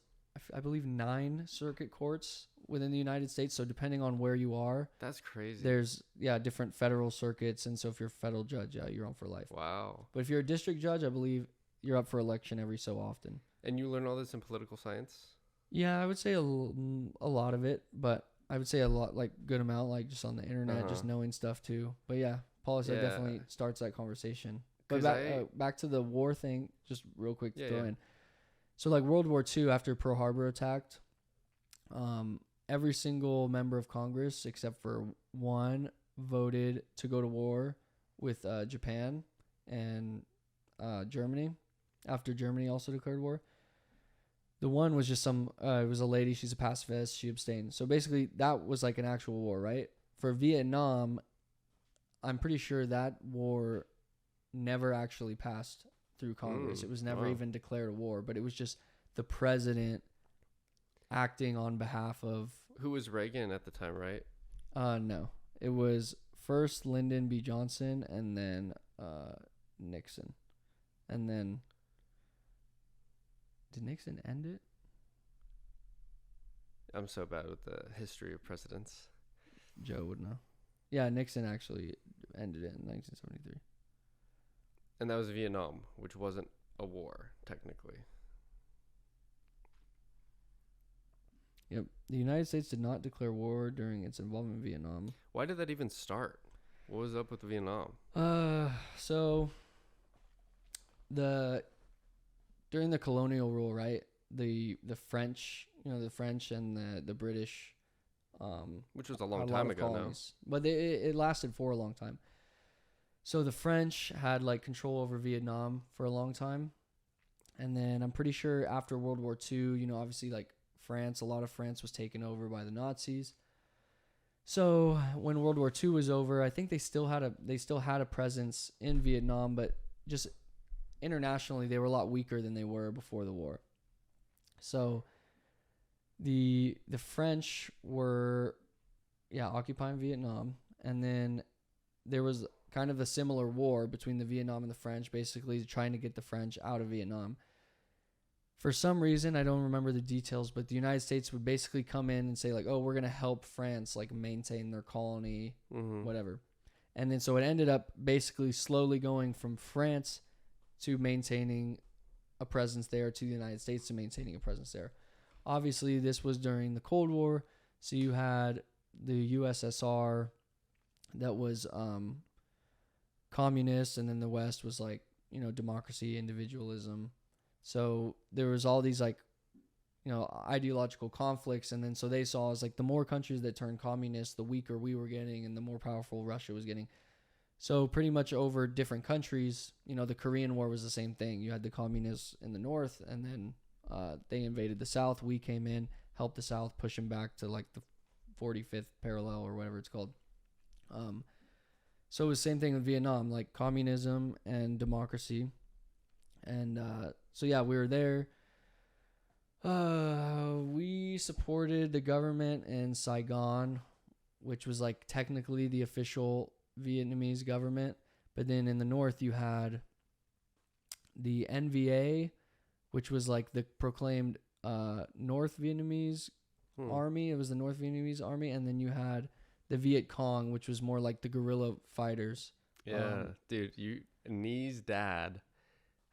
I believe 9 circuit courts within the United States. So depending on where you are, that's crazy. There's different federal circuits, and so if you're a federal judge, you're on for life. Wow. But if you're a district judge, I believe you're up for election every so often. And you learn all this in political science? Yeah, I would say a lot of it, but I would say a lot, like good amount, like just on the internet, just knowing stuff too. But yeah, policy definitely starts that conversation. But back to the war thing, just real quick to throw in. So like World War II, after Pearl Harbor attacked, every single member of Congress except for one voted to go to war with Japan and Germany. After Germany also declared war. The one was just it was a lady, she's a pacifist, she abstained. So basically that was like an actual war, right? For Vietnam, I'm pretty sure that war never actually passed through Congress. It was never even declared a war, but it was just the president acting on behalf of... Who was Reagan at the time, right? No. It was first Lyndon B. Johnson and then Nixon. And then... Did Nixon end it? I'm so bad with the history of presidents. Joe would know. Yeah, Nixon actually ended it in 1973. And that was Vietnam, which wasn't a war, technically. Yep. The United States did not declare war during its involvement in Vietnam. Why did that even start? What was up with Vietnam? So during the colonial rule, right? The French, the French and the British, Which was a long had time lot of ago now. colonies. But it lasted for a long time. So the French had like control over Vietnam for a long time. And then I'm pretty sure after World War II, obviously like France, a lot of France was taken over by the Nazis. So when World War II was over, I think they still had a presence in Vietnam, but just internationally they were a lot weaker than they were before the war. So the French were occupying Vietnam, and then there was kind of a similar war between the Vietnam and the French, basically trying to get the French out of Vietnam. For some reason, I don't remember the details, but the United States would basically come in and say like, oh, we're going to help France like maintain their colony, whatever. And then so it ended up basically slowly going from France to maintaining a presence there to the United States to maintaining a presence there. Obviously, this was during the Cold War, so you had the USSR that was communist, and then the West was like, democracy, individualism. So there was all these like, ideological conflicts, and then so they saw as like the more countries that turned communist, the weaker we were getting, and the more powerful Russia was getting. So pretty much over different countries, the Korean War was the same thing. You had the communists in the north, and then they invaded the south. We came in, helped the south, push them back to like the 45th parallel or whatever it's called. So it was the same thing with Vietnam, like communism and democracy. And so yeah, we were there. We supported the government in Saigon, which was like technically the official Vietnamese government. But then in the north, you had the NVA, which was like the proclaimed North Vietnamese army. It was the North Vietnamese army. And then you had the Viet Cong, which was more like the guerrilla fighters. Yeah, dude, Nee's dad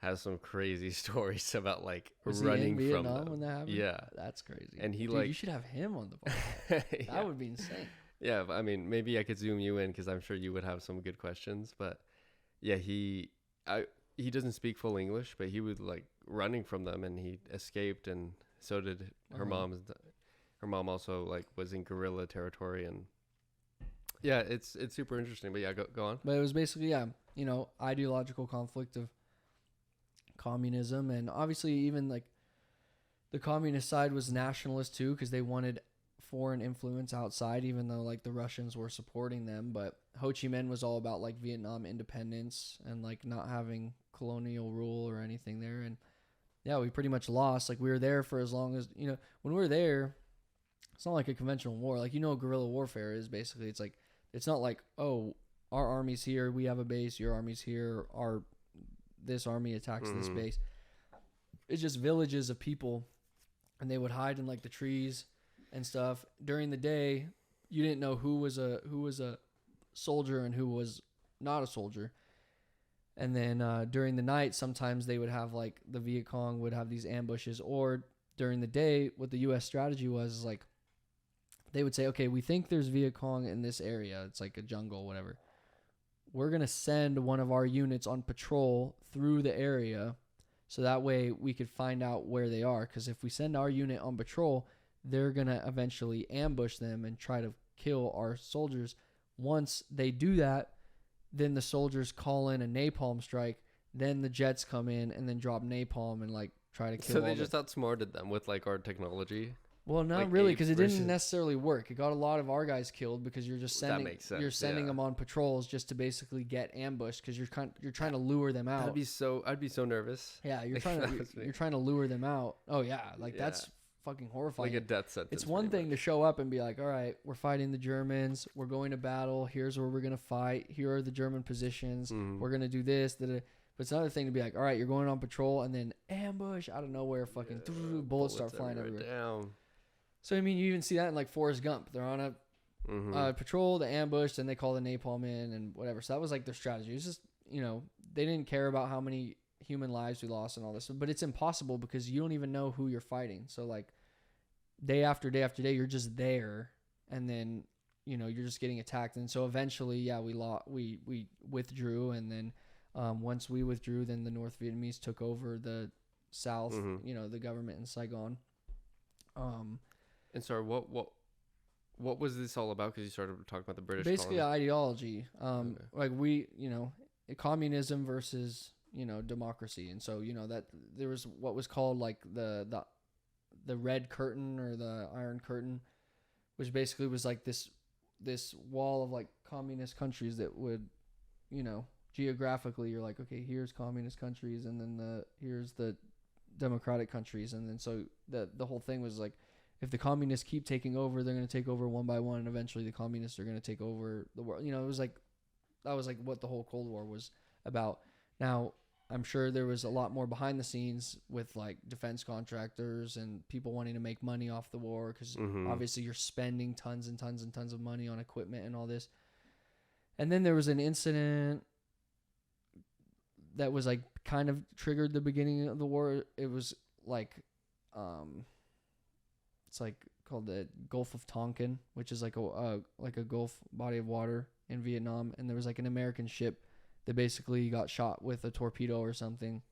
has some crazy stories about like running in from Vietnam them. when that happened? Yeah, that's crazy. and he Dude, you should have him on the podcast. That would be insane. Yeah, but I mean, maybe I could zoom you in because I'm sure you would have some good questions. But yeah, he doesn't speak full English, but he was like running from them, and he escaped, and so did her mom. Her mom also like was in guerrilla territory, and yeah, it's super interesting. But yeah, go on. But it was basically ideological conflict of communism, and obviously even like the communist side was nationalist too, because they wanted foreign influence outside, even though like the Russians were supporting them. But Ho Chi Minh was all about like Vietnam independence and like not having colonial rule or anything there. And yeah, we pretty much lost. Like we were there for as long as, when we were there, it's not like a conventional war. Like, guerrilla warfare is basically, it's like, it's not like, oh, our army's here, we have a base, your army's here, this army attacks this base. It's just villages of people, and they would hide in like the trees and stuff. During the day, you didn't know who was a soldier and who was not a soldier. And then during the night, sometimes they would have like the Viet Cong would have these ambushes, or during the day, what the U.S. strategy was is like they would say, okay, we think there's Viet Cong in this area. It's like a jungle, whatever. We're going to send one of our units on patrol through the area so that way we could find out where they are. Because if we send our unit on patrol, they're going to eventually ambush them and try to kill our soldiers. Once they do that, then the soldiers call in a napalm strike. Then the jets come in and then drop napalm and like try to kill So they just outsmarted them with like our technology. Well, not like really, because it didn't necessarily work. It got a lot of our guys killed because you're just sending that makes sense, you're sending them on patrols just to basically get ambushed because you're trying to lure them out. I'd be so nervous. Yeah, you're trying to lure them out. Oh yeah, that's fucking horrifying. Like a death sentence. It's one thing to show up and be like, all right, we're fighting the Germans. We're going to battle. Here's where we're gonna fight. Here are the German positions. We're gonna do this. But it's another thing to be like, all right, you're going on patrol and then ambush out of nowhere. Fucking bullets start flying everywhere. Down. So, I mean, you even see that in, like, Forrest Gump. They're on a patrol, they ambushed, and they call the napalm in and whatever. So that was, like, their strategy. It was just, they didn't care about how many human lives we lost and all this. But it's impossible because you don't even know who you're fighting. So, like, day after day after day, you're just there, and then you're just getting attacked. And so eventually, yeah, we withdrew, and then once we withdrew, then the North Vietnamese took over the south, the government in Saigon. And sorry, what was this all about? Because you started talking about the British. Basically, colony. ideology. Like communism versus democracy, and so that there was what was called like the Red Curtain or the Iron Curtain, which basically was like this wall of like communist countries that would, geographically you're like, okay, here's communist countries, and then here's the democratic countries, and then so the whole thing was like, if the communists keep taking over, they're going to take over one by one, and eventually the communists are going to take over the world. It was like, that was like what the whole Cold War was about. Now, I'm sure there was a lot more behind the scenes with like defense contractors and people wanting to make money off the war, because obviously you're spending tons and tons and tons of money on equipment and all this. And then there was an incident that was like kind of triggered the beginning of the war. It was like, it's like called the Gulf of Tonkin, which is like a Gulf body of water in Vietnam. And there was like an American ship that basically got shot with a torpedo or something,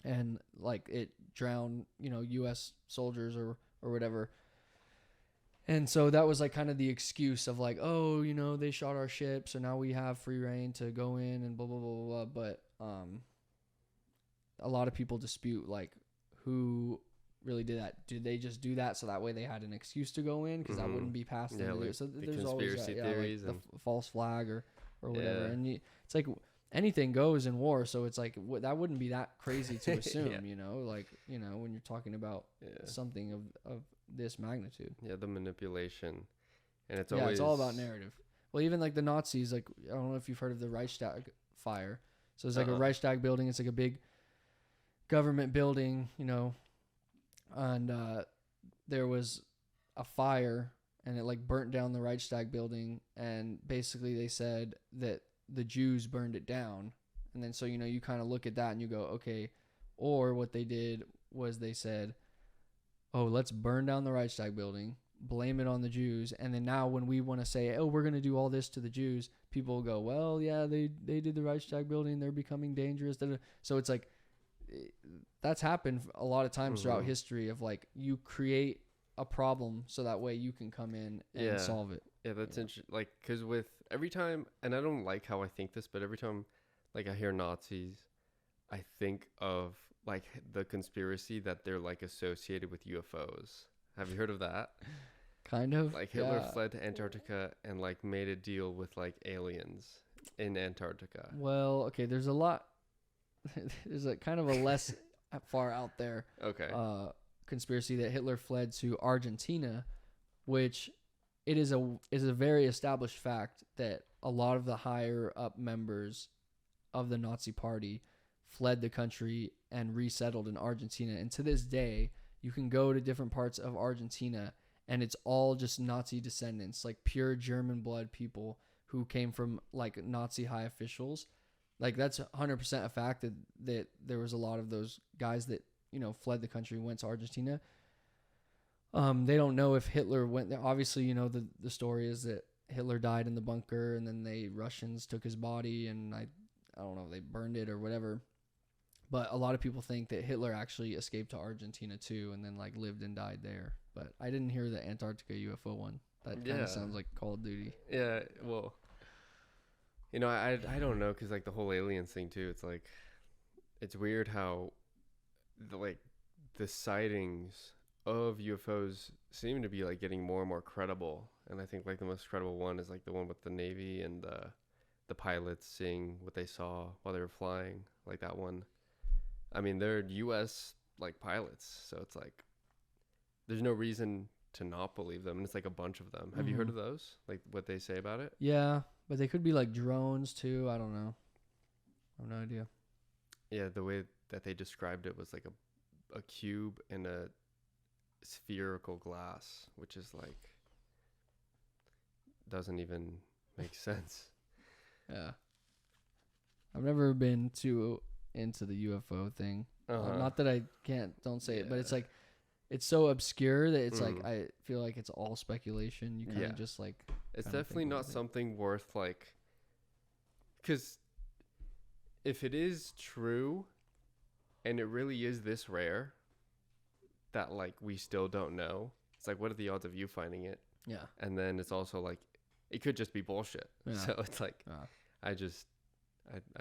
and like it drowned, U.S. soldiers or whatever. And so that was like kind of the excuse of like, oh, they shot our ship, so now we have free reign to go in and blah blah blah blah. But a lot of people dispute like who really did that. Did they just do that so that way they had an excuse to go in, because that wouldn't be passed into like so the there's always conspiracy that, theories like and the false flag or whatever. Yeah. And it's like anything goes in war, so it's like that wouldn't be that crazy to assume. Like when you're talking about something of this magnitude. Yeah, the manipulation, and it's all about narrative. Well, even like the Nazis, like I don't know if you've heard of the Reichstag fire. So it's like a Reichstag building. It's like a big government building, and there was a fire, and it like burnt down the Reichstag building, and basically they said that the Jews burned it down. And then so you kind of look at that and you go, okay. Or what they did was they said, oh, let's burn down the Reichstag building, blame it on the Jews, and then now when we want to say, oh, we're going to do all this to the Jews, people will go, well, yeah, they did the Reichstag building, they're becoming dangerous. So it's like, that's happened a lot of times throughout history, of like, you create a problem so that way you can come in and solve it. Yeah, that's interesting. Like, because with every time, and I don't like how I think this, but every time like I hear Nazis, I think of like the conspiracy that they're like associated with UFOs. Have you heard of that? Kind of. Like Hitler fled to Antarctica and like made a deal with like aliens in Antarctica. Well, okay, there's a lot. There's a kind of a less far out there conspiracy that Hitler fled to Argentina, which it is a very established fact that a lot of the higher up members of the Nazi Party fled the country and resettled in Argentina. And to this day, you can go to different parts of Argentina and it's all just Nazi descendants, like pure German blood people who came from like Nazi high officials. Like that's 100% a fact that there was a lot of those guys that, fled the country, went to Argentina. They don't know if Hitler went there. Obviously, the story is that Hitler died in the bunker and then Russians took his body and I don't know, they burned it or whatever. But a lot of people think that Hitler actually escaped to Argentina too and then like lived and died there. But I didn't hear the Antarctica UFO one. That kind of sounds like Call of Duty. Yeah, well, I don't know, because like the whole aliens thing too, it's like, it's weird how the sightings of UFOs seem to be like getting more and more credible. And I think like the most credible one is like the one with the Navy and the pilots seeing what they saw while they were flying, like that one. I mean, they're U.S. like pilots, so it's like there's no reason to not believe them. And it's like a bunch of them. Have you heard of those? Like what they say about it? Yeah, but they could be like drones too. I don't know. I have no idea. Yeah, the way that they described it was like a cube in a spherical glass, which is like doesn't even make sense. Yeah. I've never been too into the UFO thing. Not that I don't say it, but it's like it's so obscure that it's like I feel like it's all speculation. You kind of just like it's definitely not something worth like, because if it is true and it really is this rare that like we still don't know, it's like what are the odds of you finding it? Yeah. And then it's also like it could just be bullshit. Yeah. So it's like I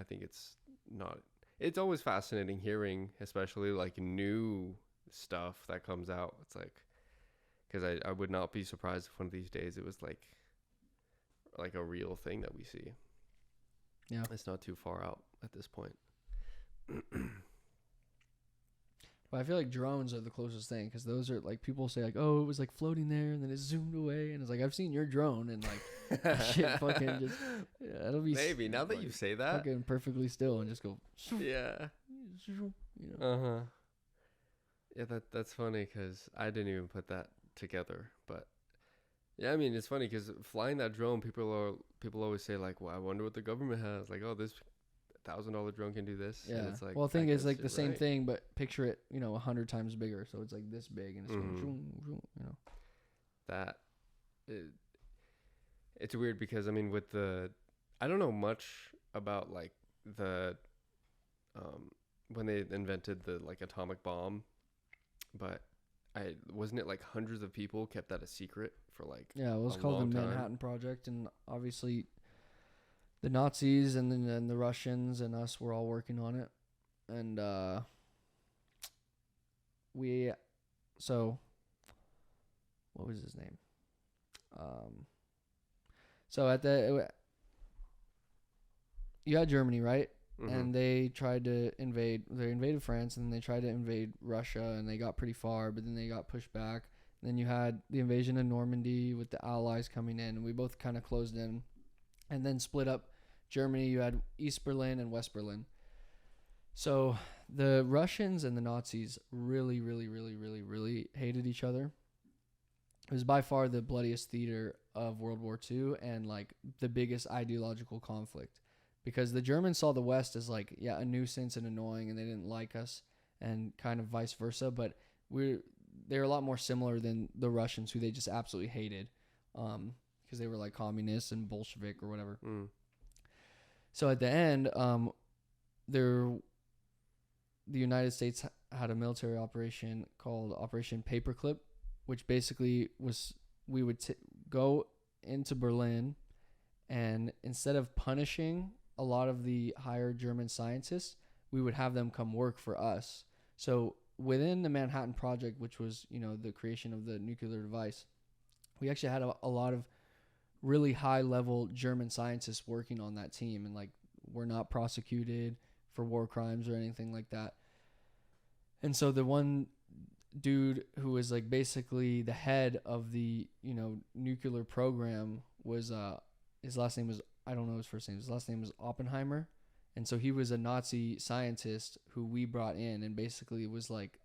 think it's not. It's always fascinating hearing, especially like new stuff that comes out. It's like, because I would not be surprised if one of these days it was like a real thing that we see. Yeah, it's not too far out at this point. But I feel like drones are the closest thing, because those are like, people say like, oh, it was like floating there and then it zoomed away, and it's like, I've seen your drone and like that shit fucking just it'll be maybe now that you say that fucking perfectly still and just go yeah, you know. Yeah, that's funny, because I didn't even put that together. But yeah, I mean, it's funny because flying that drone, people always say like, well, I wonder what the government has, like, oh, this $1,000 drone can do this. Yeah. And it's like, well, the thing is like the same right. thing, but picture it, 100 times bigger. So it's like this big, and it's going zoom, zoom, That it's weird because I mean, with I don't know much about like the when they invented the like atomic bomb, but wasn't it like hundreds of people kept that a secret for like it was called the Manhattan Project, and obviously the Nazis and then the Russians and us were all working on it, and what was his name? So you had Germany, right? Mm-hmm. And they tried to invade. They invaded France, and then they tried to invade Russia, and they got pretty far, but then they got pushed back. And then you had the invasion of Normandy with the Allies coming in, and we both kind of closed in, and then split up Germany. You had East Berlin and West Berlin. So the Russians and the Nazis really, really, really, really, really hated each other. It was by far the bloodiest theater of World War II, and like the biggest ideological conflict, because the Germans saw the West as like, a nuisance and annoying, and they didn't like us, and kind of vice versa. But they're a lot more similar than the Russians, who they just absolutely hated, because they were like communists and Bolshevik or whatever. So at the end, the United States had a military operation called Operation Paperclip, which basically was we would go into Berlin, and instead of punishing a lot of the higher German scientists, we would have them come work for us. So within the Manhattan Project, which was, the creation of the nuclear device, we actually had a lot of really high level German scientists working on that team, and like were not prosecuted for war crimes or anything like that. And so the one dude who was like basically the head of the nuclear program was his last name was, I don't know his first name, his last name was Oppenheimer, and so he was a Nazi scientist who we brought in, and basically was like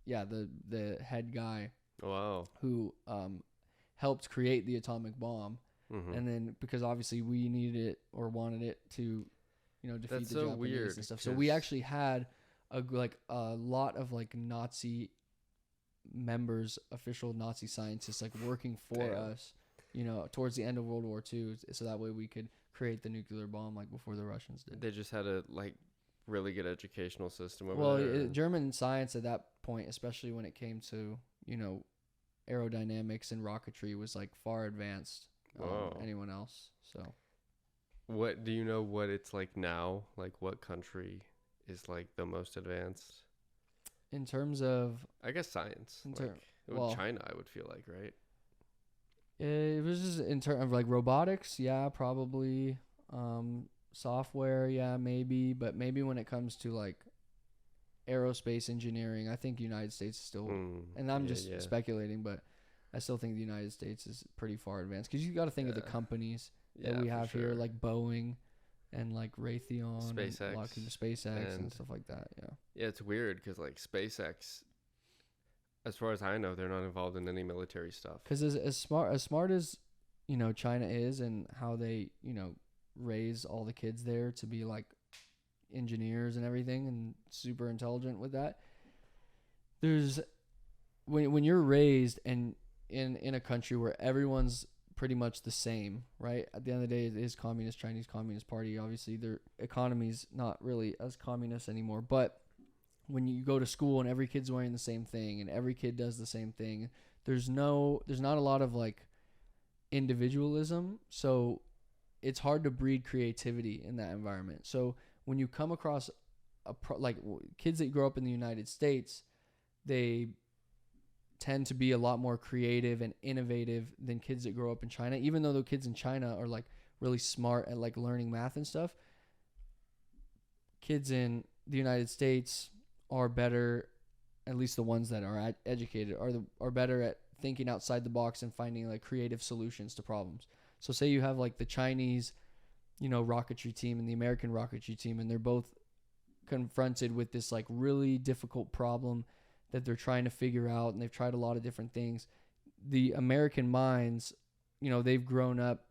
the head guy. Wow. Who helped create the atomic bomb. And then because obviously we needed it or wanted it to defeat That's the so Japanese weird and stuff, so we actually had a lot of like Nazi members, official Nazi scientists, like working for us, towards the end of World War II, so that way we could create the nuclear bomb like before the Russians did. They just had a like really good educational system over there. German science at that point, especially when it came to aerodynamics and rocketry, was like far advanced anyone else. So what do you know what it's like now? Like what country is like the most advanced in terms of, I guess, science? China, I would feel like, right? It was just in terms of like robotics, probably. Software, maybe, but maybe when it comes to like aerospace engineering, I think the United States is still, and I'm just speculating, but I still think the United States is pretty far advanced, because you got to think of the companies that we have here, like Boeing and like Raytheon, SpaceX, and SpaceX and stuff like that. Yeah, it's weird because like SpaceX, as far as I know, they're not involved in any military stuff. Because as smart as China is, and how they raise all the kids there to be like engineers and everything, and super intelligent with that, there's when you're raised and in a country where everyone's pretty much the same, right? At the end of the day, it is communist, Chinese Communist Party. Obviously, their economy's not really as communist anymore. But when you go to school and every kid's wearing the same thing and every kid does the same thing, there's not a lot of like individualism. So it's hard to breed creativity in that environment. So when you come across kids that grow up in the United States, they tend to be a lot more creative and innovative than kids that grow up in China. Even though the kids in China are like really smart at like learning math and stuff, kids in the United States are better, at least the ones that are educated are better at thinking outside the box and finding like creative solutions to problems. So say you have like the Chinese, rocketry team and the American rocketry team, and they're both confronted with this like really difficult problem that they're trying to figure out, and they've tried a lot of different things. The American minds, they've grown up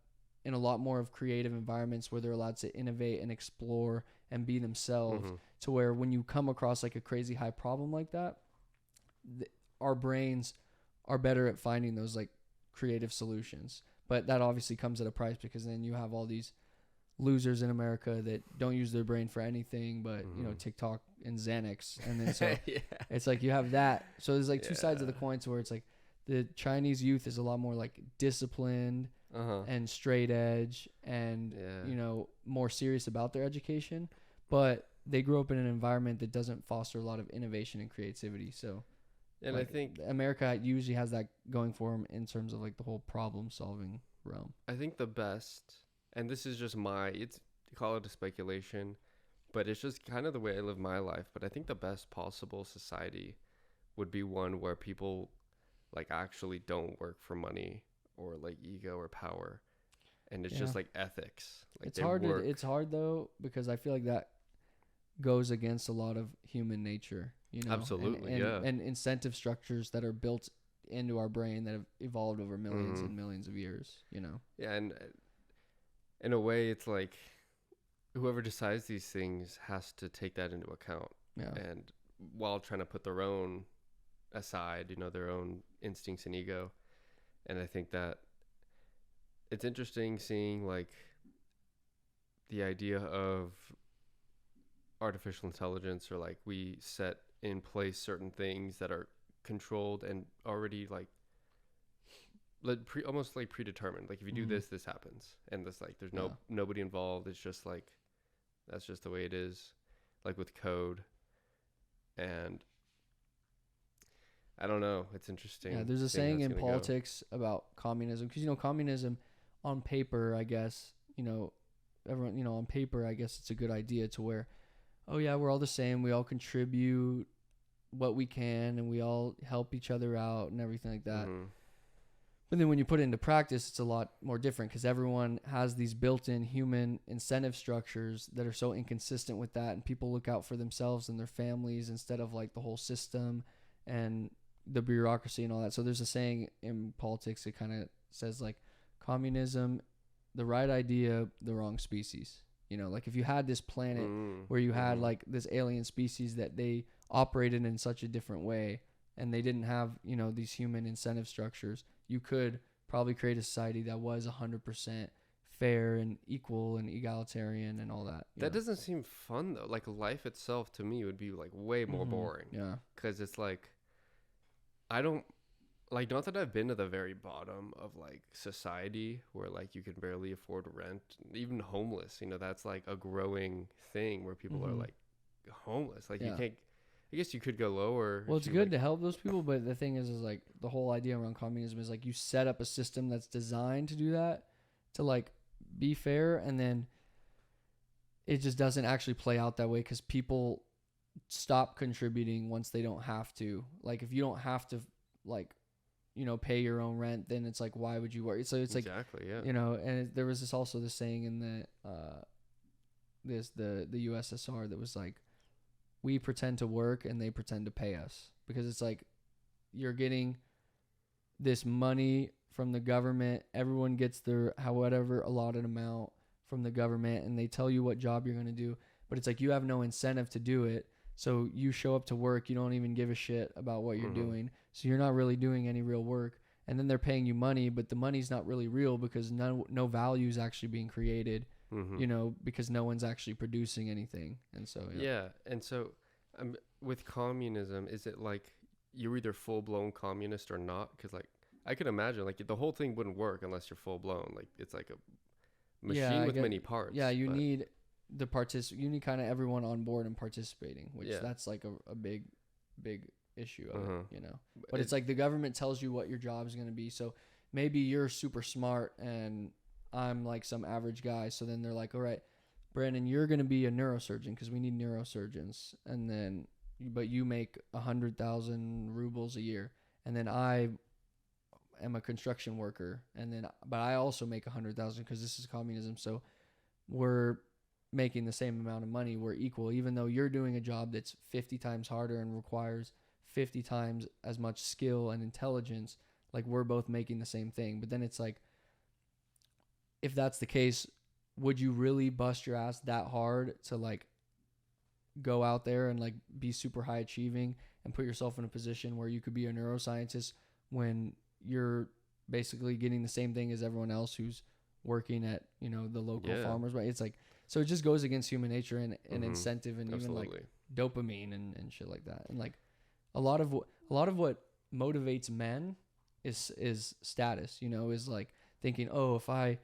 in a lot more of creative environments where they're allowed to innovate and explore and be themselves, to where when you come across like a crazy high problem like that, our brains are better at finding those like creative solutions. But that obviously comes at a price, because then you have all these losers in America that don't use their brain for anything but TikTok and Xanax, and then so it's like you have that. So there's like two sides of the coin, to where it's like the Chinese youth is a lot more like disciplined and straight edge and more serious about their education, but they grew up in an environment that doesn't foster a lot of innovation and creativity. So and I think America usually has that going for them in terms of like the whole problem solving realm. I think the best, and this is just call it a speculation, but it's just kind of the way I live my life. But I think the best possible society would be one where people like actually don't work for money or like ego or power, and it's just like ethics. Like it's hard though, because I feel like that goes against a lot of human nature, Absolutely, and incentive structures that are built into our brain that have evolved over millions and millions of years, Yeah, and in a way, it's like whoever decides these things has to take that into account. Yeah. And while trying to put their own aside, their own instincts and ego. And I think that it's interesting seeing like the idea of artificial intelligence, or like we set in place certain things that are controlled and already like almost like predetermined. Like if you do this happens, and this like there's nobody involved. It's just like that's just the way it is, like with code. And I don't know, it's interesting. Yeah, there's a saying in politics about communism, because communism on paper, I guess, everyone, on paper, I guess it's a good idea, to where, oh yeah, we're all the same, we all contribute what we can, and we all help each other out and everything like that. But then when you put it into practice, it's a lot more different, because everyone has these built-in human incentive structures that are so inconsistent with that, and people look out for themselves and their families instead of like the whole system and the bureaucracy and all that. So there's a saying in politics that kind of says like, communism, the right idea, the wrong species. Like if you had this planet where you had like this alien species that they operated in such a different way, and they didn't have, these human incentive structures, you could probably create a society that was 100% fair and equal and egalitarian and all that. That doesn't seem fun though. Like life itself to me would be like way more boring. Yeah. Because it's like, I don't, like, not that I've been to the very bottom of like society where like you can barely afford rent, even homeless, that's like a growing thing where people are like homeless. Like you can't, I guess you could go lower. Well, it's good to help those people, but the thing is like the whole idea around communism is like you set up a system that's designed to do that, to like be fair, and then it just doesn't actually play out that way, because people stop contributing once they don't have to. Like if you don't have to like pay your own rent, then it's like, why would you worry? So it's exactly, like, and there was this saying in the USSR that was like, we pretend to work and they pretend to pay us, because it's like you're getting this money from the government. Everyone gets their however allotted amount from the government, and they tell you what job you're going to do, but it's like you have no incentive to do it. So you show up to work, you don't even give a shit about what you're doing. So you're not really doing any real work. And then they're paying you money, but the money's not really real because no value is actually being created, you know, because no one's actually producing anything. And so, yeah. And so with communism, is it like you're either full blown communist or not? Because like I could imagine like the whole thing wouldn't work unless you're full blown. Like it's like a machine with many parts. Yeah, you need you need kind of everyone on board and participating, which that's like a big issue of it, you know. But it's like the government tells you what your job is going to be. So maybe you're super smart and I'm like some average guy. So then they're like, all right, Brandon, you're going to be a neurosurgeon because we need neurosurgeons. And then, but you make 100,000 rubles a year. And then I am a construction worker. And then, but I also make 100,000 because this is communism. So we're making the same amount of money. We're equal, even though you're doing a job that's 50 times harder and requires 50 times as much skill and intelligence. Like we're both making the same thing. But then it's like, if that's the case, would you really bust your ass that hard to like go out there and like be super high achieving and put yourself in a position where you could be a neuroscientist when you're basically getting the same thing as everyone else who's working at, you know, the local farmers, right? It's like, so it just goes against human nature and incentive and even like dopamine and shit like that. And like a lot of what motivates men is status, you know, is like thinking, oh, if I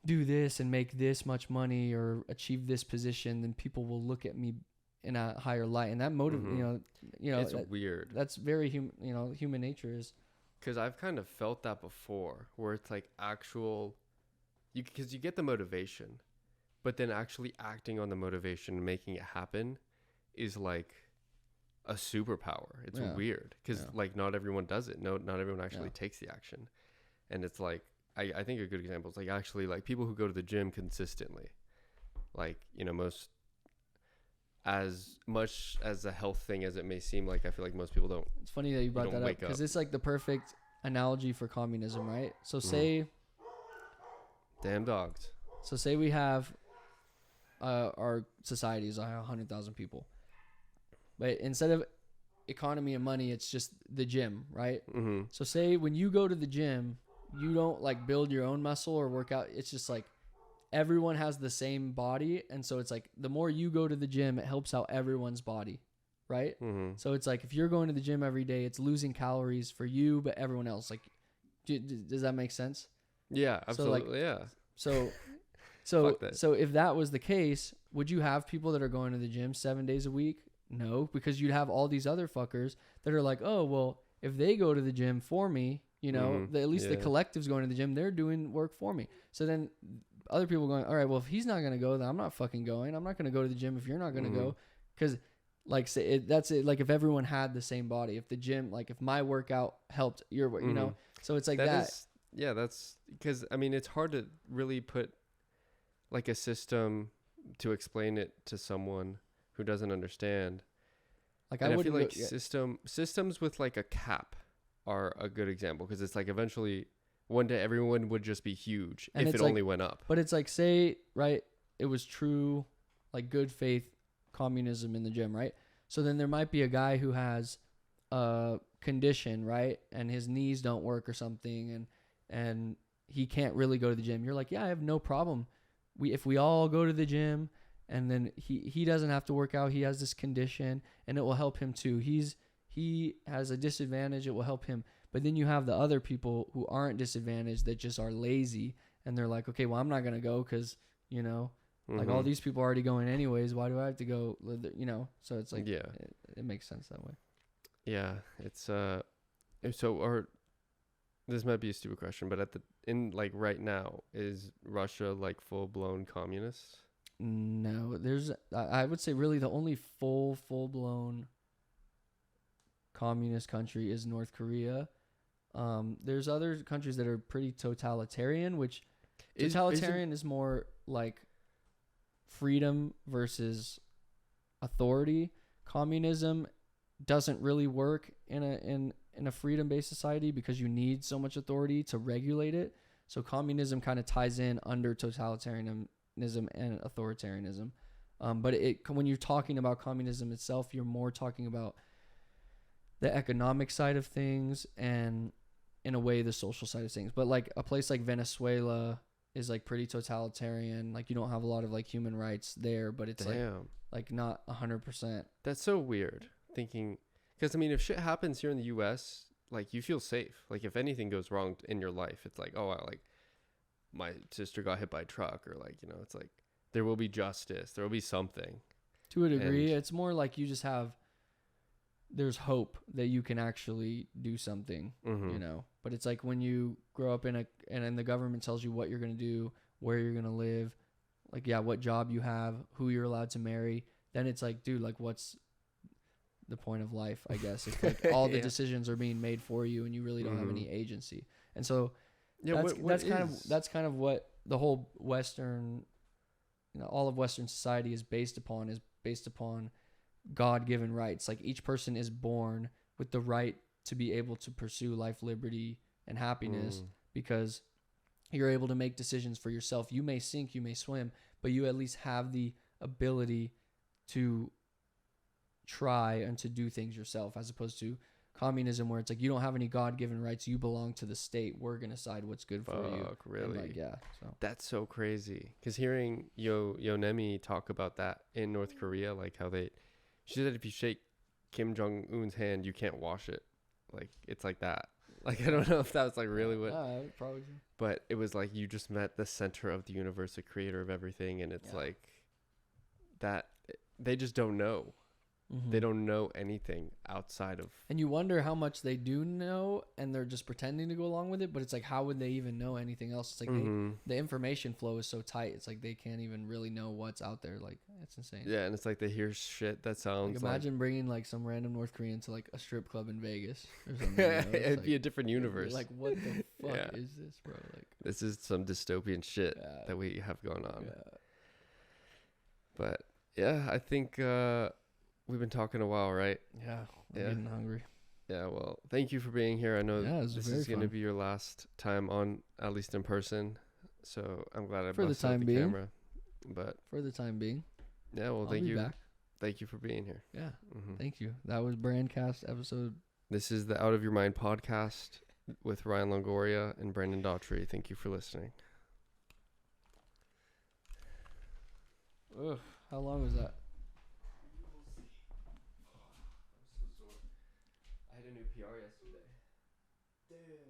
do this and make this much money or achieve this position, then people will look at me in a higher light. And that you know, it's weird. That's very human nature is. Cause I've kind of felt that before where it's like cause you get the motivation, but then actually acting on the motivation and making it happen is like a superpower. It's weird because like not everyone does it. No, not everyone actually takes the action. And it's like, I think a good example is like actually like people who go to the gym consistently, like, you know, as much as a health thing as it may seem like, I feel like most people don't. It's funny that you brought that up because it's like the perfect analogy for communism, right? So say, damn dogs. So say we have our society is 100,000 people, but instead of economy and money, it's just the gym, right? So say when you go to the gym, you don't like build your own muscle or work out. It's just like everyone has the same body. And so it's like the more you go to the gym, it helps out everyone's body, right? So it's like if you're going to the gym every day, it's losing calories for you, but everyone else. Like, does that make sense? Yeah, absolutely. So if that was the case, would you have people that are going to the gym 7 days a week? No, because you'd have all these other fuckers that are like, oh, well, if they go to the gym for me, you know, at least the collective's going to the gym, they're doing work for me. So then other people going, all right, well, if he's not going to go, then I'm not fucking going. I'm not going to go to the gym if you're not going to go. Because like, say that's it. Like if everyone had the same body, if the gym, like if my workout helped your work, you know, so it's like that. That's because, I mean, it's hard to really put like a system to explain it to someone who doesn't understand. Like I feel like systems with like a cap are a good example because it's like eventually one day everyone would just be huge and if it only went up. But it's like, say, right, it was true, like good faith communism in the gym, right? So then there might be a guy who has a condition, right? And his knees don't work or something and he can't really go to the gym. You're like, yeah, I have no problem. If we all go to the gym and then he doesn't have to work out, he has this condition and it will help him too. He has a disadvantage, it will help him. But then you have the other people who aren't disadvantaged that just are lazy and they're like, okay, well, I'm not going to go because, you know, like all these people are already going anyways. Why do I have to go? You know, so it's like, it makes sense that way. Yeah. It's, this might be a stupid question, but like right now, is Russia like full blown communist? No, I would say really the only full blown communist country is North Korea. There's other countries that are pretty totalitarian, which totalitarian is more like freedom versus authority. Communism doesn't really work in a freedom-based society because you need so much authority to regulate it. So communism kind of ties in under totalitarianism and authoritarianism. But when you're talking about communism itself, you're more talking about the economic side of things and, in a way, the social side of things. But like a place like Venezuela is like pretty totalitarian. Like you don't have a lot of like human rights there, but it's like not 100%. That's so weird thinking, because I mean, if shit happens here in the U.S., like you feel safe. Like if anything goes wrong in your life, it's like, oh, like my sister got hit by a truck, or like, you know, it's like there will be justice. There will be something. To a degree, it's more like you just there's hope that you can actually do something, you know. But it's like when you grow up and the government tells you what you're going to do, where you're going to live, like, yeah, what job you have, who you're allowed to marry, then it's like, dude, like, what's the point of life, I guess, if like all the decisions are being made for you and you really don't have any agency. And so that's kind of what the whole Western, you know, all of Western society is based upon God-given rights. Like each person is born with the right to be able to pursue life, liberty, and happiness because you're able to make decisions for yourself. You may sink, you may swim, but you at least have the ability to try and to do things yourself, as opposed to communism where it's like you don't have any God-given rights. You belong to the state. We're going to decide what's good for you. Really? And like, yeah. So that's so crazy. Because hearing Yonemi talk about that in North Korea, like how she said if you shake Kim Jong-un's hand, you can't wash it. Like, it's like that. Like, I don't know if that was like really what. Probably. But it was like you just met the center of the universe, the creator of everything. And it's like that they just don't know. They don't know anything outside of. And you wonder how much they do know, and they're just pretending to go along with it. But it's like, how would they even know anything else? It's like the information flow is so tight. It's like they can't even really know what's out there. Like, it's insane. Yeah, and it's like they hear shit that sounds. Like, imagine bringing like some random North Korean to like a strip club in Vegas or something. You know? It'd be a different universe. Like, what the fuck is this, bro? Like, this is some dystopian shit that we have going on. Yeah. But yeah, I think. We've been talking a while, right? Yeah, I'm getting hungry. Yeah, well, thank you for being here. I know this is going to be your last time on, at least in person. So I'm glad I brought the camera. But for the time being. Yeah, well, thank you. Back. Thank you for being here. Yeah, thank you. That was Brandcast episode. This is the Out of Your Mind podcast with Ryan Longoria and Brandon Daughtry. Thank you for listening. Ugh, how long was that? I had a new PR yesterday. Dude.